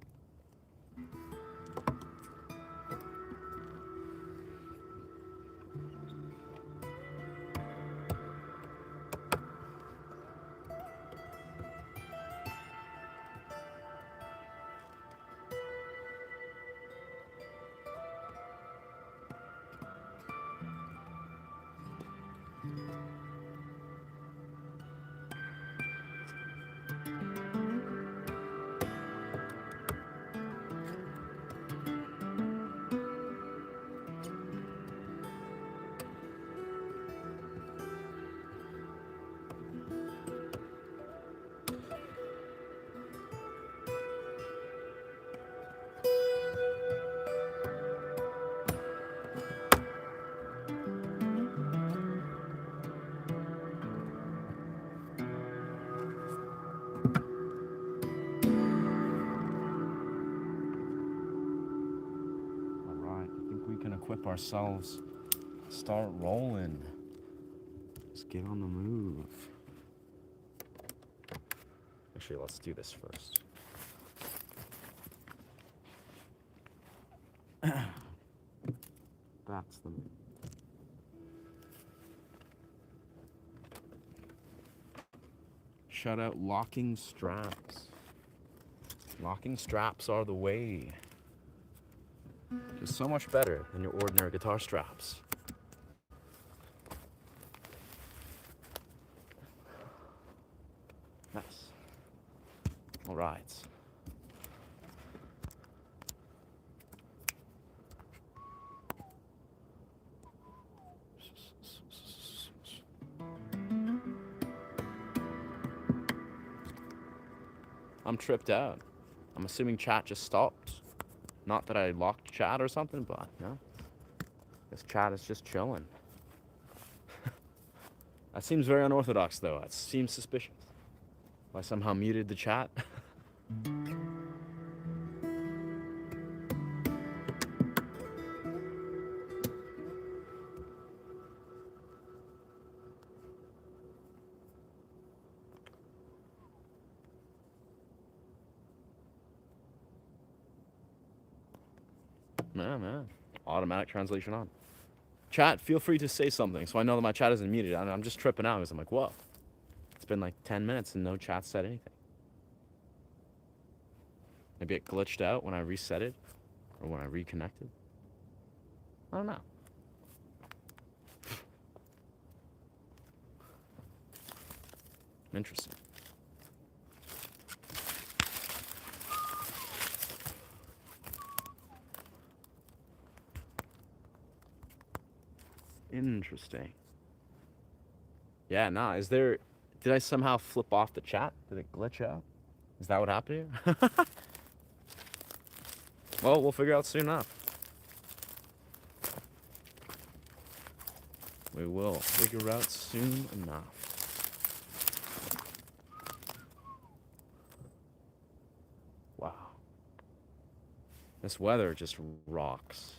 help ourselves start rolling. Let's get on the move. Actually, let's do this first. That's the move. Shout out locking straps. Locking straps are the way. Just so much better than your ordinary guitar straps. Nice. All right. I'm tripped out. I'm assuming chat just stopped. Not that I locked chat or something, but no. This chat is just chilling. That seems very unorthodox, though. That seems suspicious. I somehow muted the chat. Man. Automatic translation on. Chat, feel free to say something so I know that my chat isn't muted. I'm just tripping out because I'm like, whoa. It's been like 10 minutes and no chat said anything. Maybe it glitched out when I reset it or when I reconnected. I don't know. Interesting. Interesting. Yeah, nah, did I somehow flip off the chat? Did it glitch out? Is that what happened here? Well, we'll figure out soon enough. We will figure out soon enough. Wow. This weather just rocks.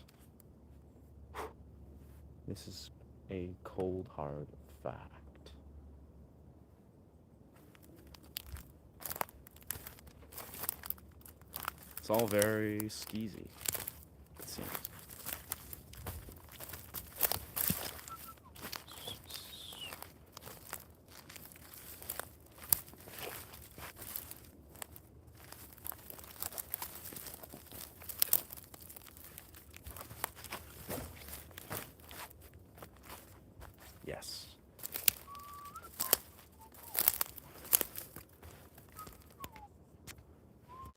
This is a cold, hard fact. It's all very skeezy, it seems. Yes.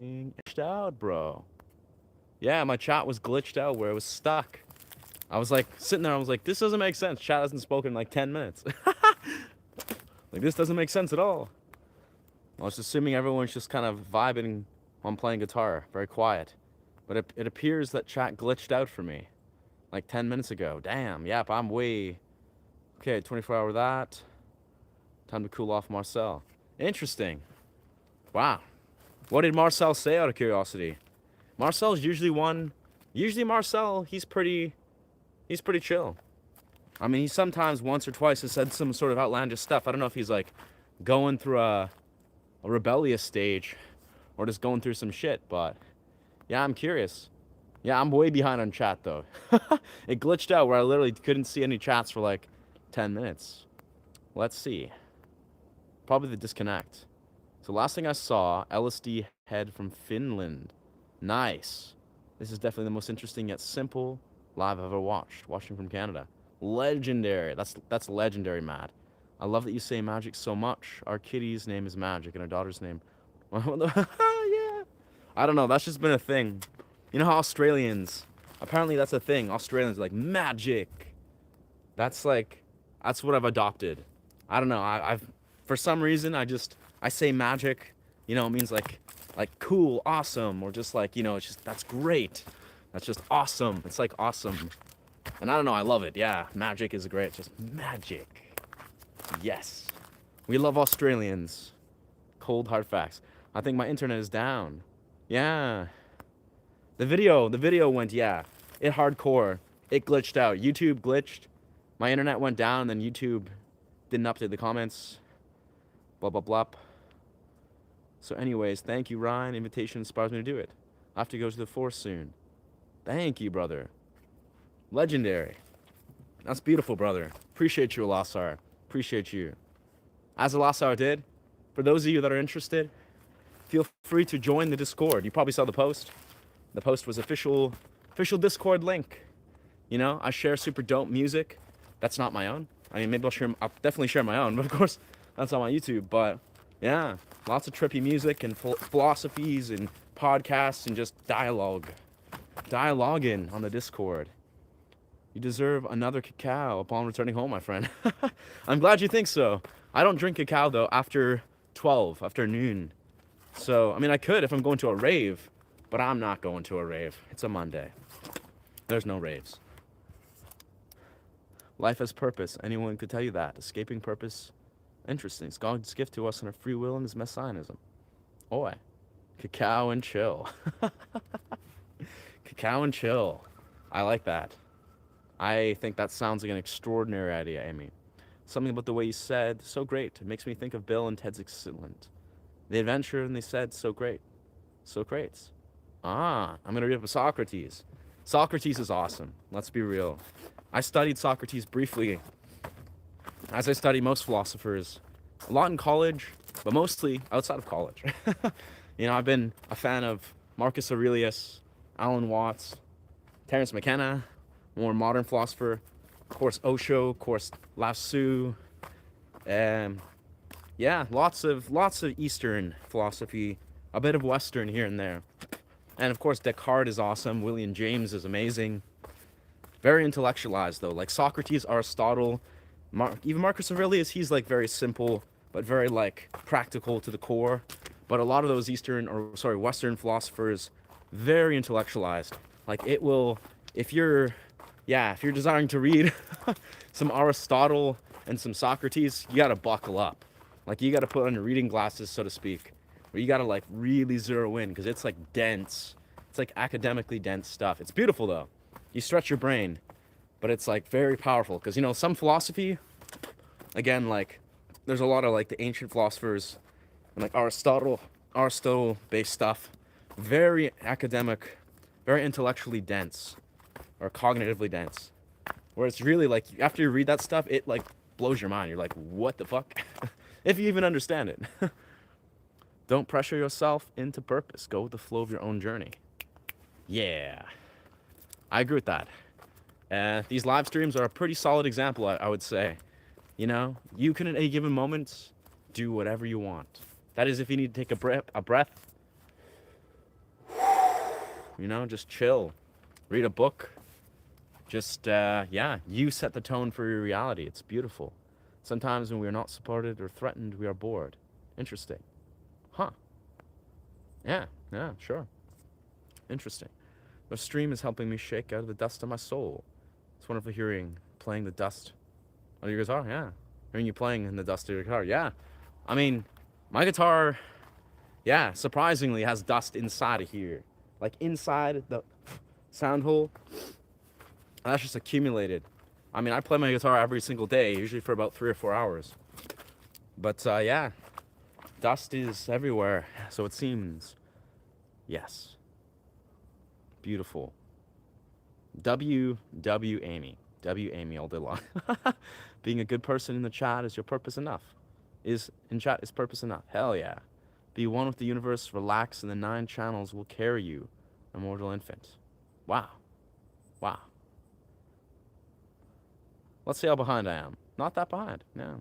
Glitched out, bro. Yeah, my chat was glitched out where it was stuck. I was like sitting there, I was like, this doesn't make sense. Chat hasn't spoken in like 10 minutes. Like, this doesn't make sense at all. I was assuming everyone's just kind of vibing while I'm playing guitar, very quiet. But it appears that chat glitched out for me like 10 minutes ago. Damn, yep, I'm way... Okay, 24-hour that. Time to cool off Marcel. Interesting. Wow. What did Marcel say out of curiosity? Marcel's usually one... Usually Marcel, he's pretty chill. I mean, he sometimes once or twice has said some sort of outlandish stuff. I don't know if he's like going through a rebellious stage or just going through some shit, but yeah, I'm curious. Yeah, I'm way behind on chat though. It glitched out where I literally couldn't see any chats for like 10 minutes. Let's see. Probably the disconnect. So last thing I saw, LSD head from Finland. Nice. This is definitely the most interesting yet simple live I've ever watched. Watching from Canada. Legendary. That's legendary, Matt. I love that you say magic so much. Our kitty's name is Magic and our daughter's name... Yeah. I don't know. That's just been a thing. You know how Australians... Apparently that's a thing. Australians are like, magic. That's what I've adopted. I don't know. I've for some reason, I say magic. You know, it means like cool, awesome, or just like, you know, it's just, that's great. That's just awesome. It's like awesome. And I don't know, I love it. Yeah, magic is great. Just magic. Yes. We love Australians. Cold hard facts. I think my internet is down. Yeah. The video went, yeah. It hardcore. It glitched out. YouTube glitched. My internet went down, then YouTube didn't update the comments. Blah, blah, blah. So anyways, thank you, Ryan. Invitation inspires me to do it. I have to go to the force soon. Thank you, brother. Legendary. That's beautiful, brother. Appreciate you, Alasar. Appreciate you. As Alasar did, for those of you that are interested, feel free to join the Discord. You probably saw the post. The post was official Discord link. You know, I share super dope music. That's not my own. I mean, maybe I'll definitely share my own, but of course, that's on my YouTube. But yeah, lots of trippy music and philosophies and podcasts and just dialoguing on the Discord. You deserve another cacao upon returning home, my friend. I'm glad you think so. I don't drink cacao though after 12, after noon. So, I mean, I could if I'm going to a rave, but I'm not going to a rave. It's a Monday. There's no raves. Life has purpose. Anyone could tell you that. Escaping purpose. Interesting. It's God's gift to us in our free will and his messianism. Oi. Cacao and chill. Cacao and chill. I like that. I think that sounds like an extraordinary idea, Amy. Something about the way you said, so great. It makes me think of Bill and Ted's Excellent. The adventure, and they said, so great. So great. I'm going to read up with Socrates. Socrates is awesome. Let's be real. I studied Socrates briefly, as I study most philosophers. A lot in college, but mostly outside of college. You know, I've been a fan of Marcus Aurelius, Alan Watts, Terence McKenna, more modern philosopher, of course Osho, of course Lao Tzu. Yeah, lots of Eastern philosophy, a bit of Western here and there. And of course Descartes is awesome, William James is amazing. Very intellectualized though, like Socrates, Aristotle, even Marcus Aurelius, he's like very simple, but very like practical to the core. But a lot of those Western philosophers, very intellectualized. Like it will, if you're desiring to read some Aristotle and some Socrates, you gotta buckle up. Like you gotta put on your reading glasses, so to speak, where you gotta like really zero in, because it's like dense. It's like academically dense stuff. It's beautiful though. You stretch your brain, but it's like very powerful. Because you know, some philosophy, again, like there's a lot of like the ancient philosophers and like Aristotle-based stuff, very academic, very intellectually dense, or cognitively dense. Where it's really like, after you read that stuff, it like blows your mind. You're like, what the fuck? If you even understand it. Don't pressure yourself into purpose. Go with the flow of your own journey. Yeah. I agree with that. These live streams are a pretty solid example, I would say. You know, you can at a given moment do whatever you want. That is, if you need to take a breath, you know, just chill, read a book. Just, you set the tone for your reality. It's beautiful. Sometimes when we are not supported or threatened, we are bored. Interesting. Huh. Yeah, sure. Interesting. The stream is helping me shake out of the dust of my soul. It's wonderful playing the dust of your guitar, yeah. Hearing you playing in the dust of your guitar, yeah. I mean, my guitar, yeah, surprisingly has dust inside of here. Like inside the sound hole. That's just accumulated. I mean, I play my guitar every single day, usually for about 3 or 4 hours. But, yeah, dust is everywhere, so it seems. Yes. Beautiful. W Amy. W Amy all day long. Being a good person in the chat is your purpose enough. In chat is purpose enough. Hell yeah. Be one with the universe, relax, and the 9 channels will carry you, immortal infant. Wow. Wow. Let's see how behind I am. Not that behind. No.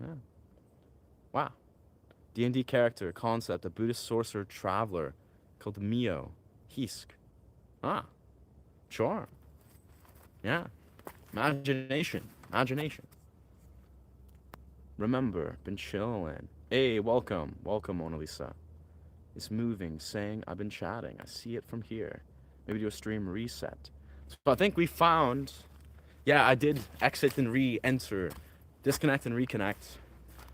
Wow. D&D character, concept, a Buddhist sorcerer traveler called Mio Hisk. Sure. Yeah. Imagination. Remember, been chilling. Hey, welcome, Mona Lisa. It's moving, saying I've been chatting. I see it from here. Maybe do a stream reset. So I think we found, yeah, I did exit and re-enter, disconnect and reconnect,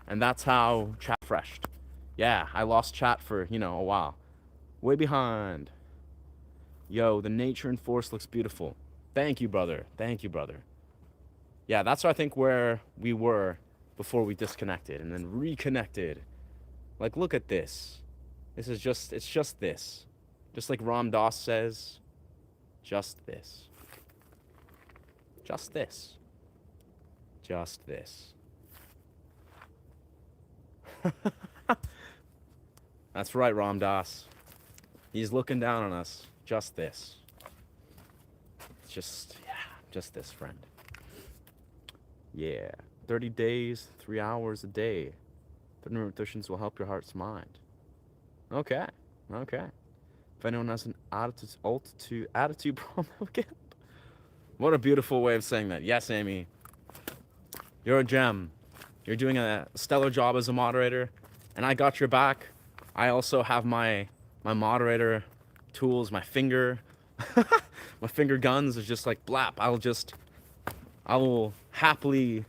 and that's how chat freshed. Yeah, I lost chat for, a while. Way behind. Yo, the nature and forest looks beautiful. Thank you, brother. Thank you, brother. Yeah, that's I think where we were before we disconnected and then reconnected. Like, look at this. It's just this. Just like Ram Dass says, just this. Just this. Just this. That's right, Ram Dass. He's looking down on us. Just this. Just this, friend. Yeah. 30 days, 3 hours a day. 30 repetitions will help your heart's mind. Okay. Okay. If anyone has an attitude problem, okay. What a beautiful way of saying that. Yes, Amy. You're a gem. You're doing a stellar job as a moderator, and I got your back. I also have my moderator tools, my finger my finger guns is just like blap. I will happily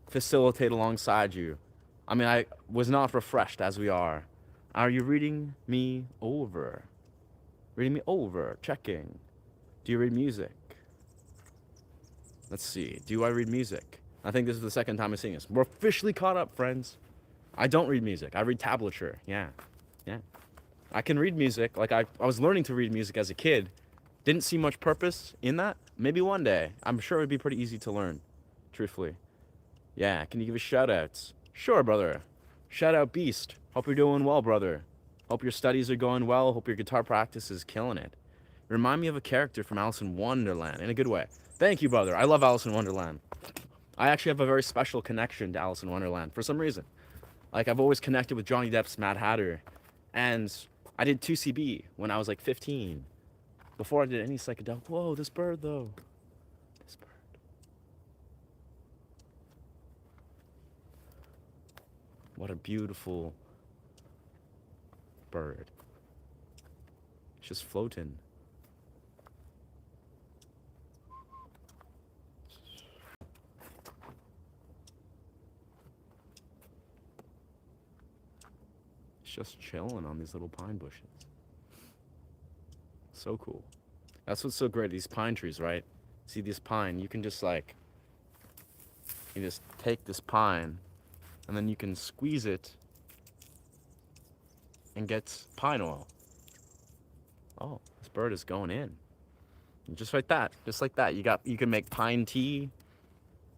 facilitate alongside you. I mean, I was not refreshed as we are. Are you reading me over? Reading me over, checking. Do you read music? Let's see. Do I read music? I think this is the second time I'm seeing this. We're officially caught up, friends. I don't read music. I read tablature. Yeah. Yeah. I can read music. Like, I was learning to read music as a kid. Didn't see much purpose in that. Maybe one day. I'm sure it'd be pretty easy to learn, truthfully. Yeah. Can you give us shout outs? Sure, brother. Shout out Beast. Hope you're doing well, brother. Hope your studies are going well. Hope your guitar practice is killing it. Remind me of a character from Alice in Wonderland in a good way. Thank you, brother. I love Alice in Wonderland. I actually have a very special connection to Alice in Wonderland for some reason. Like, I've always connected with Johnny Depp's Mad Hatter. And I did 2CB when I was like 15. Before I did any psychedelic. Whoa, this bird though. This bird. What a beautiful bird. It's just floating. Just chilling on these little pine bushes. So cool. That's what's so great. These pine trees, right? See this pine, you can just like, you just take this pine and then you can squeeze it and get pine oil. Oh, this bird is going in. And just like that, you can make pine tea.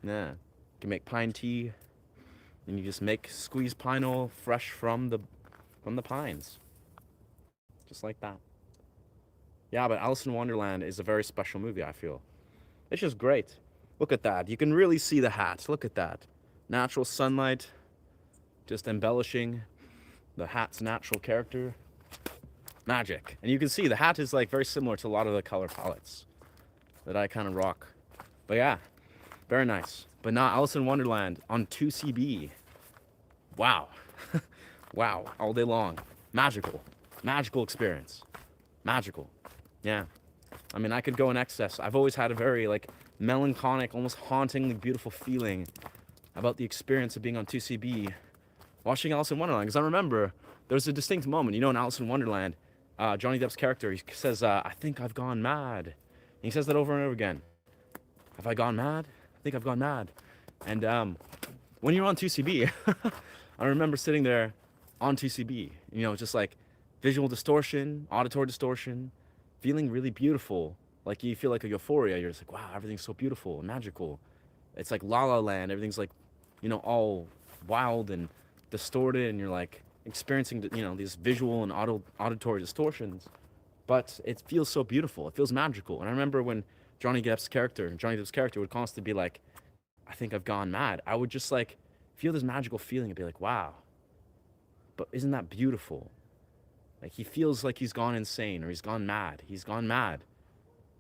Yeah, you can make pine tea and you just squeeze pine oil fresh from the pines. Just like that. Yeah, but Alice in Wonderland is a very special movie, I feel. It's just great. Look at that. You can really see the hat. Look at that. Natural sunlight, just embellishing the hat's natural character. Magic. And you can see the hat is like very similar to a lot of the color palettes that I kind of rock. But yeah, very nice. But now Alice in Wonderland on 2CB. Wow. Wow, all day long. Magical. Magical experience. Magical. Yeah. I mean, I could go in excess. I've always had a very, like, melancholic, almost hauntingly beautiful feeling about the experience of being on 2CB watching Alice in Wonderland. Because I remember there was a distinct moment, in Alice in Wonderland, Johnny Depp's character, he says, I think I've gone mad. And he says that over and over again. Have I gone mad? I think I've gone mad. And when you're on 2CB, I remember sitting there on 2CB, just like visual distortion, auditory distortion, feeling really beautiful. Like you feel like a euphoria. You're just like, wow, everything's so beautiful and magical. It's like La La Land. Everything's like, all wild and distorted, and you're like experiencing, these visual and auditory distortions. But it feels so beautiful. It feels magical. And I remember when Johnny Depp's character would constantly be like, I think I've gone mad. I would just like feel this magical feeling and be like, wow, but isn't that beautiful? Like, he feels like he's gone insane or he's gone mad. He's gone mad.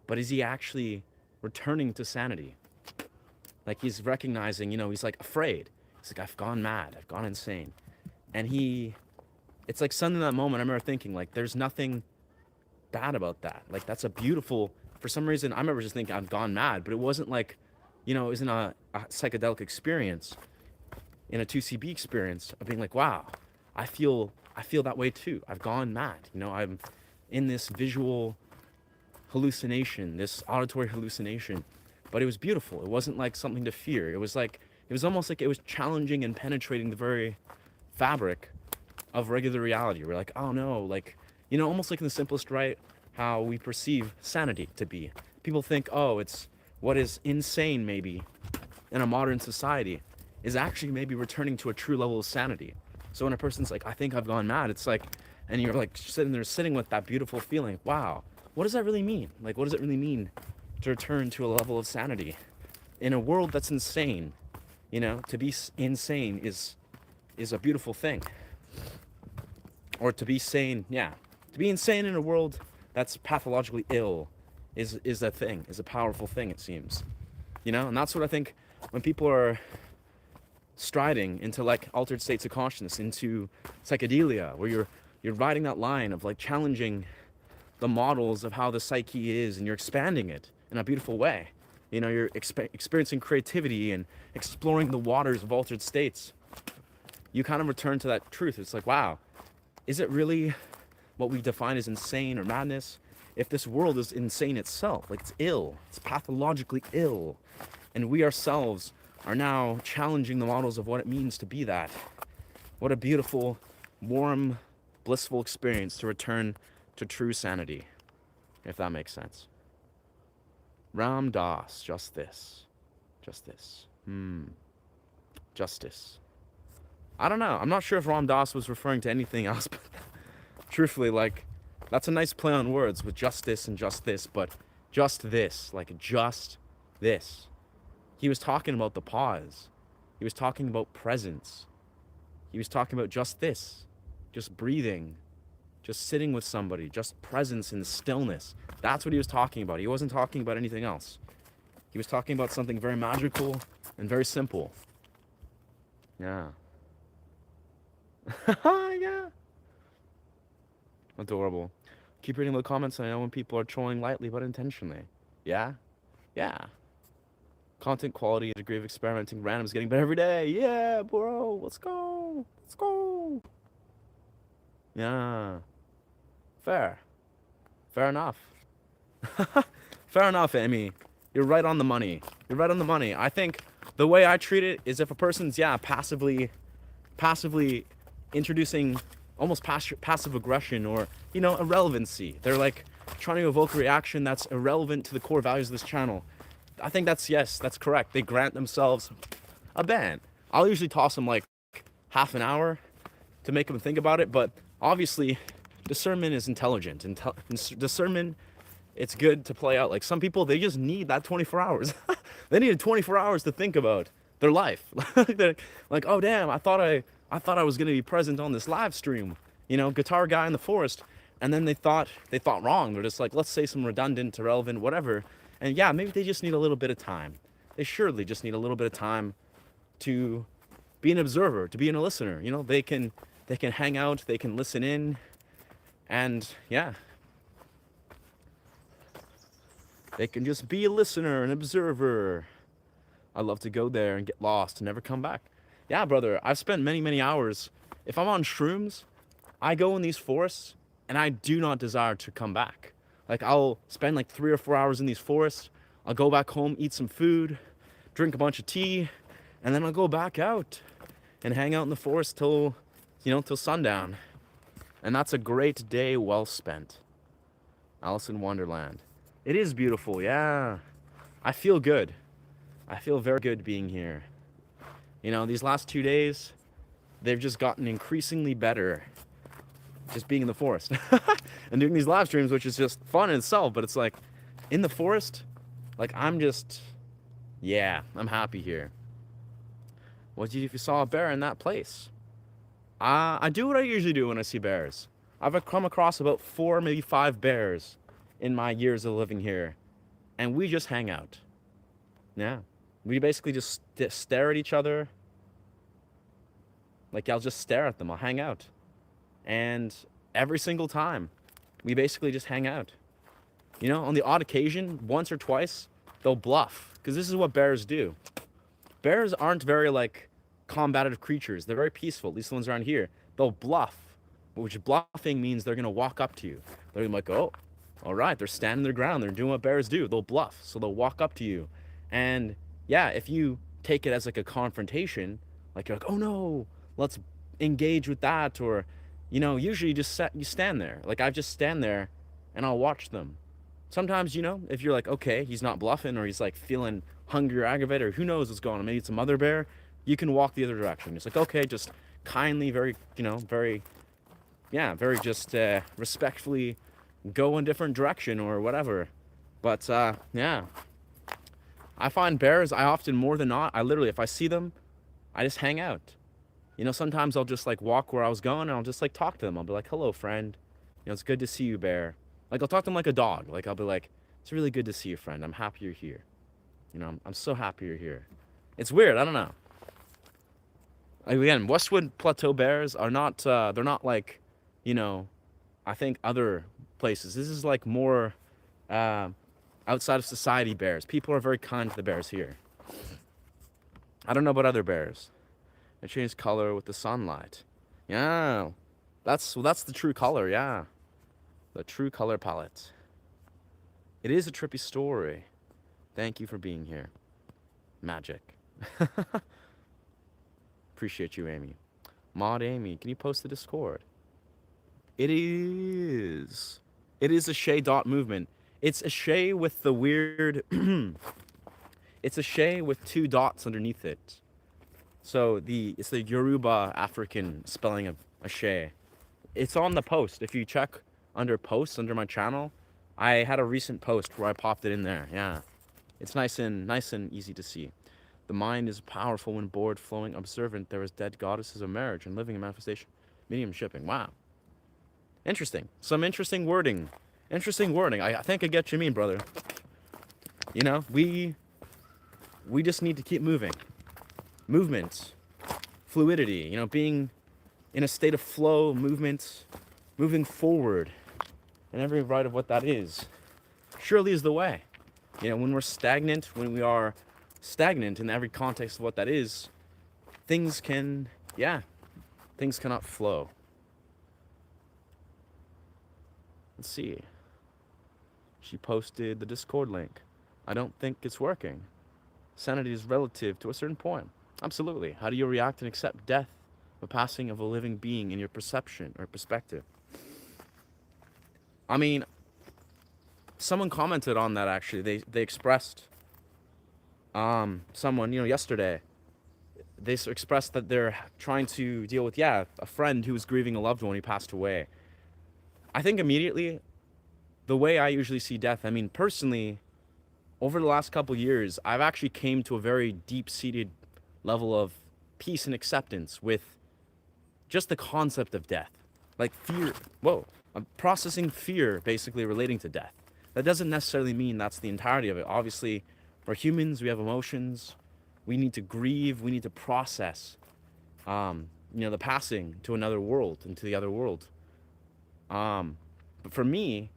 But is he actually returning to sanity? Like, he's recognizing, he's like afraid. He's like, I've gone mad. I've gone insane. And it's like something in that moment I remember thinking, like, there's nothing bad about that. Like, that's a beautiful, for some reason, I remember just thinking I've gone mad, but it wasn't like, it wasn't a psychedelic experience, in a 2CB experience of being like, wow, I feel that way too. I've gone mad. I'm in this visual hallucination, this auditory hallucination. But it was beautiful. It wasn't like something to fear. It was almost like it was challenging and penetrating the very fabric of regular reality. We're like, oh no, like, almost like in the simplest right, how we perceive sanity to be. People think, oh, it's what is insane maybe in a modern society is actually maybe returning to a true level of sanity. So when a person's like, I think I've gone mad, it's like, and you're like sitting with that beautiful feeling, wow, what does that really mean? Like, what does it really mean to return to a level of sanity in a world that's insane? To be insane is a beautiful thing. Or to be sane, yeah. To be insane in a world that's pathologically ill is a thing, is a powerful thing, it seems. And that's what I think when people are striding into like altered states of consciousness, into psychedelia, where you're riding that line of like challenging the models of how the psyche is, and you're expanding it in a beautiful way. You're experiencing creativity and exploring the waters of altered states. You kind of return to that truth. It's like, wow, is it really what we define as insane or madness? If this world is insane itself, like it's ill, it's pathologically ill, and we ourselves are now challenging the models of what it means to be that. What a beautiful, warm, blissful experience to return to true sanity, if that makes sense. Ram Dass, just this. Justice. I don't know. I'm not sure if Ram Dass was referring to anything else, but truthfully, like, that's a nice play on words with justice and just this, but just this, like just this. He was talking about the pause. He was talking about presence. He was talking about just this, just breathing, just sitting with somebody, just presence and stillness. That's what he was talking about. He wasn't talking about anything else. He was talking about something very magical and very simple. Yeah. Yeah. Adorable. Keep reading the comments. I know when people are trolling lightly but intentionally. Yeah? Yeah. Content quality, degree of experimenting, random is getting better every day. Yeah, bro. Let's go. Yeah. Fair enough. Fair enough, Amy. You're right on the money. I think the way I treat it is if a person's, passively introducing almost passive aggression or, irrelevancy. They're like trying to evoke a reaction that's irrelevant to the core values of this channel. I think that's correct. They grant themselves a ban. I'll usually toss them like half an hour to make them think about it, but obviously discernment is intelligent. Discernment, it's good to play out. Like some people, they just need that 24 hours. They need 24 hours to think about their life. They're like, oh damn, I thought I was gonna be present on this live stream, guitar guy in the forest, and then they thought wrong. They're just like, let's say some redundant, irrelevant, whatever. And yeah, maybe they just need a little bit of time. They surely just need a little bit of time to be an observer, to be a listener. They can hang out, they can listen in, and yeah, they can just be a listener, an observer. I love to go there and get lost and never come back. Yeah, brother, I've spent many, many hours. If I'm on shrooms, I go in these forests and I do not desire to come back. Like I'll spend like 3 or 4 hours in these forests. I'll go back home, eat some food, drink a bunch of tea, and then I'll go back out and hang out in the forest till sundown. And that's a great day well spent. Alice in Wonderland. It is beautiful, yeah. I feel good. I feel very good being here. These last 2 days, they've just gotten increasingly better. Just being in the forest and doing these live streams, which is just fun in itself, but it's like in the forest, like I'm happy here. What do you do if you saw a bear in that place? I do what I usually do when I see bears. I've come across about 4, maybe 5 bears in my years of living here, and we just hang out. Yeah, we basically just stare at each other. Like I'll just stare at them, I'll hang out. And every single time, we basically just hang out. On the odd occasion, once or twice, they'll bluff. Because this is what bears do. Bears aren't very, combative creatures. They're very peaceful, at least the ones around here. They'll bluff, which bluffing means they're going to walk up to you. They're like, oh, All right, they're standing their ground. They're doing what bears do. They'll bluff. So they'll walk up to you. And yeah, if you take it as like a confrontation, like you're like, oh no, let's engage with that. Or, usually you stand there. Like I just stand there and I'll watch them. Sometimes, if you're like, okay, he's not bluffing or he's like feeling hungry or aggravated or who knows what's going on, maybe it's a mother bear, you can walk the other direction. It's like, okay, just kindly, very, very, yeah, very just respectfully go in different direction or whatever. But yeah, I find bears, I often more than not, I literally, if I see them, I just hang out. Sometimes I'll just like walk where I was going and I'll just like talk to them. I'll be like, hello, friend. It's good to see you, bear. Like I'll talk to them like a dog. Like I'll be like, it's really good to see you, friend. I'm happy you're here. I'm so happy you're here. It's weird. I don't know. Like, again, Westwood Plateau bears are not, they're not like, I think other places. This is like more outside of society bears. People are very kind to the bears here. I don't know about other bears. They change color with the sunlight. Yeah, that's the true color. Yeah, the true color palette. It is a trippy story. Thank you for being here. Magic. Appreciate you, Amy. Mod Amy, can you post the Discord? It is. It is a Shay dot movement. It's a Shay with the weird. It's a Shay with 2 dots underneath it. So it's the Yoruba African spelling of a Shay. It's on the post. If you check under posts under my channel, I had a recent post where I popped it in there. Yeah, it's nice and easy to see. The mind is powerful when bored, flowing, observant. There is dead goddesses of marriage and living in manifestation, medium shipping. Wow. Interesting. Some interesting wording. Interesting wording. I think I get what you mean, brother. We just need to keep moving. Movement. Fluidity. Being in a state of flow, movement, moving forward. And every right of what that is surely is the way. When we're stagnant, when we are stagnant in every context of what that is, things cannot flow. Let's see. She posted the Discord link. I don't think it's working. Sanity is relative to a certain point. Absolutely. How do you react and accept death, the passing of a living being in your perception or perspective? I mean, someone commented on that actually. They expressed, someone, yesterday, they expressed that they're trying to deal with, a friend who was grieving a loved one who passed away. I think immediately, the way I usually see death, I mean, personally, over the last couple years, I've actually came to a very deep-seated level of peace and acceptance with just the concept of death. Like fear, I'm processing fear basically relating to death. That doesn't necessarily mean that's the entirety of it. Obviously, we're humans, we have emotions, we need to grieve, we need to process, the passing to another world, into the other world. But for me,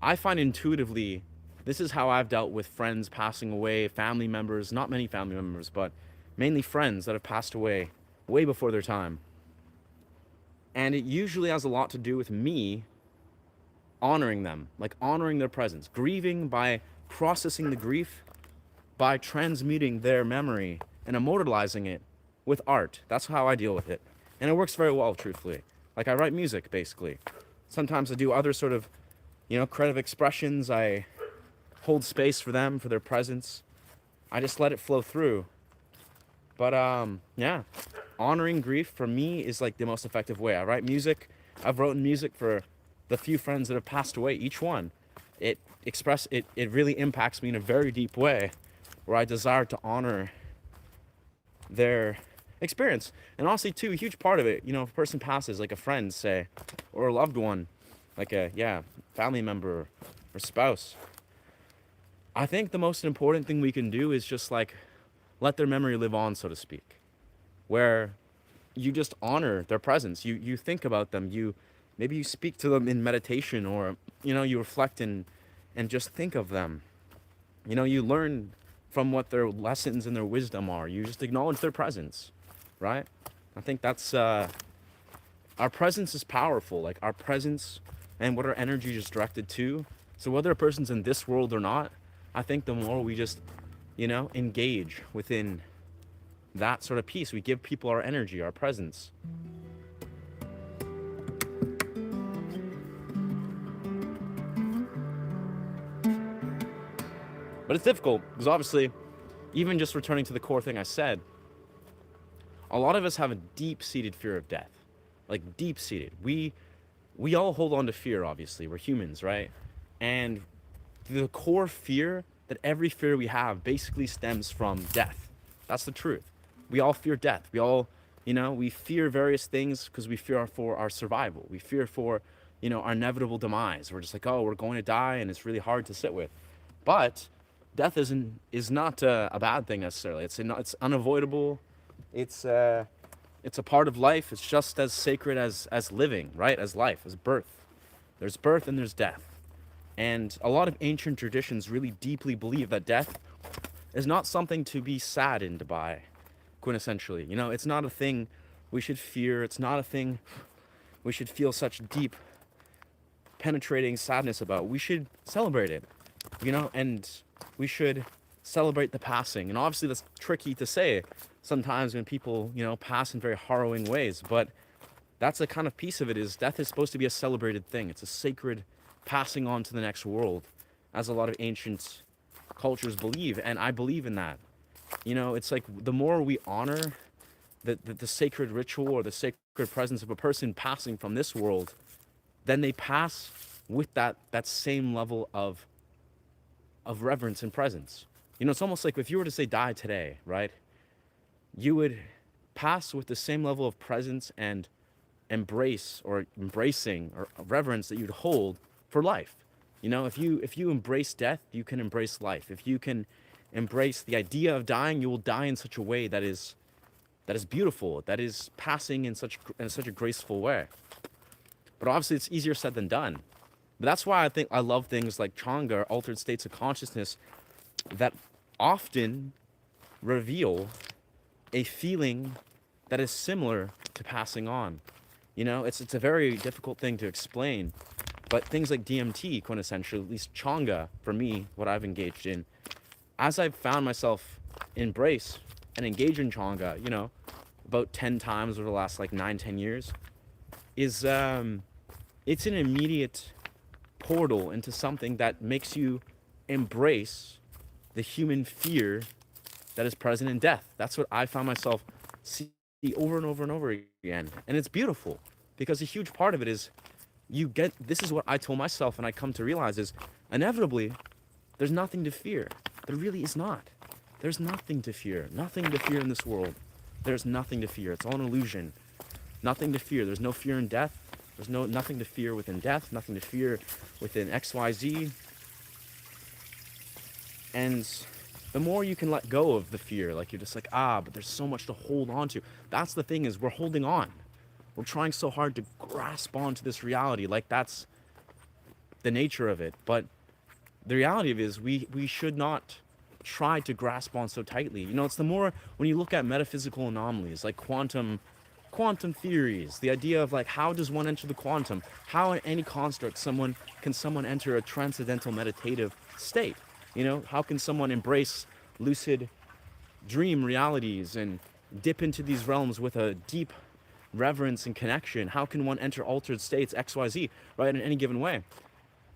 I find intuitively, this is how I've dealt with friends passing away, family members, not many family members, but mainly friends that have passed away way before their time. And it usually has a lot to do with me honoring them, like honoring their presence, grieving by processing the grief, by transmuting their memory and immortalizing it with art. That's how I deal with it. And it works very well, truthfully. Like I write music, basically. Sometimes I do other sort of, creative expressions. I hold space for them, for their presence. I just let it flow through. But honoring grief for me is like the most effective way. I write music. I've written music for the few friends that have passed away, each one. It really impacts me in a very deep way where I desire to honor their experience. And honestly, too, a huge part of it, if a person passes, like a friend, say, or a loved one, like a family member or spouse, I think the most important thing we can do is just like let their memory live on, so to speak, where you just honor their presence. You think about them. Maybe you speak to them in meditation, or you reflect and just think of them. You learn from what their lessons and their wisdom are. You just acknowledge their presence, right? I think that's our presence is powerful. Like our presence and what our energy is directed to So whether a person's in this world or not, I think the more we just, engage within that sort of piece, we give people our energy, our presence. But it's difficult because obviously, even just returning to the core thing I said, a lot of us have a deep-seated fear of death. Like deep-seated. We all hold on to fear, obviously. We're humans, right? And the core fear that every fear we have basically stems from death. That's the truth. We all fear death. We all, we fear various things because we fear for our survival. We fear for, our inevitable demise. We're just like, oh, we're going to die, and it's really hard to sit with. But death is not a bad thing necessarily. It's unavoidable. It's a part of life. It's just as sacred as living, right? As life, as birth. There's birth and there's death. And a lot of ancient traditions really deeply believe that death is not something to be saddened by, quintessentially. It's not a thing we should fear. It's not a thing we should feel such deep, penetrating sadness about. We should celebrate it, and we should celebrate the passing. And obviously that's tricky to say sometimes when people, pass in very harrowing ways. But that's the kind of piece of it, is death is supposed to be a celebrated thing. It's a sacred passing on to the next world, as a lot of ancient cultures believe, and I believe in that. It's like the more we honor the sacred ritual or the sacred presence of a person passing from this world, then they pass with that same level of reverence and presence. It's almost like if you were to say die today, right? You would pass with the same level of presence and embracing or reverence that you'd hold for life. If you embrace death, you can embrace life. If you can embrace the idea of dying, you will die in such a way that is beautiful, that is passing in such a graceful way. But obviously it's easier said than done. But that's why I love things like Changa, altered states of consciousness, that often reveal a feeling that is similar to passing on. It's a very difficult thing to explain, but things like DMT, quintessentially, at least Changa, for me, what I've engaged in, as I've found myself embrace and engage in Changa, about 10 times over the last 9-10 years, is it's an immediate portal into something that makes you embrace the human fear that is present in death. That's what I found myself see over and over and over again. And it's beautiful because a huge part of it is this is what I told myself, and I come to realize is inevitably there's nothing to fear. There really is not. There's nothing to fear. Nothing to fear in this world. There's nothing to fear. It's all an illusion. Nothing to fear. There's no fear in death. There's nothing to fear within death. Nothing to fear within XYZ. And the more you can let go of the fear, you're just like, but there's so much to hold on to. That's the thing, is we're holding on. We're trying so hard to grasp onto this reality, that's the nature of it. But the reality of it is we should not try to grasp on so tightly. It's the more, when you look at metaphysical anomalies, like quantum theories, the idea of how does one enter the quantum? How in any construct can someone enter a transcendental meditative state? How can someone embrace lucid dream realities and dip into these realms with a deep reverence and connection? How can one enter altered states, XYZ, right, in any given way?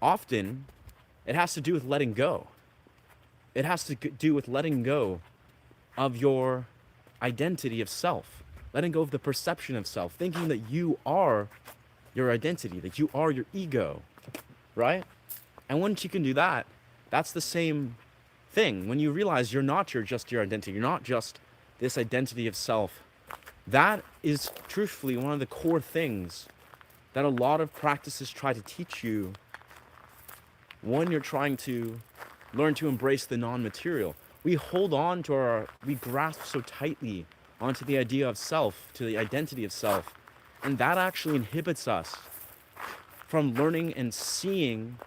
Often, it has to do with letting go. It has to do with letting go of your identity of self, letting go of the perception of self, thinking that you are your identity, that you are your ego, right? And once you can do that, that's the same thing. When you realize you're not just your identity, you're not just this identity of self, that is truthfully one of the core things that a lot of practices try to teach you when you're trying to learn to embrace the non-material. We hold on to we grasp so tightly onto the idea of self, to the identity of self, and that actually inhibits us from learning and seeing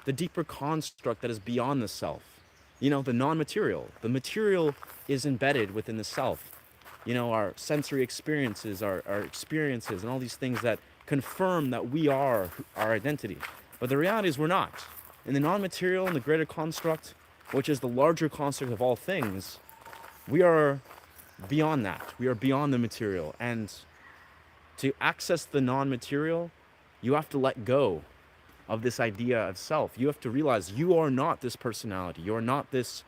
the deeper construct that is beyond the self. The non-material. The material is embedded within the self. Our sensory experiences, our experiences, and all these things that confirm that we are our identity. But the reality is we're not. in the non-material and the greater construct, which is the larger construct of all things, we are beyond that. We are beyond the material. And to access the non-material, you have to let go of this idea of self. You have to realize you are not this personality. You are not this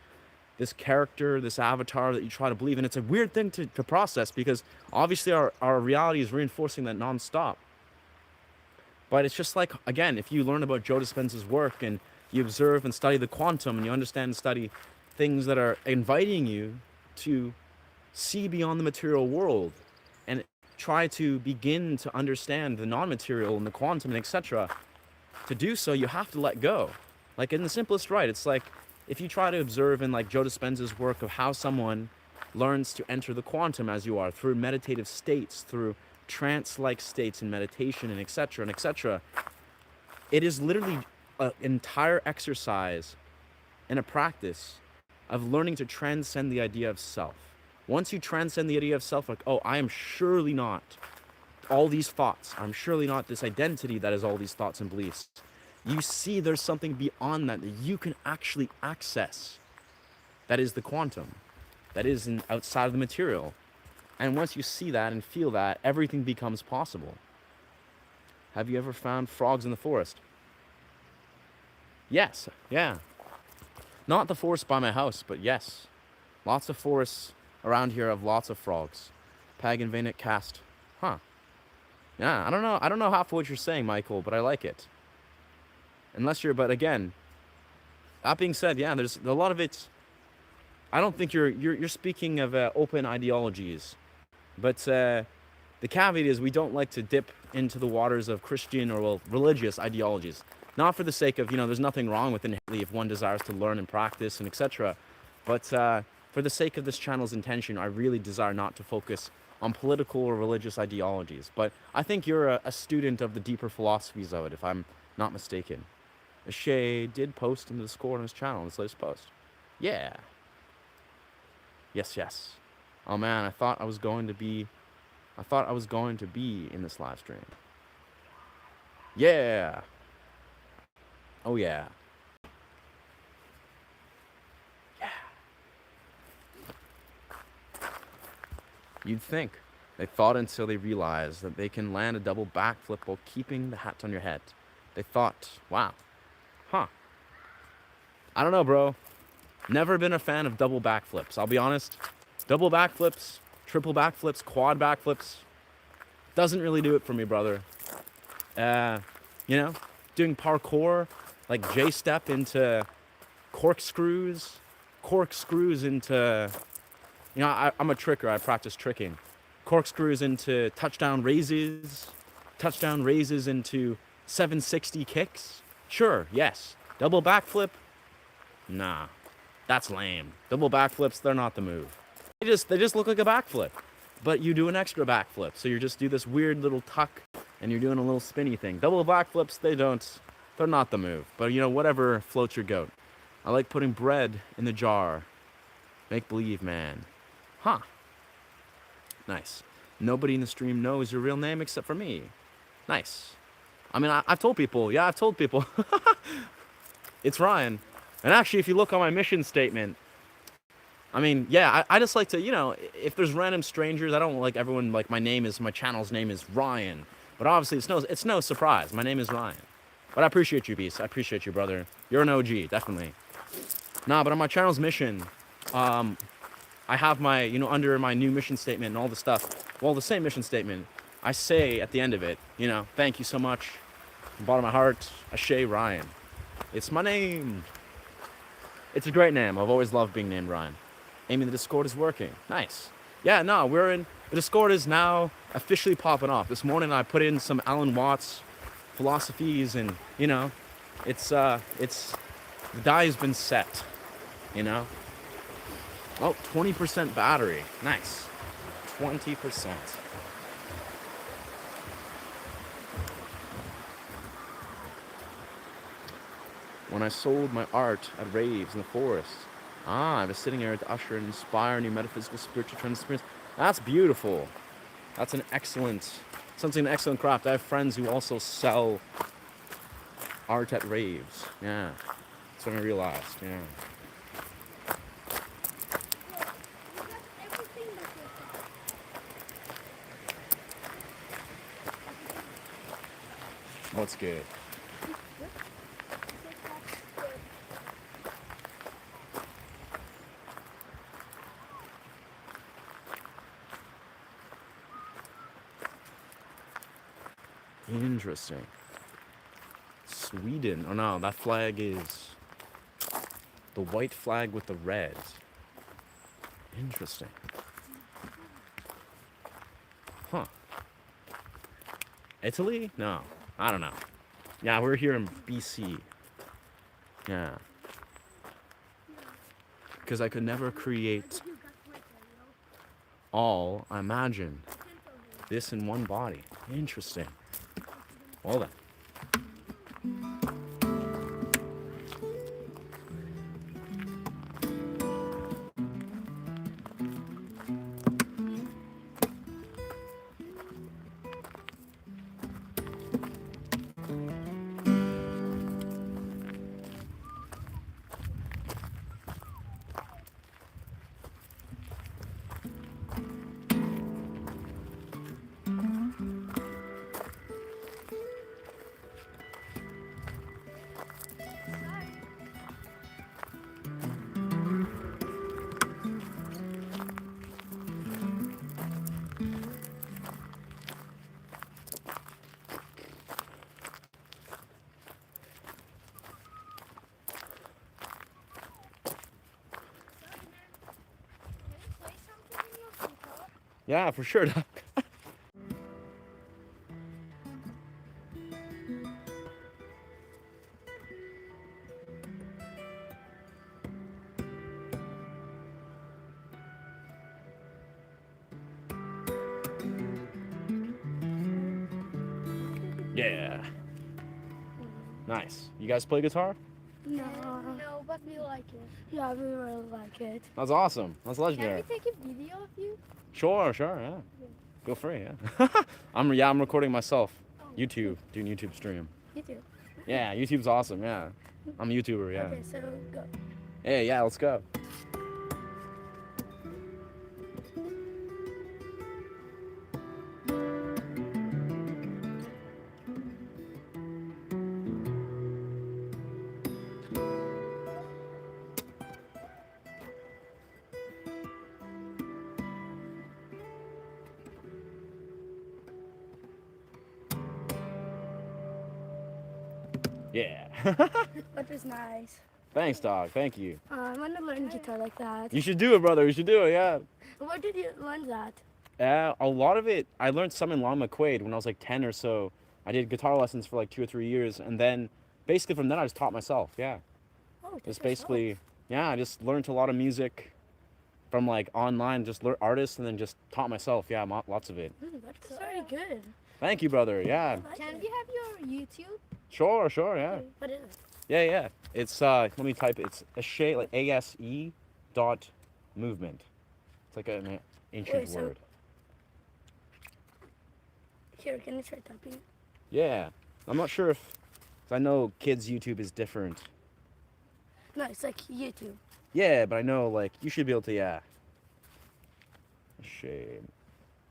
character, this avatar that you try to believe. And it's a weird thing to process, because obviously our reality is reinforcing that nonstop. But it's just like, again, if you learn about Joe Dispenza's work and you observe and study the quantum, and you understand and study things that are inviting you to see beyond the material world and try to begin to understand the non-material and the quantum and etc. To do so, you have to let go. Like, in the simplest right, it's like if you try to observe in like Joe Dispenza's work of how someone learns to enter the quantum as you are, through meditative states, through trance-like states in meditation and etc., it is literally an entire exercise and a practice of learning to transcend the idea of self. Once you transcend the idea of self, like, oh, I am surely not all these thoughts, I'm surely not this identity that is all these thoughts and beliefs, you see there's something beyond that you can actually access. That is the quantum. That is outside of the material. And once you see that and feel that, everything becomes possible. Have you ever found frogs in the forest? Yes, yeah. Not the forest by my house, but yes. Lots of forests around here have lots of frogs. Pagan Vanic cast. Huh. Yeah, I don't know half of what you're saying, Michael, but I like it. But again, that being said, yeah, there's a lot of it. I don't think you're speaking of open ideologies, but the caveat is we don't like to dip into the waters of Christian or, well, religious ideologies. Not for the sake of, there's nothing wrong with inherently if one desires to learn and practice and etc. But for the sake of this channel's intention, I really desire not to focus on political or religious ideologies. But I think you're a student of the deeper philosophies of it, if I'm not mistaken. Shay did post in the Discord on his channel in this latest post. Yeah. Yes. Oh man, I thought I was going to be in this live stream. Yeah. Oh yeah. Yeah. You'd think. They thought until they realized that they can land a double backflip while keeping the hat on your head. They thought, wow. Huh. I don't know, bro. Never been a fan of double backflips. I'll be honest. Double backflips, triple backflips, quad backflips. Doesn't really do it for me, brother. Doing parkour, like J-step into corkscrews into, I'm a tricker. I practice tricking. Corkscrews into touchdown raises into 760 kicks. Sure, yes. Double backflip? Nah, that's lame. Double backflips, they're not the move. They just look like a backflip, but you do an extra backflip. So you just do this weird little tuck, and you're doing a little spinny thing. Double backflips, they're not the move. But whatever floats your goat. I like putting bread in the jar. Make believe, man. Huh. Nice. Nobody in the stream knows your real name except for me. Nice. I mean, I've told people. Yeah, I've told people. It's Ryan. And actually, if you look on my mission statement, I mean, yeah, I just like to, if there's random strangers, I don't like everyone, like my channel's name is Ryan. But obviously, it's no surprise. My name is Ryan. But I appreciate you, Beast. I appreciate you, brother. You're an OG, definitely. Nah, but on my channel's mission, I have my, under my new mission statement and all the stuff. Well, the same mission statement. I say at the end of it, thank you so much. From the bottom of my heart, Ashay Ryan. It's my name. It's a great name. I've always loved being named Ryan. Amy, the Discord is working. Nice. Yeah, no, the Discord is now officially popping off. This morning I put in some Alan Watts philosophies and, it's the die has been set, Oh, 20% battery. Nice. 20%. When I sold my art at raves in the forest. I was sitting here to usher and inspire new metaphysical spiritual trends. That's beautiful. That's an excellent craft. I have friends who also sell art at raves. Yeah, that's when I realized. Yeah. What's good? Interesting. Sweden. Oh no, that flag is the white flag with the red. Interesting. Huh. Italy? No. I don't know. Yeah, we're here in BC. Yeah. Because I could never create all, I imagine, this in one body. Interesting. Well then. Yeah, for sure. Yeah. Nice. You guys play guitar? No, but we like it. Yeah, we really like it. That's awesome. That's Can legendary. we take a video of you? Sure, yeah. Go free, yeah. I'm recording myself. YouTube, doing YouTube stream. You too. Yeah, YouTube's awesome, yeah. I'm a YouTuber, yeah. Okay, so go. Hey, yeah, let's go. Yeah. That was nice. Thanks, dog. Thank you. I want to learn guitar like that. You should do it, brother. You should do it, yeah. Where did you learn that? A lot of it, I learned some in Lon McQuaid when I was like 10 or so. I did guitar lessons for like 2 or 3 years, and then basically from then I just taught myself, yeah. Oh, Just basically, yeah, I just learned a lot of music from like online, just learn artists, and then just taught myself, yeah, lots of it. That's very good. Thank you, brother, yeah. Can we have your YouTube? Sure, yeah. What is it? Yeah. It's, let me type it. It's Ashe, like ASE dot movement. It's like an ancient Wait, so- word. Here, can you try typing? Yeah. I'm not sure if, 'cause I know kids' YouTube is different. No, it's like YouTube. Yeah, but I know, like, you should be able to, yeah. Shame.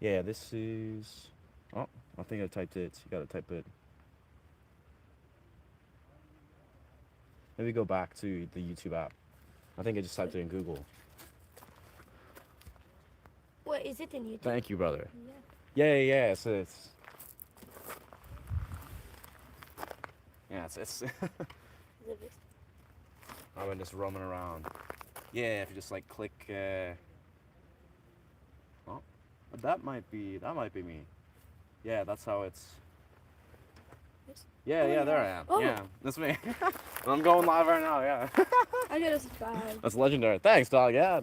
Yeah, this is... Oh, I think I typed it. You gotta type it. Maybe go back to the YouTube app. I think I just typed it in Google. Wait, is it in YouTube? Thank you, brother. Yeah. Yeah, so it's... Yeah, it's Is it this? I've been just roaming around. Yeah, if you just like click, oh, that might be me. Yeah, that's how it's. This? Yeah, Oh, there I yeah. am. Oh. Yeah, that's me. I'm going live right now. Yeah. I gotta subscribe. That's legendary. Thanks, dog. Yeah.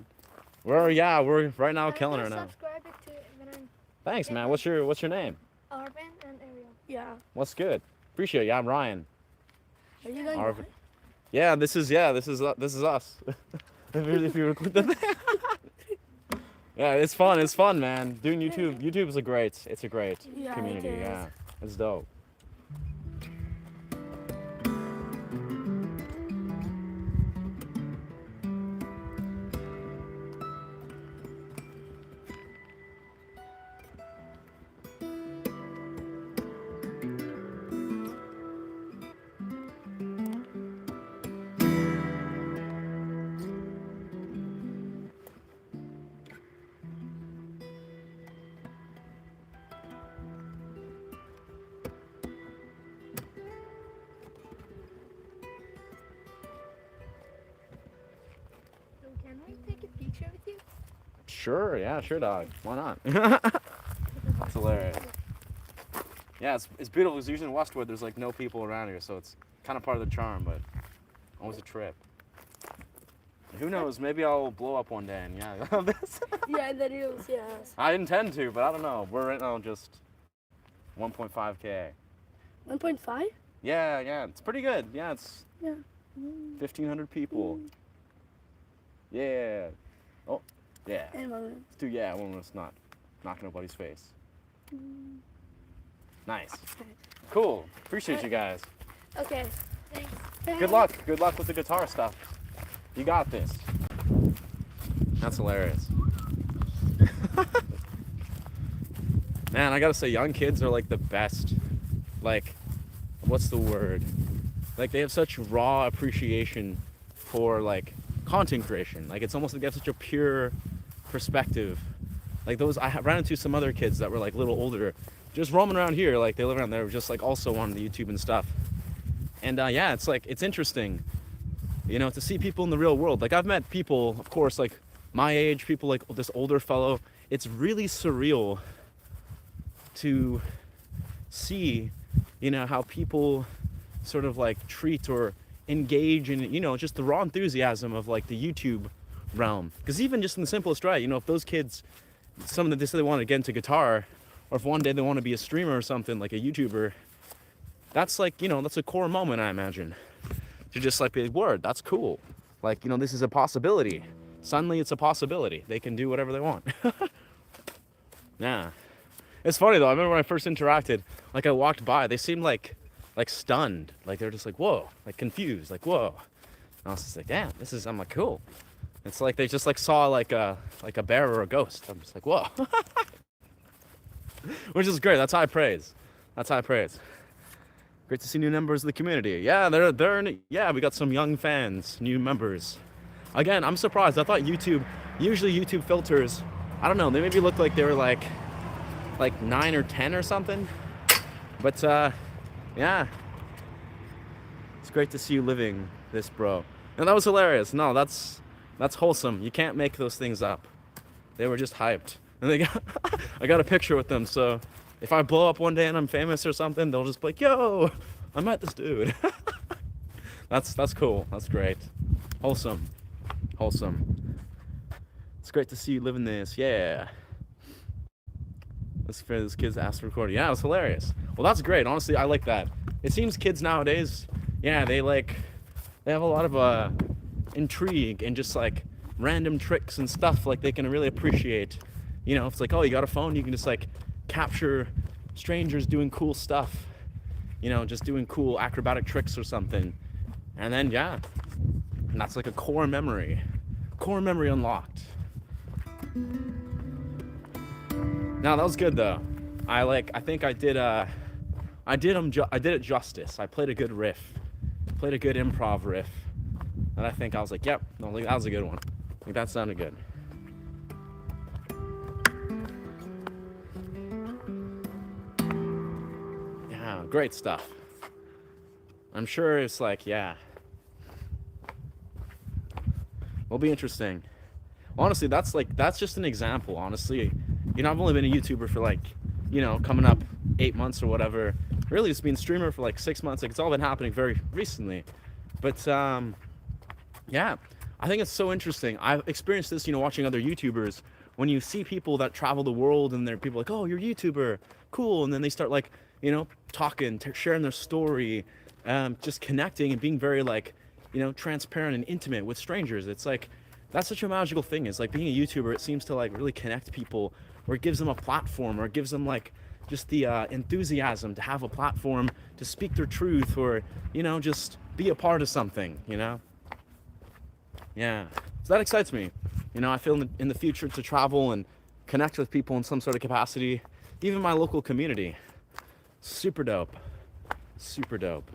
We're right now killing her now. Subscribe it to Veteran Thanks, man. What's your name? Arvin and Ariel. Yeah. What's good? Appreciate it. Yeah, I'm Ryan. Are you going Arvin. live? Yeah, this is us. if you click the Yeah, it's fun, man. Doing YouTube is a great Yeah, community. it is. Yeah, it's dope. Sure, yeah, sure, dog. Why not? That's hilarious. Yeah, it's beautiful because usually in Westwood there's like no people around here, so it's kind of part of the charm, but always a trip. Who knows? Maybe I'll blow up one day and yeah. This. Yeah, that is, yes. I intend to, but I don't know. We're right now just 1.5K. 1.5? Yeah, it's pretty good. Yeah, it's Yeah. 1,500 people. Yeah. Oh, yeah. Let's do yeah when it's not knocking nobody's face. Nice. Cool. Appreciate you guys. Okay. Thanks. Good luck. Good luck with the guitar stuff. You got this. That's hilarious. Man, I gotta say, young kids are like the best. Like, what's the word? Like, they have such raw appreciation for like content creation. Like, it's almost like they have such a pure perspective. Like those, I ran into some other kids that were like a little older, just roaming around here. Like they live around there, just like also on the YouTube and stuff. And yeah, it's like, it's interesting, you know, to see people in the real world. Like I've met people, of course, like my age, people like this older fellow. It's really surreal to see, you know, how people sort of like treat or engage in, you know, just the raw enthusiasm of like the YouTube realm. Because even just in the simplest way, you know, if those kids, some that they say they want to get into guitar, or if one day they want to be a streamer or something, like a YouTuber, that's like, you know, that's a core moment, I imagine. To just like be, word, that's cool. Like, you know, this is a possibility. Suddenly it's a possibility. They can do whatever they want. Yeah. It's funny though, I remember when I first interacted, like I walked by, they seemed like stunned. Like they're just like, whoa, like confused, like, whoa. And I was just like, damn, this is, I'm like, cool. It's like they just like saw like a bear or a ghost. I'm just like, whoa. Which is great. That's high praise. That's high praise. Great to see new members of the community. Yeah, yeah, we got some young fans, new members. Again, I'm surprised. I thought usually YouTube filters, I don't know, they maybe look like they were like 9 or 10 or something. But yeah. It's great to see you living this, bro. And that was hilarious. No, that's wholesome. You can't make those things up. They were just hyped. And I got a picture with them, so if I blow up one day and I'm famous or something, they'll just be like, yo, I met this dude. That's cool. That's great. Wholesome. It's great to see you living this. Yeah. This kids asked for recording. Yeah, it was hilarious. Well, that's great. Honestly, I like that. It seems kids nowadays, yeah, they have a lot of intrigue and just like random tricks and stuff like they can really appreciate. You know, it's like, oh, you got a phone, you can just like capture strangers doing cool stuff, you know, just doing cool acrobatic tricks or something. And then yeah, and that's like a core memory unlocked. Now that was good though. I think I did it justice. I played a good riff, played a good improv riff, and I think I was like, yep, no, that was a good one. I think that sounded good. Yeah, great stuff. I'm sure it's like, yeah, will be interesting. Honestly, that's just an example. Honestly, you know, I've only been a YouTuber for like, you know, coming up 8 months or whatever. Really, just been a streamer for like 6 months. Like, it's all been happening very recently. But yeah, I think it's so interesting. I've experienced this, you know, watching other YouTubers. When you see people that travel the world and they're people like, oh, you're a YouTuber, cool, and then they start like, you know, talking, sharing their story, just connecting and being very like, you know, transparent and intimate with strangers. It's like, that's such a magical thing. It's like being a YouTuber, it seems to like really connect people, or it gives them a platform, or it gives them like just the enthusiasm to have a platform to speak their truth, or, you know, just be a part of something, you know? Yeah, so that excites me. You know, I feel in the future to travel and connect with people in some sort of capacity, even my local community. Super dope. Super dope.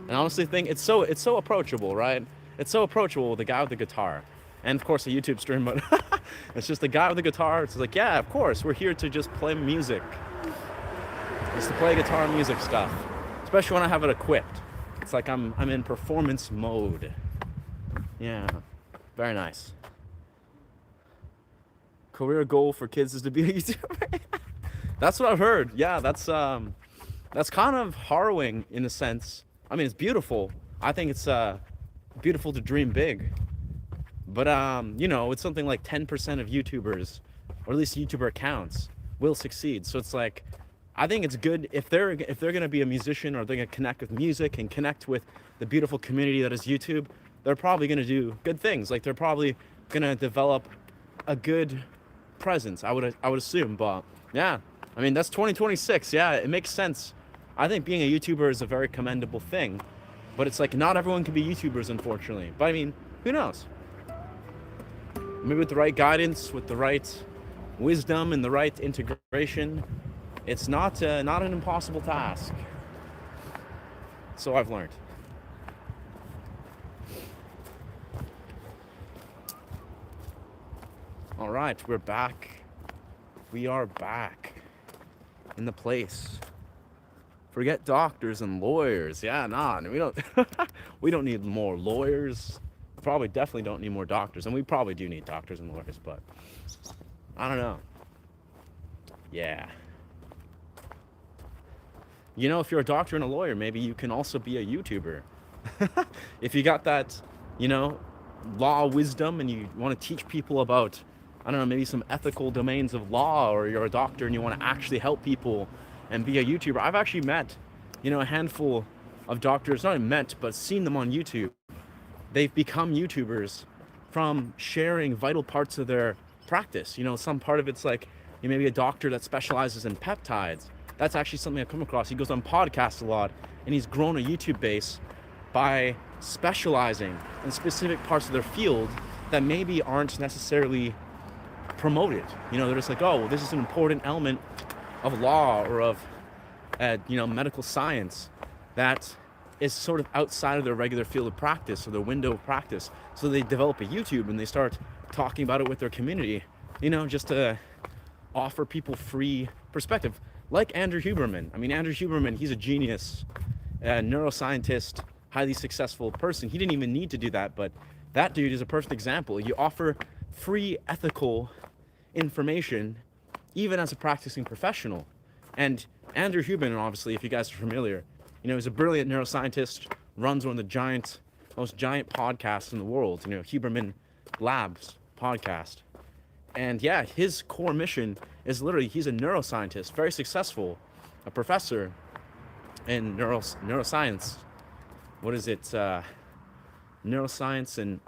And I honestly think it's so approachable, right? It's so approachable with the guy with the guitar. And of course a YouTube stream, but it's just the guy with the guitar. It's like, yeah, of course, we're here to just play music. Just to play guitar and music stuff. especially when I have it equipped. It's like I'm in performance mode. Yeah, very nice. Career goal for kids is to be a YouTuber. That's what I've heard. Yeah, that's kind of harrowing in a sense. I mean, it's beautiful. I think it's beautiful to dream big. But you know, it's something like 10% of YouTubers, or at least YouTuber accounts, will succeed. So it's like, I think it's good if they're gonna be a musician, or they're gonna connect with music and connect with the beautiful community that is YouTube. They're probably gonna do good things. Like they're probably gonna develop a good presence. I would assume. But yeah, I mean that's 2026. Yeah, it makes sense. I think being a YouTuber is a very commendable thing. But it's like not everyone can be YouTubers, unfortunately. But I mean, who knows? Maybe with the right guidance, with the right wisdom, and the right integration, it's not an impossible task. So I've learned. All right, we're back. We are back in the place. Forget doctors and lawyers. Yeah, nah, we don't. We don't need more lawyers. Probably definitely don't need more doctors, and we probably do need doctors and lawyers, but I don't know. Yeah. You know, if you're a doctor and a lawyer, maybe you can also be a YouTuber. If you got that, you know, law wisdom, and you want to teach people about, I don't know, maybe some ethical domains of law, or you're a doctor and you want to actually help people and be a YouTuber. I've actually met, you know, a handful of doctors, not met, but seen them on YouTube. They've become YouTubers from sharing vital parts of their practice. You know, some part of it's like, you may be a doctor that specializes in peptides. That's actually something I've come across. He goes on podcasts a lot, and he's grown a YouTube base by specializing in specific parts of their field that maybe aren't necessarily promoted. You know, they're just like, oh, well, this is an important element of law, or of, you know, medical science that is sort of outside of their regular field of practice, or their window of practice. So they develop a YouTube and they start talking about it with their community, you know, just to offer people free perspective. Like Andrew Huberman. I mean, Andrew Huberman, he's a genius, a neuroscientist, highly successful person. He didn't even need to do that, but that dude is a perfect example. You offer free ethical information, even as a practicing professional. And Andrew Huberman, obviously, if you guys are familiar, you know, he's a brilliant neuroscientist, runs one of the most giant podcasts in the world, you know, Huberman Labs podcast. And yeah, his core mission is literally, he's a neuroscientist, very successful, a professor in neuroscience. What is it? Neuroscience and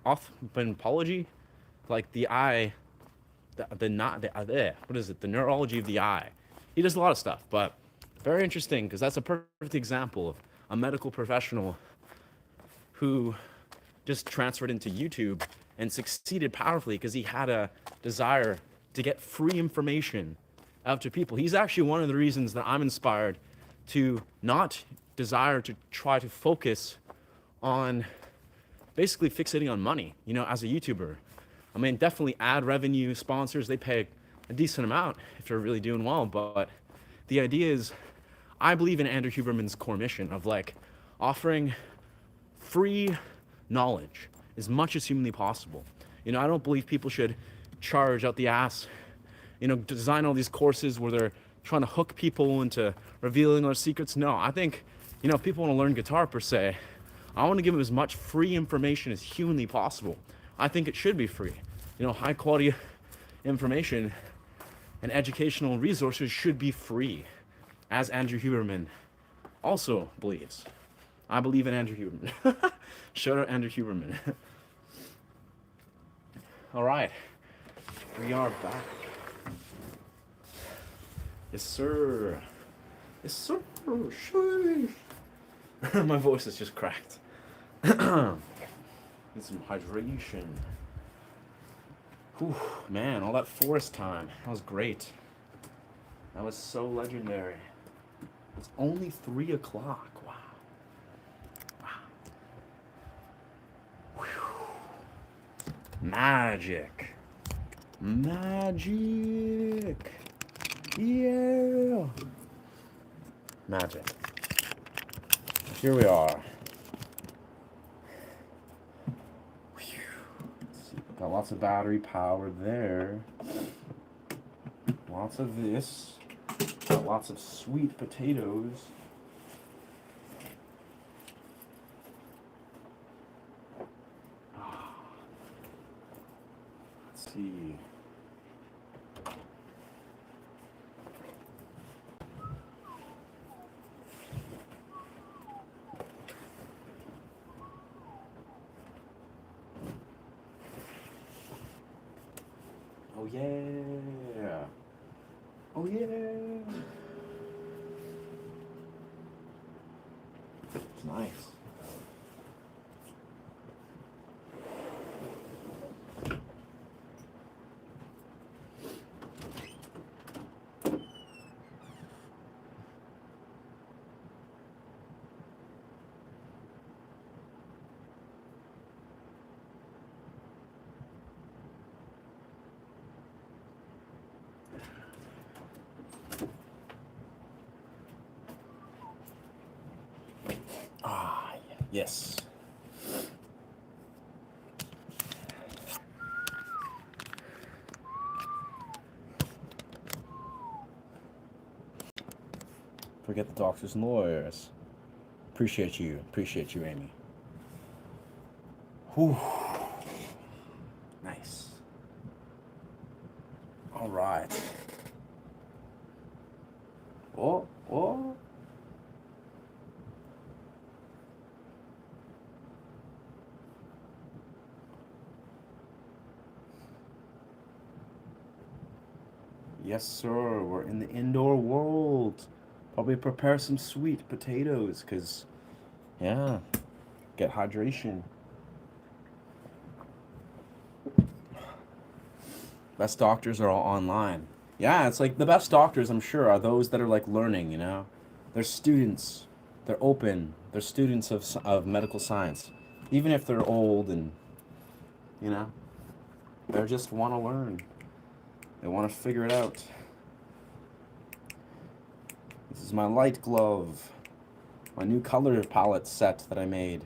ophthalmology, like the eye, what is it? The neurology of the eye. He does a lot of stuff, but very interesting, because that's a perfect example of a medical professional who just transferred into YouTube and succeeded powerfully because he had a desire to get free information out to people. He's actually one of the reasons that I'm inspired to not desire to try to focus on basically fixating on money, you know, as a YouTuber. I mean, definitely ad revenue, sponsors, they pay a decent amount if you're really doing well, but the idea is, I believe in Andrew Huberman's core mission of like offering free knowledge as much as humanly possible. You know, I don't believe people should charge out the ass, you know, design all these courses where they're trying to hook people into revealing their secrets. No, I think, you know, if people want to learn guitar per se, I want to give them as much free information as humanly possible. I think it should be free. You know, high quality information and educational resources should be free, as Andrew Huberman also believes. I believe in Andrew Huberman. Shout out Andrew Huberman. All right, we are back. Yes, sir. Yes, sir. My voice is just cracked. Need some hydration. Whew, man, all that forest time. That was great. That was so legendary. It's only 3 o'clock. Wow. Wow. Whew. Magic. Magic. Yeah. Magic. here we are. Let's see. Got lots of battery power there. Lots of this. Got lots of sweet potatoes. Let's see. Oh yeah. Oh yeah. It's nice. Ah, yes. Forget the doctors and lawyers. Appreciate you, Amy. Whew. Nice. All right. Oh. Yes, sir. We're in the indoor world. Probably prepare some sweet potatoes, because, yeah, get hydration. Best doctors are all online. Yeah, it's like the best doctors, I'm sure, are those that are like learning, you know? They're students. They're open. They're students of medical science. Even if they're old and, you know, they just want to learn. They want to figure it out. This is my light glove. My new color palette set that I made.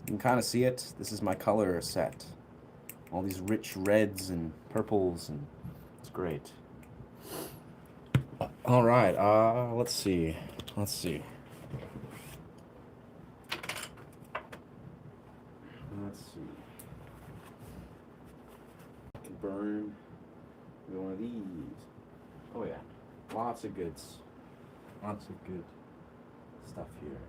You can kind of see it. This is my color set. All these rich reds and purples, and it's great. All right, let's see. Let's see. I can burn one of these. Oh yeah, lots of goods. Lots of good stuff here.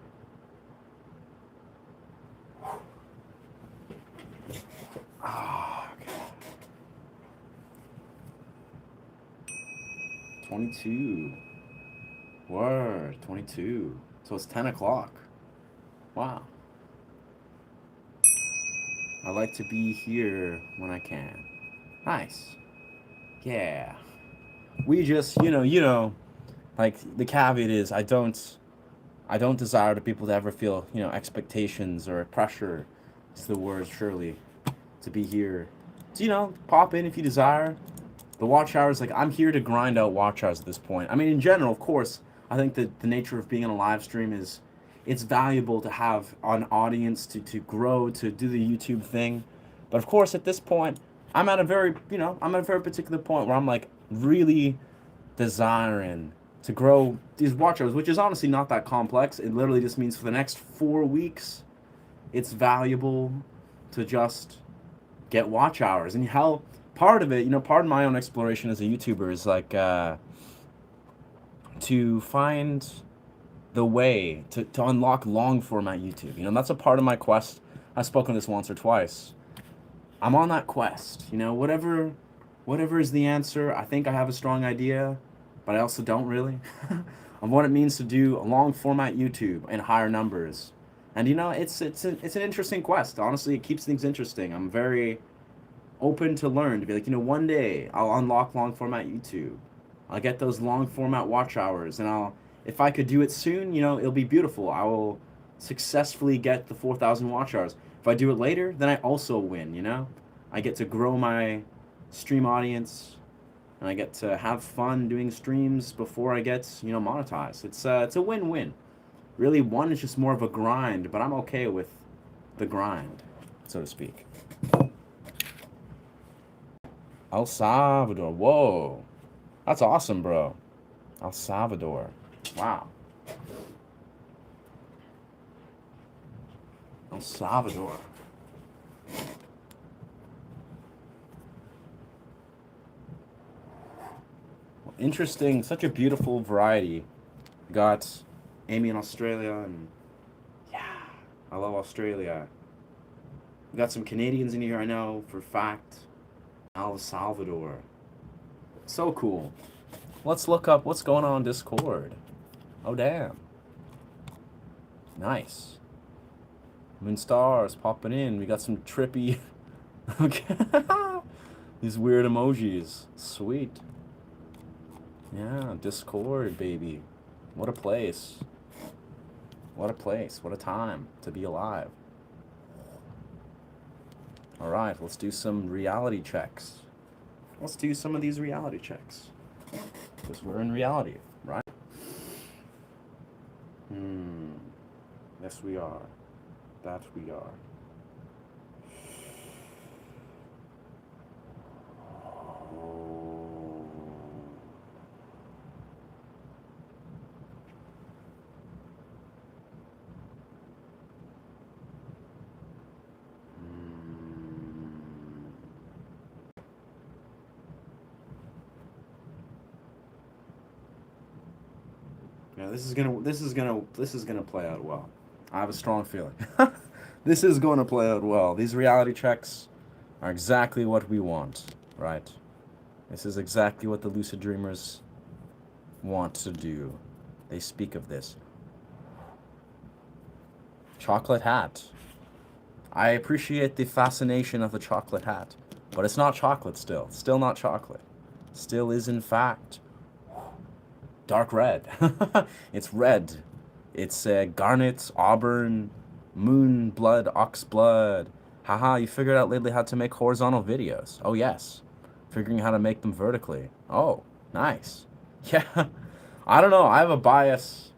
Ah, okay. 22. Word, 22. So it's 10 o'clock. Wow. I like to be here when I can. Nice. Yeah. We just, like the caveat is I don't desire the people to ever feel, expectations or pressure is the word surely to be here. So, pop in if you desire. The watch hours, like, I'm here to grind out watch hours at this point. I mean, in general, of course, I think that the nature of being on a live stream is it's valuable to have an audience to grow, to do the YouTube thing. But of course, at this point, I'm at a very particular point where I'm like really desiring to grow these watch hours, which is honestly not that complex. It literally just means for the next 4 weeks, it's valuable to just get watch hours. And how part of it, part of my own exploration as a YouTuber is like to find the way to unlock long format YouTube. That's a part of my quest. I've spoken this once or twice. I'm on that quest. Whatever is the answer, I think I have a strong idea, but I also don't really. Of what it means to do a long format YouTube and higher numbers. And it's an interesting quest. Honestly, it keeps things interesting. I'm very open to learn, to be like, one day I'll unlock long format YouTube. I'll get those long format watch hours, and if I could do it soon, it'll be beautiful. I will successfully get the 4,000 watch hours. If I do it later, then I also win, I get to grow my stream audience, and I get to have fun doing streams before I get, monetized. It's a win-win. Really, one is just more of a grind, but I'm okay with the grind, so to speak. El Salvador. Whoa. That's awesome, bro. El Salvador. Wow. El Salvador. Well, interesting. Such a beautiful variety. Got Amy in Australia, and yeah, I love Australia. We got some Canadians in here, I know, for a fact. El Salvador. So cool. Let's look up what's going on Discord. Oh, damn. Nice. Moon stars popping in. We got some trippy. Okay. These weird emojis. Sweet. Yeah, Discord, baby. What a place. What a place. What a time to be alive. All right, let's do some reality checks. Let's do some of these reality checks. Because we're in reality, right? Yes, we are. That we are. Yeah, this is gonna play out well. I have a strong feeling. This is going to play out well. These reality checks are exactly what we want, right? This is exactly what the lucid dreamers want to do. They speak of this. Chocolate hat. I appreciate the fascination of the chocolate hat, but it's not chocolate still. Still not chocolate. Still is in fact dark red. It's red. It's garnet, auburn, moon blood, ox blood. Haha, you figured out lately how to make horizontal videos. Oh yes. Figuring how to make them vertically. Oh, nice. Yeah. I don't know. I have a bias.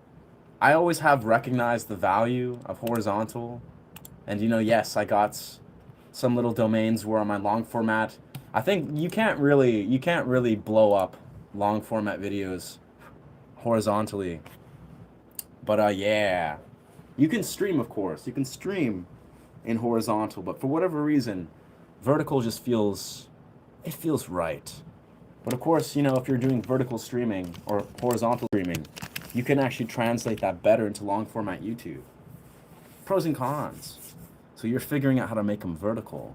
I always have recognized the value of horizontal. And yes, I got some little domains where on my long format. I think you can't really blow up long format videos horizontally. But yeah, you can stream, of course. You can stream in horizontal, but for whatever reason, vertical just feels right. But of course, if you're doing vertical streaming or horizontal streaming, you can actually translate that better into long format YouTube. Pros and cons. So you're figuring out how to make them vertical.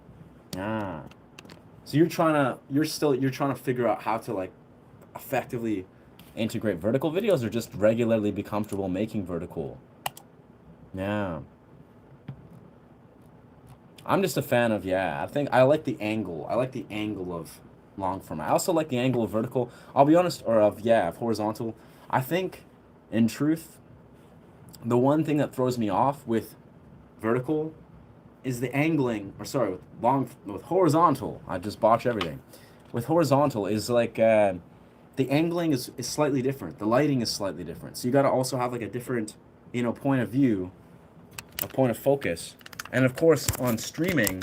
Yeah. So you're trying to figure out how to effectively integrate vertical videos, or just regularly be comfortable making vertical. Yeah. I'm just a fan of, I think I like the angle. I like the angle of long form. I also like the angle of vertical. I'll be honest, or of horizontal. I think, in truth, the one thing that throws me off with vertical is the angling, with horizontal. I just botch everything. With horizontal is the angling is slightly different. The lighting is slightly different. So you got to also have a different, point of view, a point of focus. And of course, on streaming,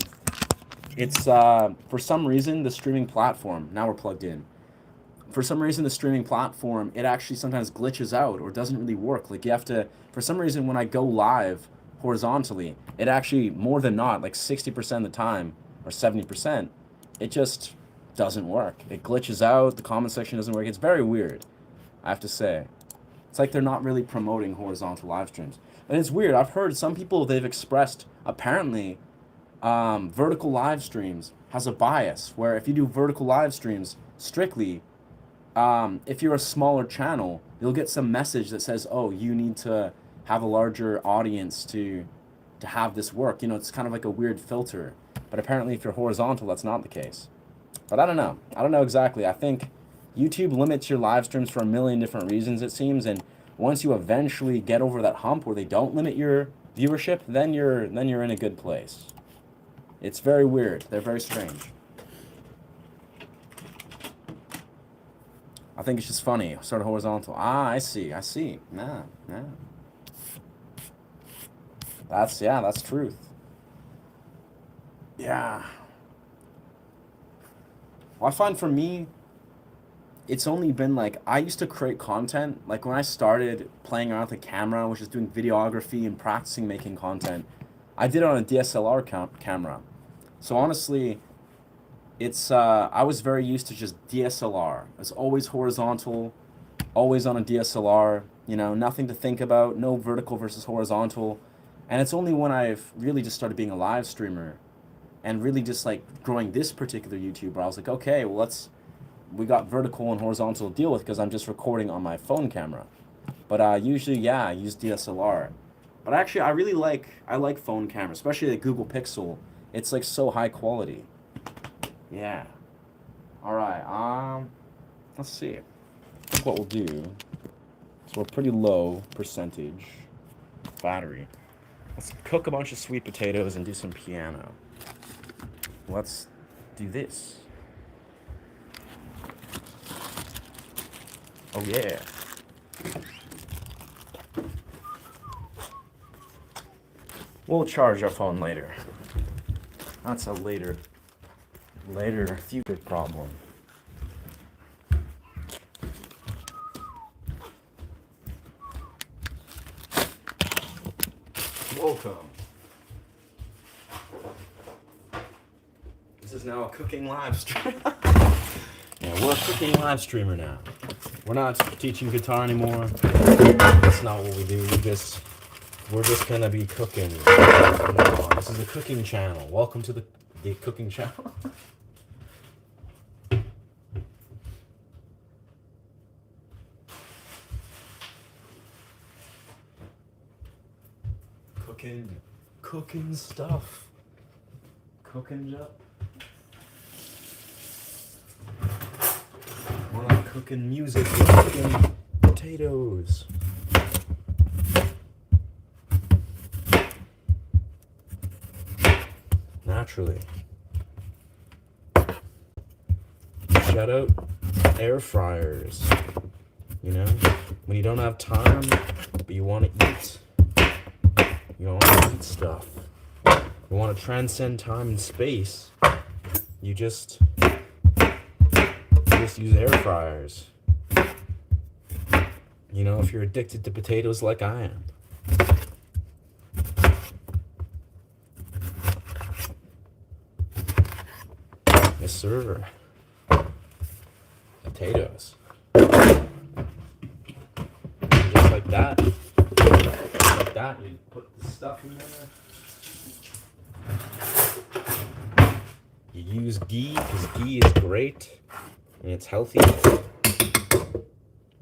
it's for some reason the streaming platform. Now we're plugged in. For some reason, the streaming platform, it actually sometimes glitches out or doesn't really work. You have to, for some reason, when I go live horizontally, it actually, more than not, 60% of the time or 70%, it just doesn't work. It glitches out. The comment section doesn't work. It's very weird, I have to say. It's like they're not really promoting horizontal live streams. And it's weird. I've heard some people, they've expressed, apparently, vertical live streams has a bias where if you do vertical live streams strictly, if you're a smaller channel, you'll get some message that says, oh, you need to have a larger audience to have this work. It's kind of like a weird filter. But apparently if you're horizontal, that's not the case. But I don't know. I don't know exactly. I think YouTube limits your live streams for a million different reasons, it seems. And once you eventually get over that hump where they don't limit your viewership, then you're in a good place. It's very weird. They're very strange. I think it's just funny. Sort of horizontal. Ah, I see. Nah. That's truth. Yeah. Well, I find for me, it's only been like, I used to create content. Like when I started playing around with the camera, I was just doing videography and practicing making content. I did it on a DSLR camera. So honestly, I was very used to just DSLR. It's always horizontal, always on a DSLR, nothing to think about, no vertical versus horizontal. And it's only when I've really just started being a live streamer and really just like growing this particular YouTuber, I was like, okay, well, we got vertical and horizontal to deal with because I'm just recording on my phone camera. But usually, yeah, I use DSLR. But actually, I like phone cameras, especially the Google Pixel. It's like so high quality. Yeah. All right. Let's see. I think what we'll do. So we're pretty low percentage battery. Let's cook a bunch of sweet potatoes and do some piano. Let's do this. Oh yeah. We'll charge our phone later. That's a later future problem. Welcome. This is now a cooking live stream. Yeah, we're a cooking live streamer now. We're not teaching guitar anymore. That's not what we do. We're just gonna be cooking. This is a cooking channel. Welcome to the cooking channel. Cooking stuff. Cooking up. We're not cooking music, we're cooking potatoes. Naturally. Shout out air fryers. When you don't have time, but you want to eat. You want to eat stuff. You want to transcend time and space. You just use air fryers. If you're addicted to potatoes like I am. Yes, sir. Potatoes. Just like that. Like that, you put the stuff in there. You use ghee, because ghee is great. And it's healthy.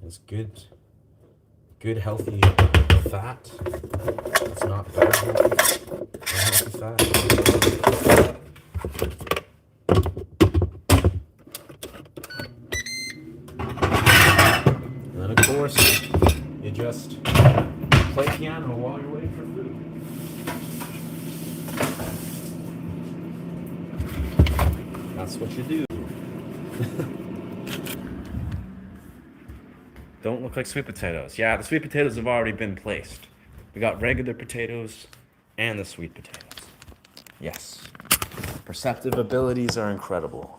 It's good healthy fat. It's not bad healthy fat. And then of course, you just play piano while you're waiting for food. That's what you do. Don't look like sweet potatoes. Yeah, the sweet potatoes have already been placed. We got regular potatoes and the sweet potatoes. Yes. Perceptive abilities are incredible.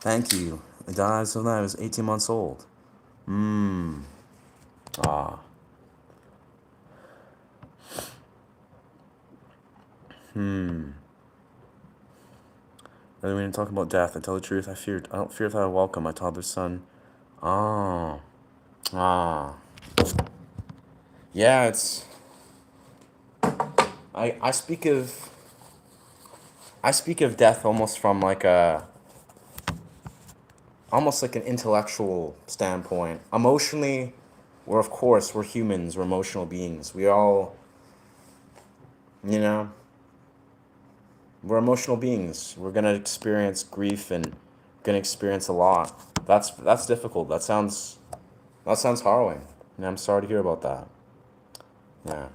Thank you. I died so that I was 18 months old. Ah. Really, when you talk about death, I tell the truth, I don't fear that I welcome my toddler's son. Ah. Yeah, it's... I speak of death almost from like almost like an intellectual standpoint. Emotionally, we're humans, we're emotional beings. We all, we're emotional beings. We're gonna experience grief and gonna experience a lot. That's difficult. That sounds harrowing. And I'm sorry to hear about that. Yeah.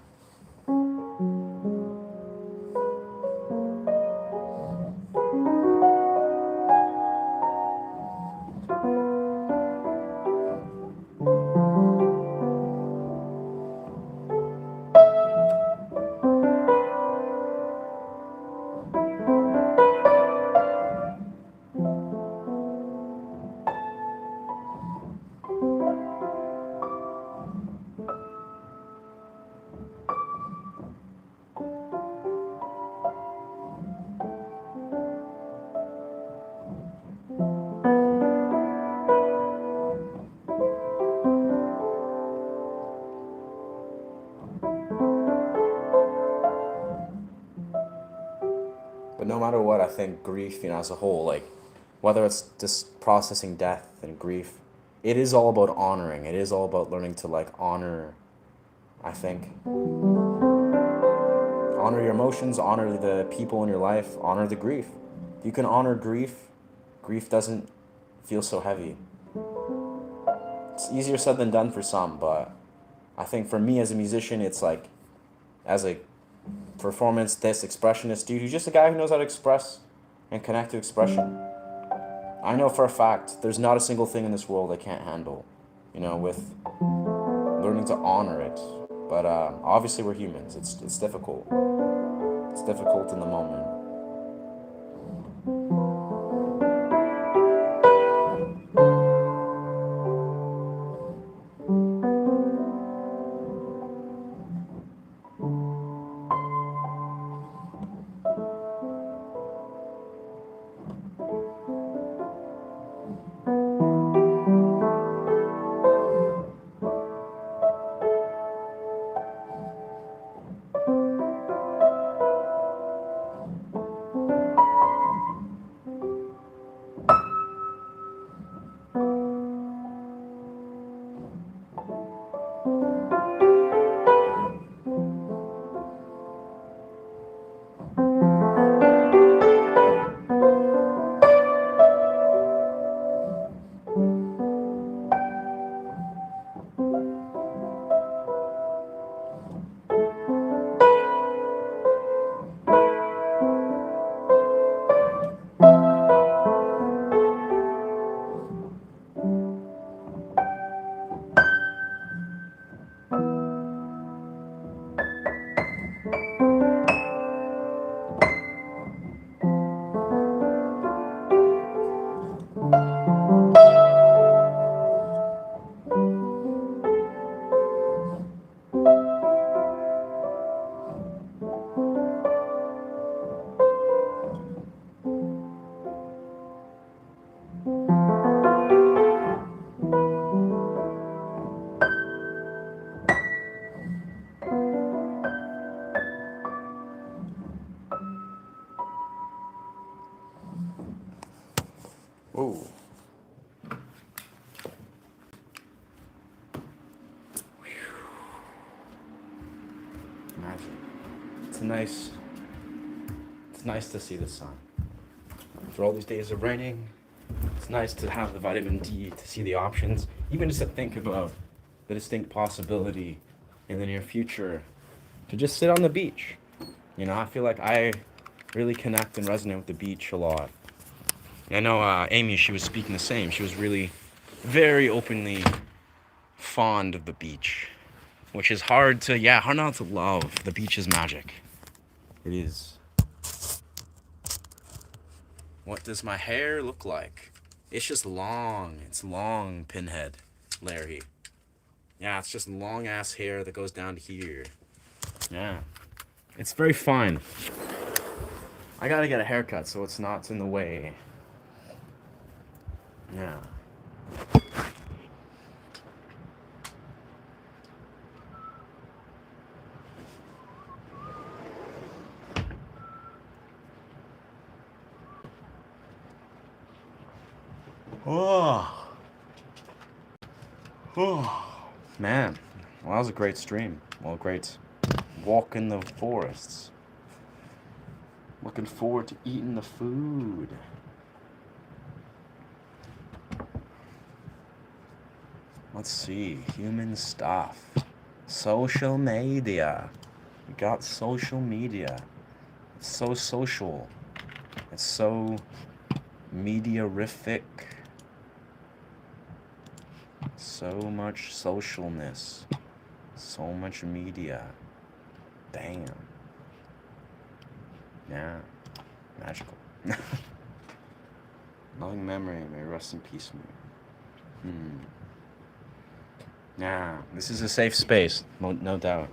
what, I think grief, as a whole, like, whether it's just processing death and grief, it is all about honoring. It is all about learning to, like, honor, I think, honor your emotions, honor the people in your life, honor the grief. If you can honor grief, grief doesn't feel so heavy. It's easier said than done for some, but I think for me as a musician, it's like, as a performance, this expressionist dude, who's just a guy who knows how to express and connect to expression. I know for a fact there's not a single thing in this world I can't handle, with learning to honor it. But obviously we're humans. It's difficult. It's difficult in the moment. Ooh. Magic. It's nice to see the sun. After all these days of raining, it's nice to have the vitamin D, to see the options, even just to think about the distinct possibility in the near future to just sit on the beach. I feel like I really connect and resonate with the beach a lot. I know Amy, she was speaking the same. She was really very openly fond of the beach, which is hard not to love. The beach is magic. It is. What does my hair look like? It's just long. It's long, Pinhead, Larry. Yeah, it's just long ass hair that goes down to here. Yeah. It's very fine. I gotta get a haircut so it's not in the way. Yeah. Oh. Oh. Man. Well, that was a great stream. Well, great walk in the forests. Looking forward to eating the food. Let's see. Human stuff. Social media. We got social media. It's so social. It's so mediarific. So much socialness. So much media. Damn. Yeah. Magical. Loving memory. May rest in peace. Yeah. This is a safe space. No doubt.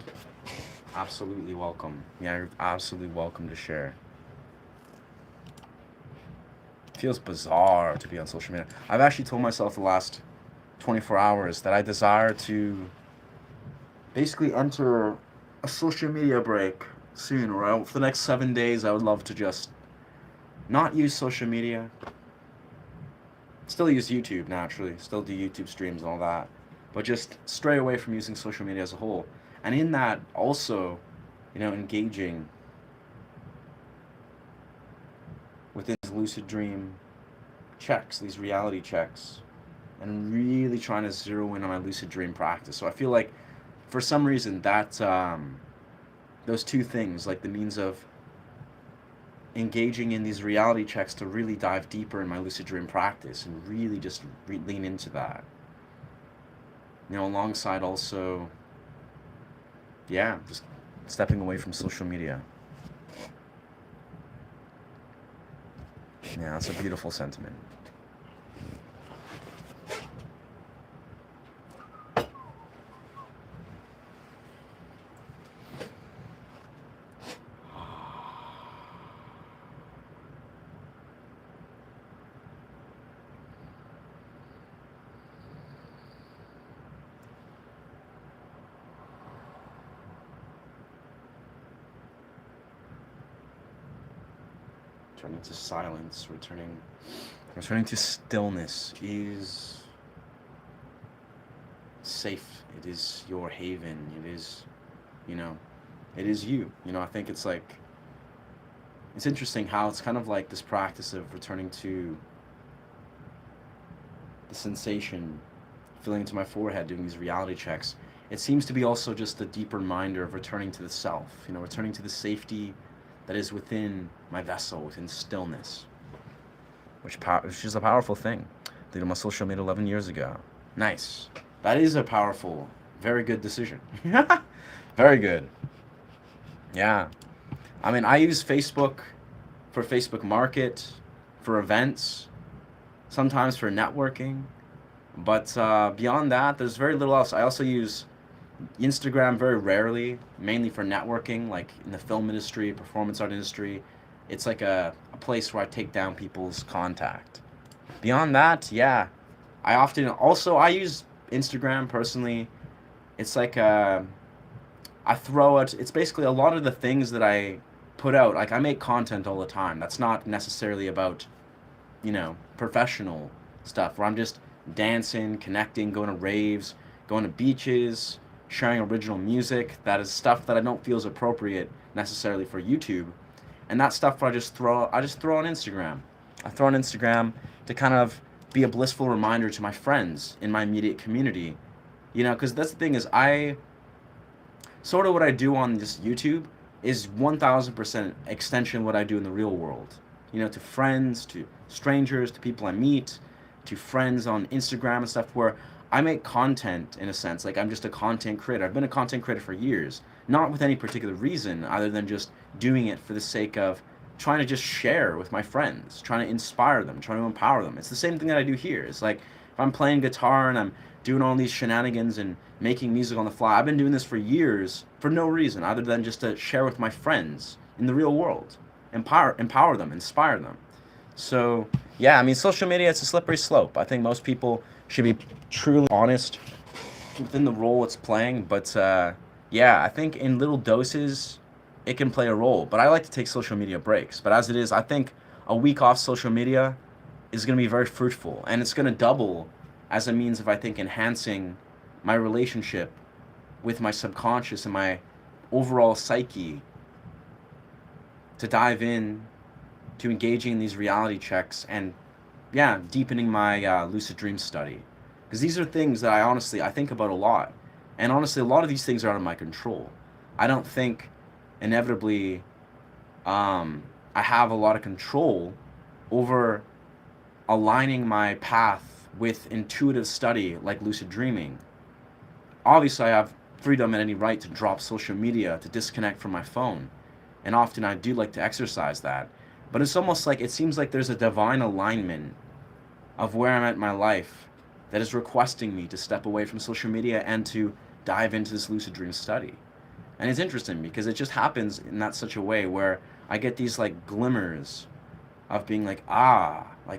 Absolutely welcome. Yeah, you're absolutely welcome to share. It feels bizarre to be on social media. I've actually told myself the last 24 hours that I desire to basically enter a social media break soon, or for the next 7 days I would love to just not use social media. Still use YouTube naturally, still do YouTube streams and all that, but just stray away from using social media as a whole. And in that, also, engaging with these lucid dream checks, these reality checks, and really trying to zero in on my lucid dream practice. So I feel like, for some reason, that those two things, like the means of engaging in these reality checks to really dive deeper in my lucid dream practice and really just lean into that. Alongside also, just stepping away from social media. Yeah, that's a beautiful sentiment. Returning to silence, returning to stillness is safe. It is your haven. It is, it is you. I think it's interesting how it's kind of like this practice of returning to the sensation, feeling into my forehead, doing these reality checks. It seems to be also just a deeper reminder of returning to the self, returning to the safety that is within my vessel, within stillness, which is a powerful thing. I did on my social media 11 years ago. Nice. That is a powerful, very good decision. Very good. Yeah. I mean, I use Facebook for Facebook Market, for events, sometimes for networking, but beyond that, there's very little else. I also use Instagram very rarely, mainly for networking, like in the film industry, performance art industry. It's like a place where I take down people's contact. Beyond that, I use Instagram personally. It's like I throw it. It's basically a lot of the things that I put out. Like I make content all the time. That's not necessarily about, professional stuff where I'm just dancing, connecting, going to raves, going to beaches, sharing original music. That is stuff that I don't feel is appropriate necessarily for YouTube. And that stuff I just throw on Instagram. I throw on Instagram to kind of be a blissful reminder to my friends in my immediate community. Because that's the thing is sort of what I do on this YouTube is 1000% extension of what I do in the real world. To friends, to strangers, to people I meet, to friends on Instagram and stuff, where I make content in a sense. Like I'm just a content creator. I've been a content creator for years, not with any particular reason other than just doing it for the sake of trying to just share with my friends, trying to inspire them, trying to empower them. It's the same thing that I do here. It's like if I'm playing guitar and I'm doing all these shenanigans and making music on the fly, I've been doing this for years for no reason other than just to share with my friends in the real world, empower them, inspire them. So yeah, I mean, social media, it's a slippery slope. I think most people should be truly honest within the role it's playing. But I think in little doses, it can play a role. But I like to take social media breaks. But as it is, I think a week off social media is going to be very fruitful. And it's going to double as a means of, I think, enhancing my relationship with my subconscious and my overall psyche to dive in to engaging in these reality checks and deepening my lucid dream study. Because these are things that I think about a lot. And honestly, a lot of these things are out of my control. I don't think inevitably I have a lot of control over aligning my path with intuitive study like lucid dreaming. Obviously, I have freedom and any right to drop social media, to disconnect from my phone. And often I do like to exercise that. But it's almost like it seems like there's a divine alignment of where I'm at in my life that is requesting me to step away from social media and to dive into this lucid dream study. And it's interesting because it just happens in that such a way where I get these like glimmers of being like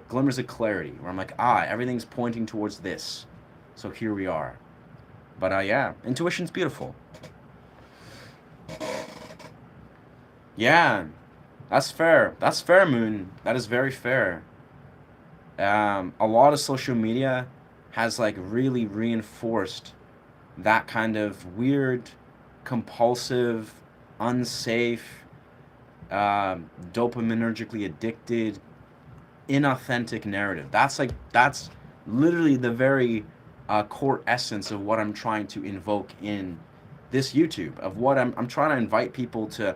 glimmers of clarity where I'm like, everything's pointing towards this. So here we are. But intuition's beautiful. Yeah. That's fair. That's fair, Moon. That is very fair. A lot of social media has like really reinforced that kind of weird, compulsive, unsafe, dopaminergically addicted, inauthentic narrative. That's literally the very core essence of what I'm trying to invoke in this YouTube. Of what I'm trying to invite people to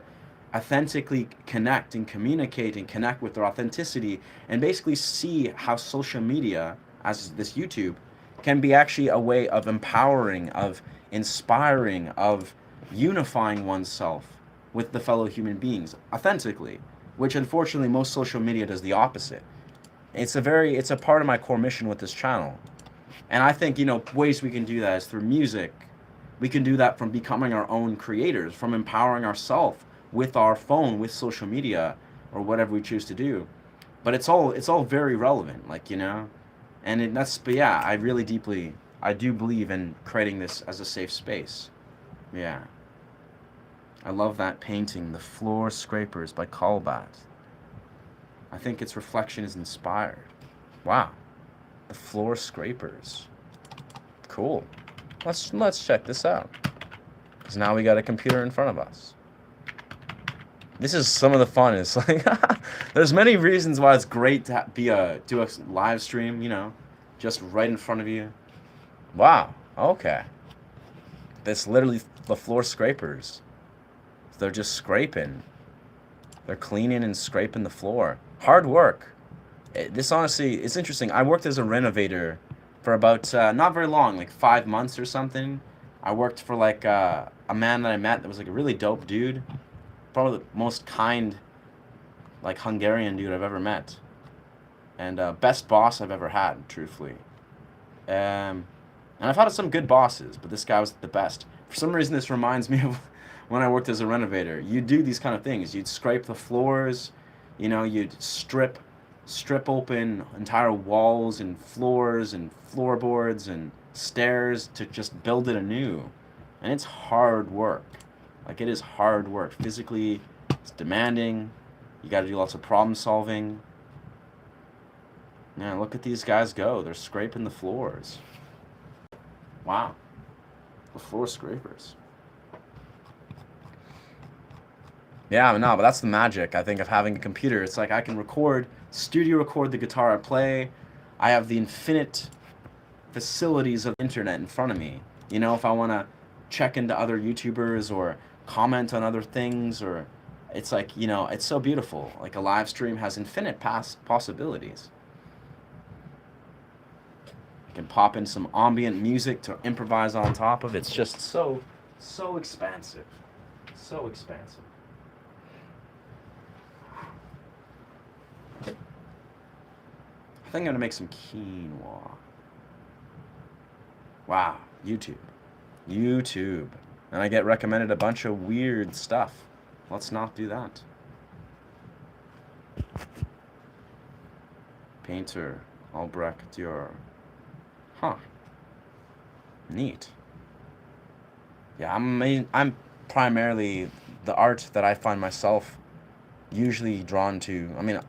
authentically connect and communicate and connect with their authenticity, and basically see how social media, as this YouTube, can be actually a way of empowering, of inspiring, of unifying oneself with the fellow human beings authentically, which unfortunately most social media does the opposite. It's a part of my core mission with this channel. And I think, ways we can do that is through music. We can do that from becoming our own creators, from empowering ourselves with our phone, with social media, or whatever we choose to do. But it's all very relevant, but yeah, I do believe in creating this as a safe space. Yeah. I love that painting, The Floor Scrapers by Kalbat. I think its reflection is inspired. Wow. The Floor Scrapers. Cool. Let's check this out. Because now we got a computer in front of us. This is some of the fun. It's like there's many reasons why it's great to do a live stream, just right in front of you. Wow. Okay. That's literally the floor scrapers. They're just scraping. They're cleaning and scraping the floor. Hard work. This honestly, it's interesting. I worked as a renovator for about not very long, like 5 months or something. I worked for like a man that I met that was like a really dope dude. Probably the most kind, like Hungarian dude I've ever met. And best boss I've ever had, truthfully. And I've had some good bosses, but this guy was the best. For some reason, this reminds me of when I worked as a renovator. You'd do these kind of things. You'd scrape the floors, you'd strip open entire walls and floors and floorboards and stairs to just build it anew. And it's hard work. Like, it is hard work. Physically, it's demanding. You got to do lots of problem solving. Yeah, look at these guys go. They're scraping the floors. Wow. The floor scrapers. Yeah, no, but that's the magic, I think, of having a computer. It's like I can studio record the guitar I play. I have the infinite facilities of the internet in front of me. If I want to check into other YouTubers or comment on other things, or it's like, it's so beautiful. Like, a live stream has infinite possibilities. You can pop in some ambient music to improvise on top of. It's just so expansive. So expansive. I think I'm gonna make some quinoa. Wow, YouTube. And I get recommended a bunch of weird stuff. Let's not do that. Painter, Albrecht Dürer. Huh. Neat. Yeah, I'm primarily the art that I find myself usually drawn to. I mean,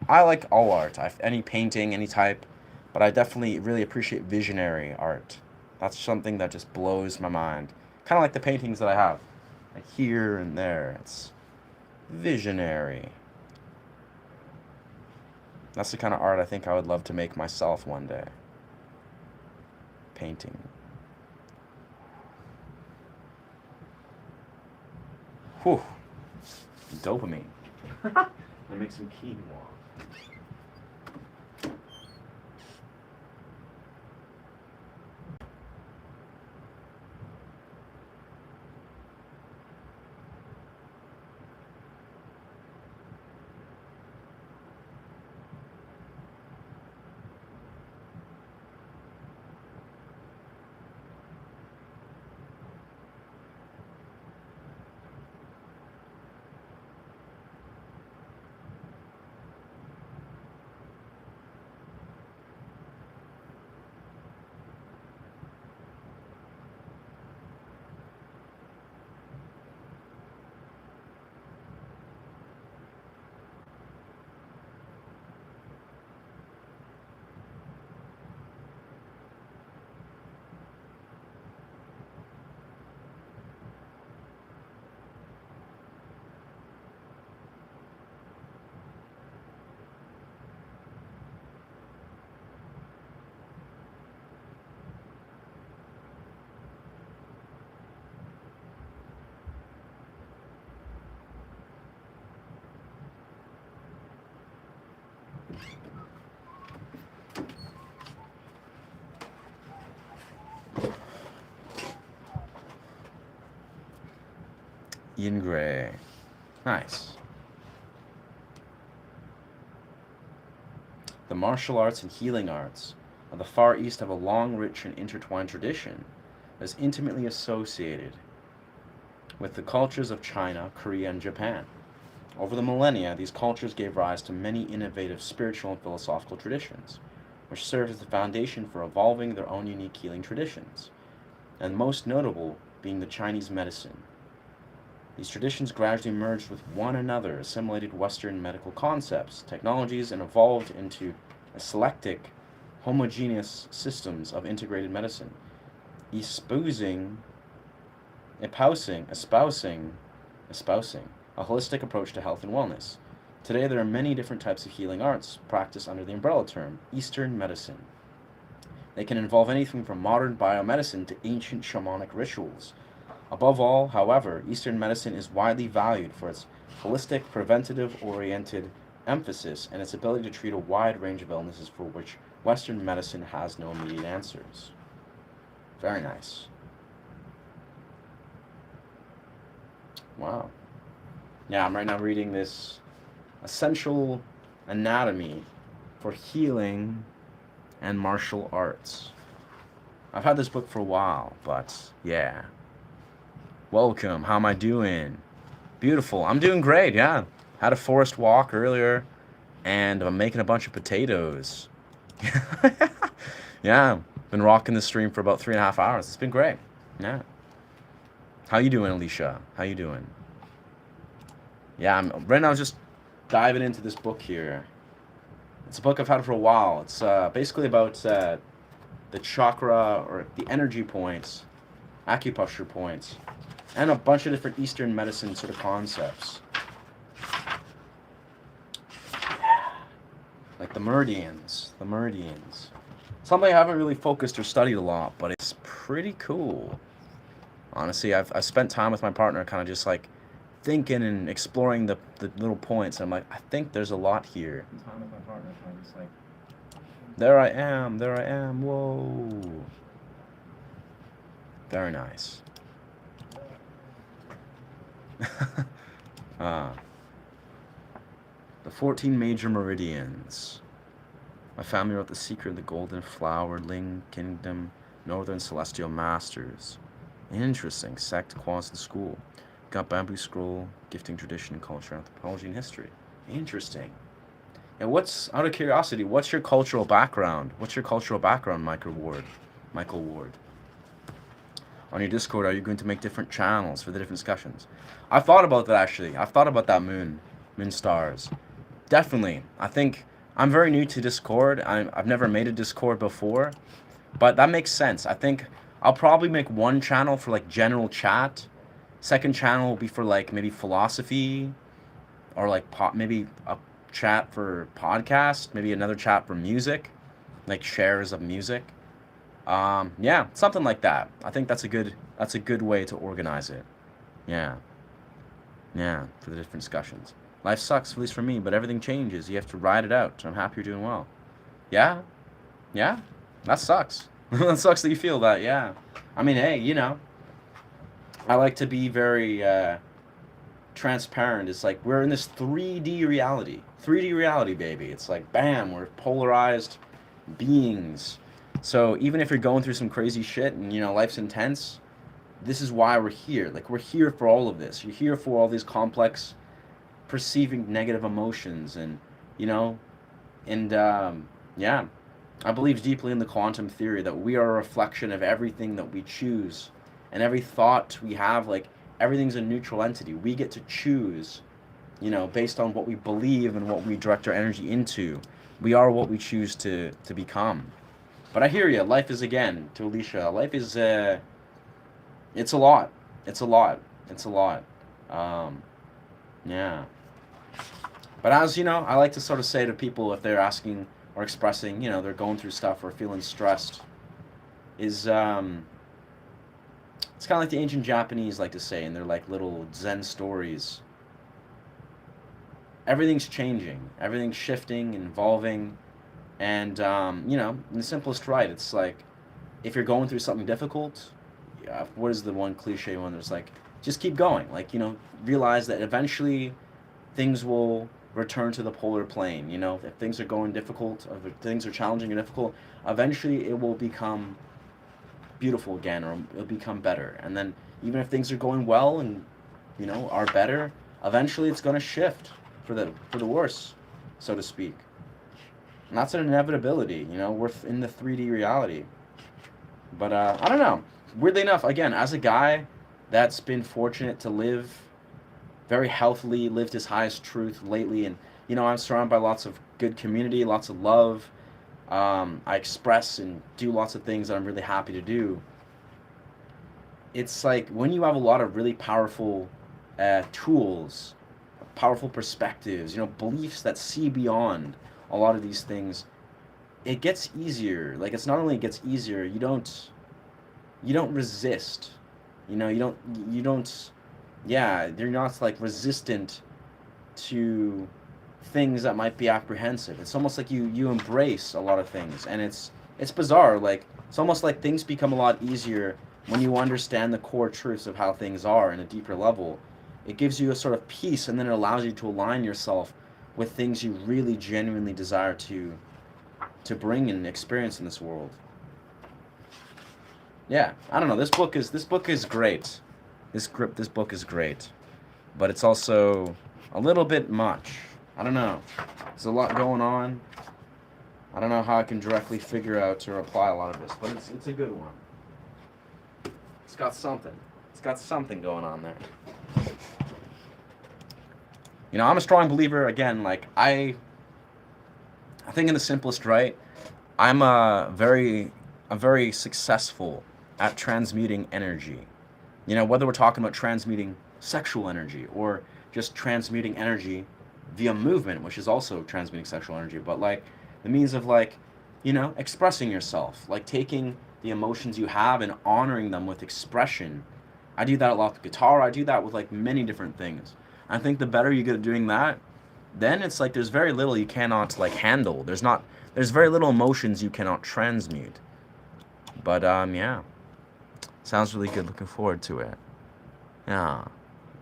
I like all art. Any painting, any type, but I definitely really appreciate visionary art. That's something that just blows my mind. Kind of like the paintings that I have, like here and there. It's visionary. That's the kind of art I think I would love to make myself one day. Painting. Whew. Dopamine. Let me make some quinoa. Ian Gray. Nice. The martial arts and healing arts of the Far East have a long, rich, and intertwined tradition that is intimately associated with the cultures of China, Korea, and Japan. Over the millennia, these cultures gave rise to many innovative spiritual and philosophical traditions, which served as the foundation for evolving their own unique healing traditions, and most notable being the Chinese medicine. These traditions gradually merged with one another, assimilated Western medical concepts, technologies, and evolved into eclectic, homogeneous systems of integrated medicine, espousing a holistic approach to health and wellness. Today, there are many different types of healing arts practiced under the umbrella term Eastern medicine. They can involve anything from modern biomedicine to ancient shamanic rituals. Above all, however, Eastern medicine is widely valued for its holistic, preventative-oriented emphasis and its ability to treat a wide range of illnesses for which Western medicine has no immediate answers. Very nice. Wow. Yeah, I'm right now reading this Essential Anatomy for Healing and Martial Arts. I've had this book for a while, but yeah. Welcome. How am I doing? Beautiful. I'm doing great, yeah. Had a forest walk earlier, and I'm making a bunch of potatoes. Yeah, been rocking the stream for about 3.5 hours. It's been great. Yeah. How you doing, Alicia? How you doing? Yeah, right now I'm just diving into this book here. It's a book I've had for a while. It's basically about the chakra or the energy points, acupuncture points, and a bunch of different Eastern medicine sort of concepts. Like the meridians. Something I haven't really focused or studied a lot, but it's pretty cool. Honestly, I've spent time with my partner kind of just like thinking and exploring the little points. I'm like, I think there's a lot here. Time with my partner kind of just like, there I am, whoa. Very nice. The 14 major meridians. My family wrote The Secret of the Golden Flower, Ling Kingdom, Northern Celestial Masters. Interesting. Sect, Quas, and School. Got Bamboo Scroll, Gifting Tradition, Culture, Anthropology, and History. Interesting. And what's, out of curiosity, what's your cultural background? Michael Ward? On your Discord, are you going to make different channels for the different discussions? I've thought about that, actually. I've thought about that moon stars. Definitely. I think I'm very new to Discord. I've never made a Discord before, but that makes sense. I think I'll probably make one channel for like general chat. Second channel will be for like maybe philosophy, or like maybe a chat for podcast, maybe another chat for music, like shares of music. Yeah, something like that. I think that's a good way to organize it. Yeah, for the different discussions. Life sucks, at least for me, but everything changes. You have to ride it out. I'm happy you're doing well. Yeah, that sucks. That sucks that you feel that. Yeah, I mean, hey, I like to be very transparent. It's like we're in this 3D reality. 3D reality, baby. It's like, bam, we're polarized beings. So even if you're going through some crazy shit and, life's intense, this is why we're here. Like, we're here for all of this. You're here for all these complex, perceiving negative emotions and, yeah. I believe deeply in the quantum theory that we are a reflection of everything that we choose. And every thought we have, like, everything's a neutral entity. We get to choose, based on what we believe and what we direct our energy into. We are what we choose to become. But I hear you. Life is, again, to Alicia, life is, it's a lot. Yeah. But as, I like to sort of say to people if they're asking or expressing, they're going through stuff or feeling stressed, is, it's kind of like the ancient Japanese like to say in their, like, little Zen stories. everything's changing, everything's shifting and evolving. And, you know, in the simplest right, it's like, if you're going through something difficult, yeah, what is the one cliche one that's like, just keep going. Like, you know, realize that eventually things will return to the polar plane. You know, if things are going difficult, or if things are challenging and difficult, eventually it will become beautiful again, or it'll become better. And then even if things are going well and, you know, are better, eventually it's going to shift for the worse, so to speak. And that's an inevitability. You know, we're in the 3D reality. But I don't know. Weirdly enough, again, as a guy that's been fortunate to live very healthily, lived his highest truth lately, and you know, I'm surrounded by lots of good community, lots of love. I express and do lots of things that I'm really happy to do. It's like when you have a lot of really powerful tools, powerful perspectives, you know, beliefs that see beyond a lot of these things, it gets easier. Like it's not only it gets easier, you don't resist. You know, you don't yeah, you're not like resistant to things that might be apprehensive. It's almost like you embrace a lot of things, and it's bizarre. Like it's almost like things become a lot easier when you understand the core truths of how things are in a deeper level. It gives you a sort of peace, and then it allows you to align yourself with things you really genuinely desire to bring and experience in this world. Yeah, I don't know. This book is great. This book is great, but it's also a little bit much. I don't know. There's a lot going on. I don't know how I can directly figure out or apply a lot of this, but it's a good one. It's got something. It's got something going on there. You know, I'm a strong believer. Again, like I think in the simplest right, I'm a very successful at transmuting energy. You know, whether we're talking about transmuting sexual energy or just transmuting energy via movement, which is also transmuting sexual energy, but like the means of like, you know, expressing yourself, like taking the emotions you have and honoring them with expression. I do that a lot with guitar. I do that with like many different things. I think the better you get at doing that, then it's like there's very little you cannot like handle. There's very little emotions you cannot transmute. But yeah. Sounds really good. Looking forward to it. Yeah.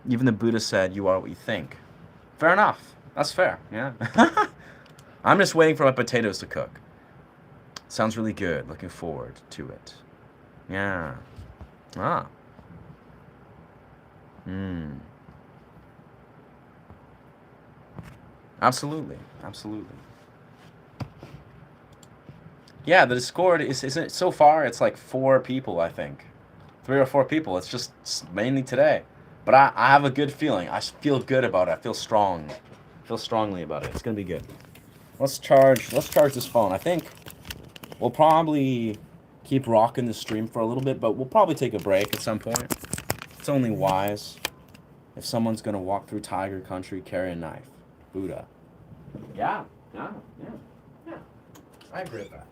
Even the Buddha said, "You are what you think." Fair enough. That's fair. Yeah. I'm just waiting for my potatoes to cook. Sounds really good. Looking forward to it. Yeah. Ah. Hmm. Absolutely. Absolutely. Yeah, the Discord isn't so far. It's like 4 people, I think, 3 or 4 people. It's just mainly today, but I have a good feeling. I feel good about it. I feel strong. I feel strongly about it. It's gonna be good. Let's charge this phone. I think we'll probably keep rocking the stream for a little bit, but we'll probably take a break at some point. It's only wise if someone's gonna walk through tiger country, carry a knife. Buddha. Yeah. Yeah. Yeah. Yeah. I agree with that.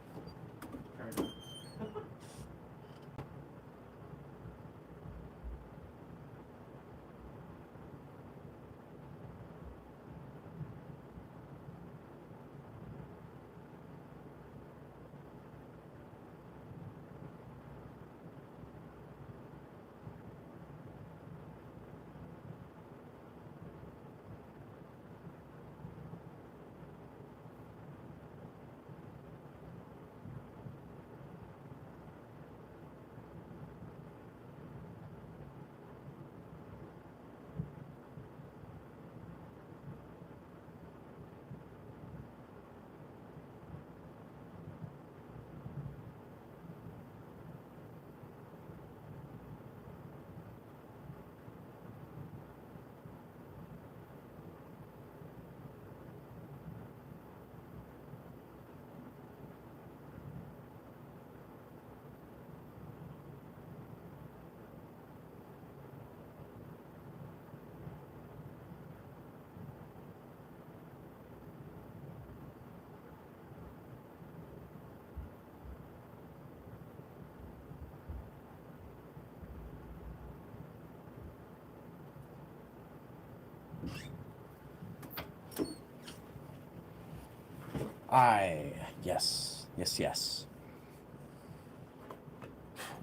Yes, yes, yes.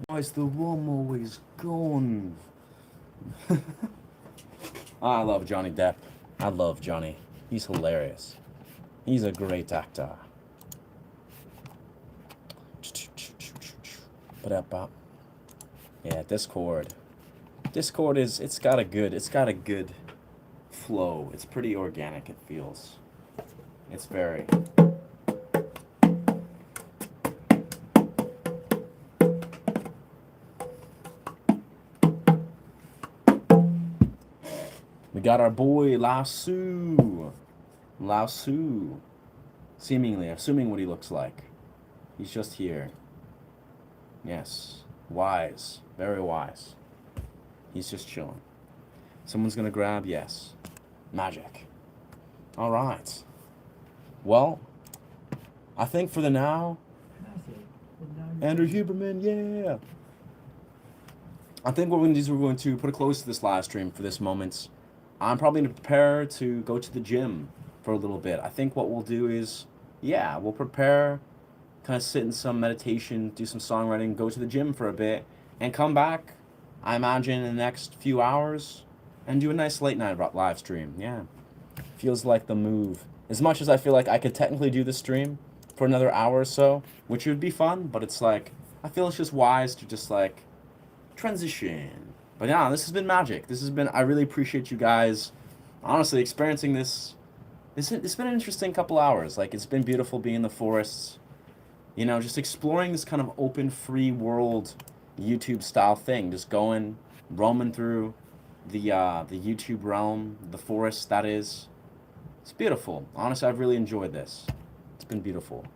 Why is the rum always gone? I love Johnny Depp. I love Johnny. He's hilarious. He's a great actor. Yeah, Discord. Discord is it's got a good flow. It's pretty organic, it feels. It's very. We got our boy Lao Su. Lao Su. Seemingly, assuming what he looks like. He's just here. Yes. Wise. Very wise. He's just chilling. Someone's gonna grab? Yes. Magic. Alright. Well, I think for the now, Andrew Huberman, yeah. I think what we're going to do is we're going to put a close to this live stream for this moment. I'm probably going to prepare to go to the gym for a little bit. I think what we'll do is, yeah, we'll prepare, kind of sit in some meditation, do some songwriting, go to the gym for a bit, and come back, I imagine, in the next few hours, and do a nice late night live stream. Yeah. Feels like the move. As much as I feel like I could technically do the stream for another hour or so, which would be fun, but it's like, I feel it's just wise to just like transition. But yeah, this has been magic. This has been, I really appreciate you guys honestly experiencing this. It's been an interesting couple hours. Like, it's been beautiful being in the forests, you know, just exploring this kind of open, free world YouTube style thing. Just going, roaming through the YouTube realm, the forest, that is. It's beautiful. Honestly, I've really enjoyed this. It's been beautiful.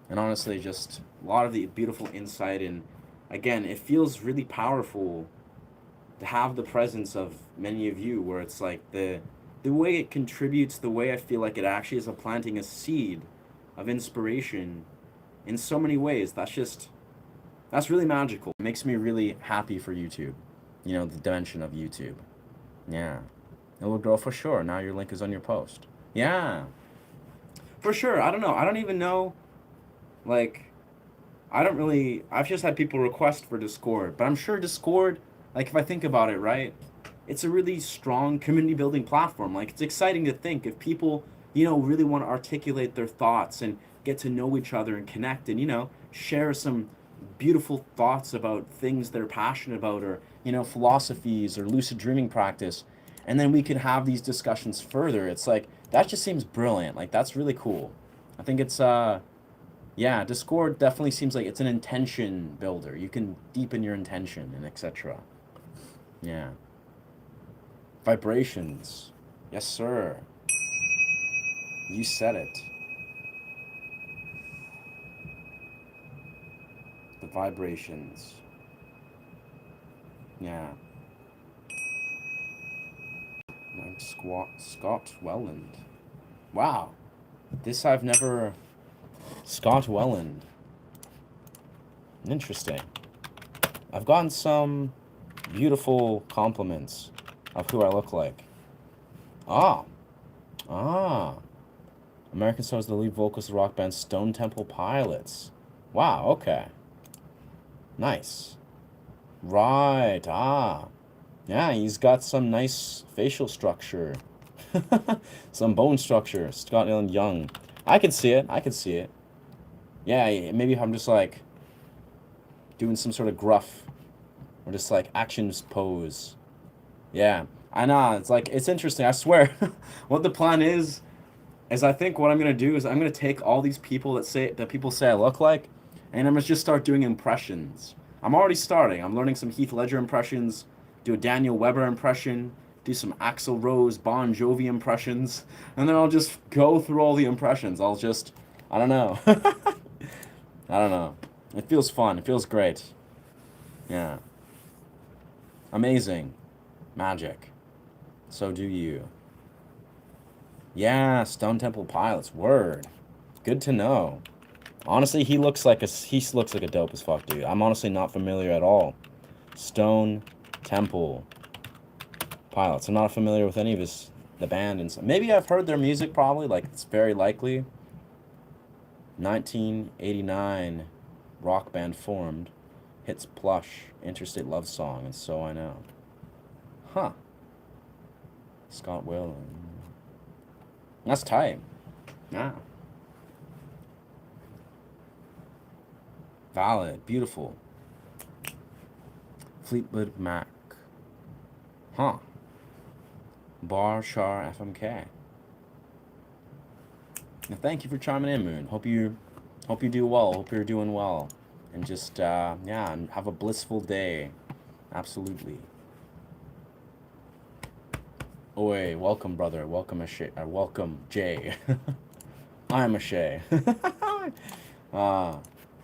And honestly, just a lot of the beautiful insight. And again, it feels really powerful to have the presence of many of you, where it's like the way it contributes, the way I feel like it actually is planting a seed of inspiration in so many ways. That's really magical. It makes me really happy for YouTube. You know, the dimension of YouTube. Yeah. It will grow for sure. Now your link is on your post. Yeah. For sure. I don't know. I don't even know. Like, I've just had people request for Discord. But I'm sure Discord, like, if I think about it, right? It's a really strong community building platform. Like, it's exciting to think if people, you know, really want to articulate their thoughts and get to know each other and connect and, you know, share some beautiful thoughts about things they're passionate about, or, you know, philosophies or lucid dreaming practice. And then we could have these discussions further. It's like, that just seems brilliant. Like, that's really cool. I think it's, yeah, Discord definitely seems like it's an intention builder. You can deepen your intention and etc. Yeah. Vibrations. Yes, sir. You said it. The vibrations. Yeah. Like Scott Welland. Wow. This I've never... Scott Welland. Interesting. I've gotten some beautiful compliments of who I look like. Ah. American Star is the lead vocalist of the rock band Stone Temple Pilots. Wow, okay. Nice. Right, yeah, he's got some nice facial structure. Some bone structure. Scott Young. I can see it. Yeah, maybe I'm just like doing some sort of gruff or just like actions pose. Yeah, I know. It's like, it's interesting. I swear. What the plan is I think what I'm gonna do is I'm gonna take all these people that people say I look like, and I'm gonna just start doing impressions. I'm already starting. I'm learning some Heath Ledger impressions, do a Daniel Weber impression, do some Axl Rose, Bon Jovi impressions, and then I'll just go through all the impressions. I don't know. I don't know. It feels fun. It feels great. Yeah. Amazing. Magic. So do you. Yeah, Stone Temple Pilots. Word. Good to know. Honestly, he looks like a dope as fuck dude. I'm honestly not familiar at all. Stone Temple Pilots. I'm not familiar with any of the band and stuff. Maybe I've heard their music probably, like, it's very likely. 1989 rock band formed. Hits Plush, Interstate Love Song, and So I Know. Huh. Scott Weiland. That's tight. Yeah. Valid. Beautiful. Fleetwood Mac. Huh. Bar Char FMK. Now, thank you for chiming in, Moon. Hope you do well. Hope you're doing well. And just, yeah, and have a blissful day. Absolutely. Oi, welcome, brother. Welcome, welcome, Jay. I am a Shay.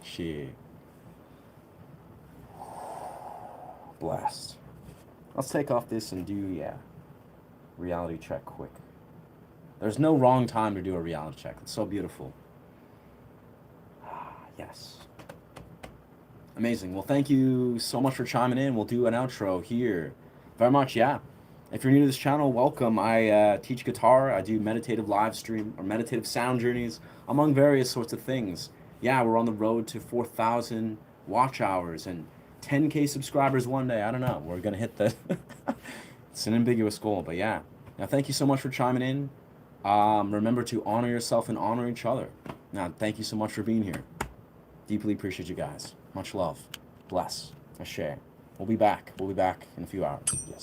She. Blessed. Let's take off this and do, yeah, reality check quick. There's no wrong time to do a reality check. It's so beautiful. Yes. Amazing. Well, thank you so much for chiming in. We'll do an outro here. Very much, yeah. If you're new to this channel, welcome. I teach guitar. I do meditative live stream or meditative sound journeys, among various sorts of things. Yeah, we're on the road to 4,000 watch hours and 10K subscribers one day. I don't know. We're going to hit the... It's an ambiguous goal, but yeah. Now, thank you so much for chiming in. Remember to honor yourself and honor each other. Now, thank you so much for being here. Deeply appreciate you guys. Much love. Bless. Ashe. We'll be back. We'll be back in a few hours. Yes.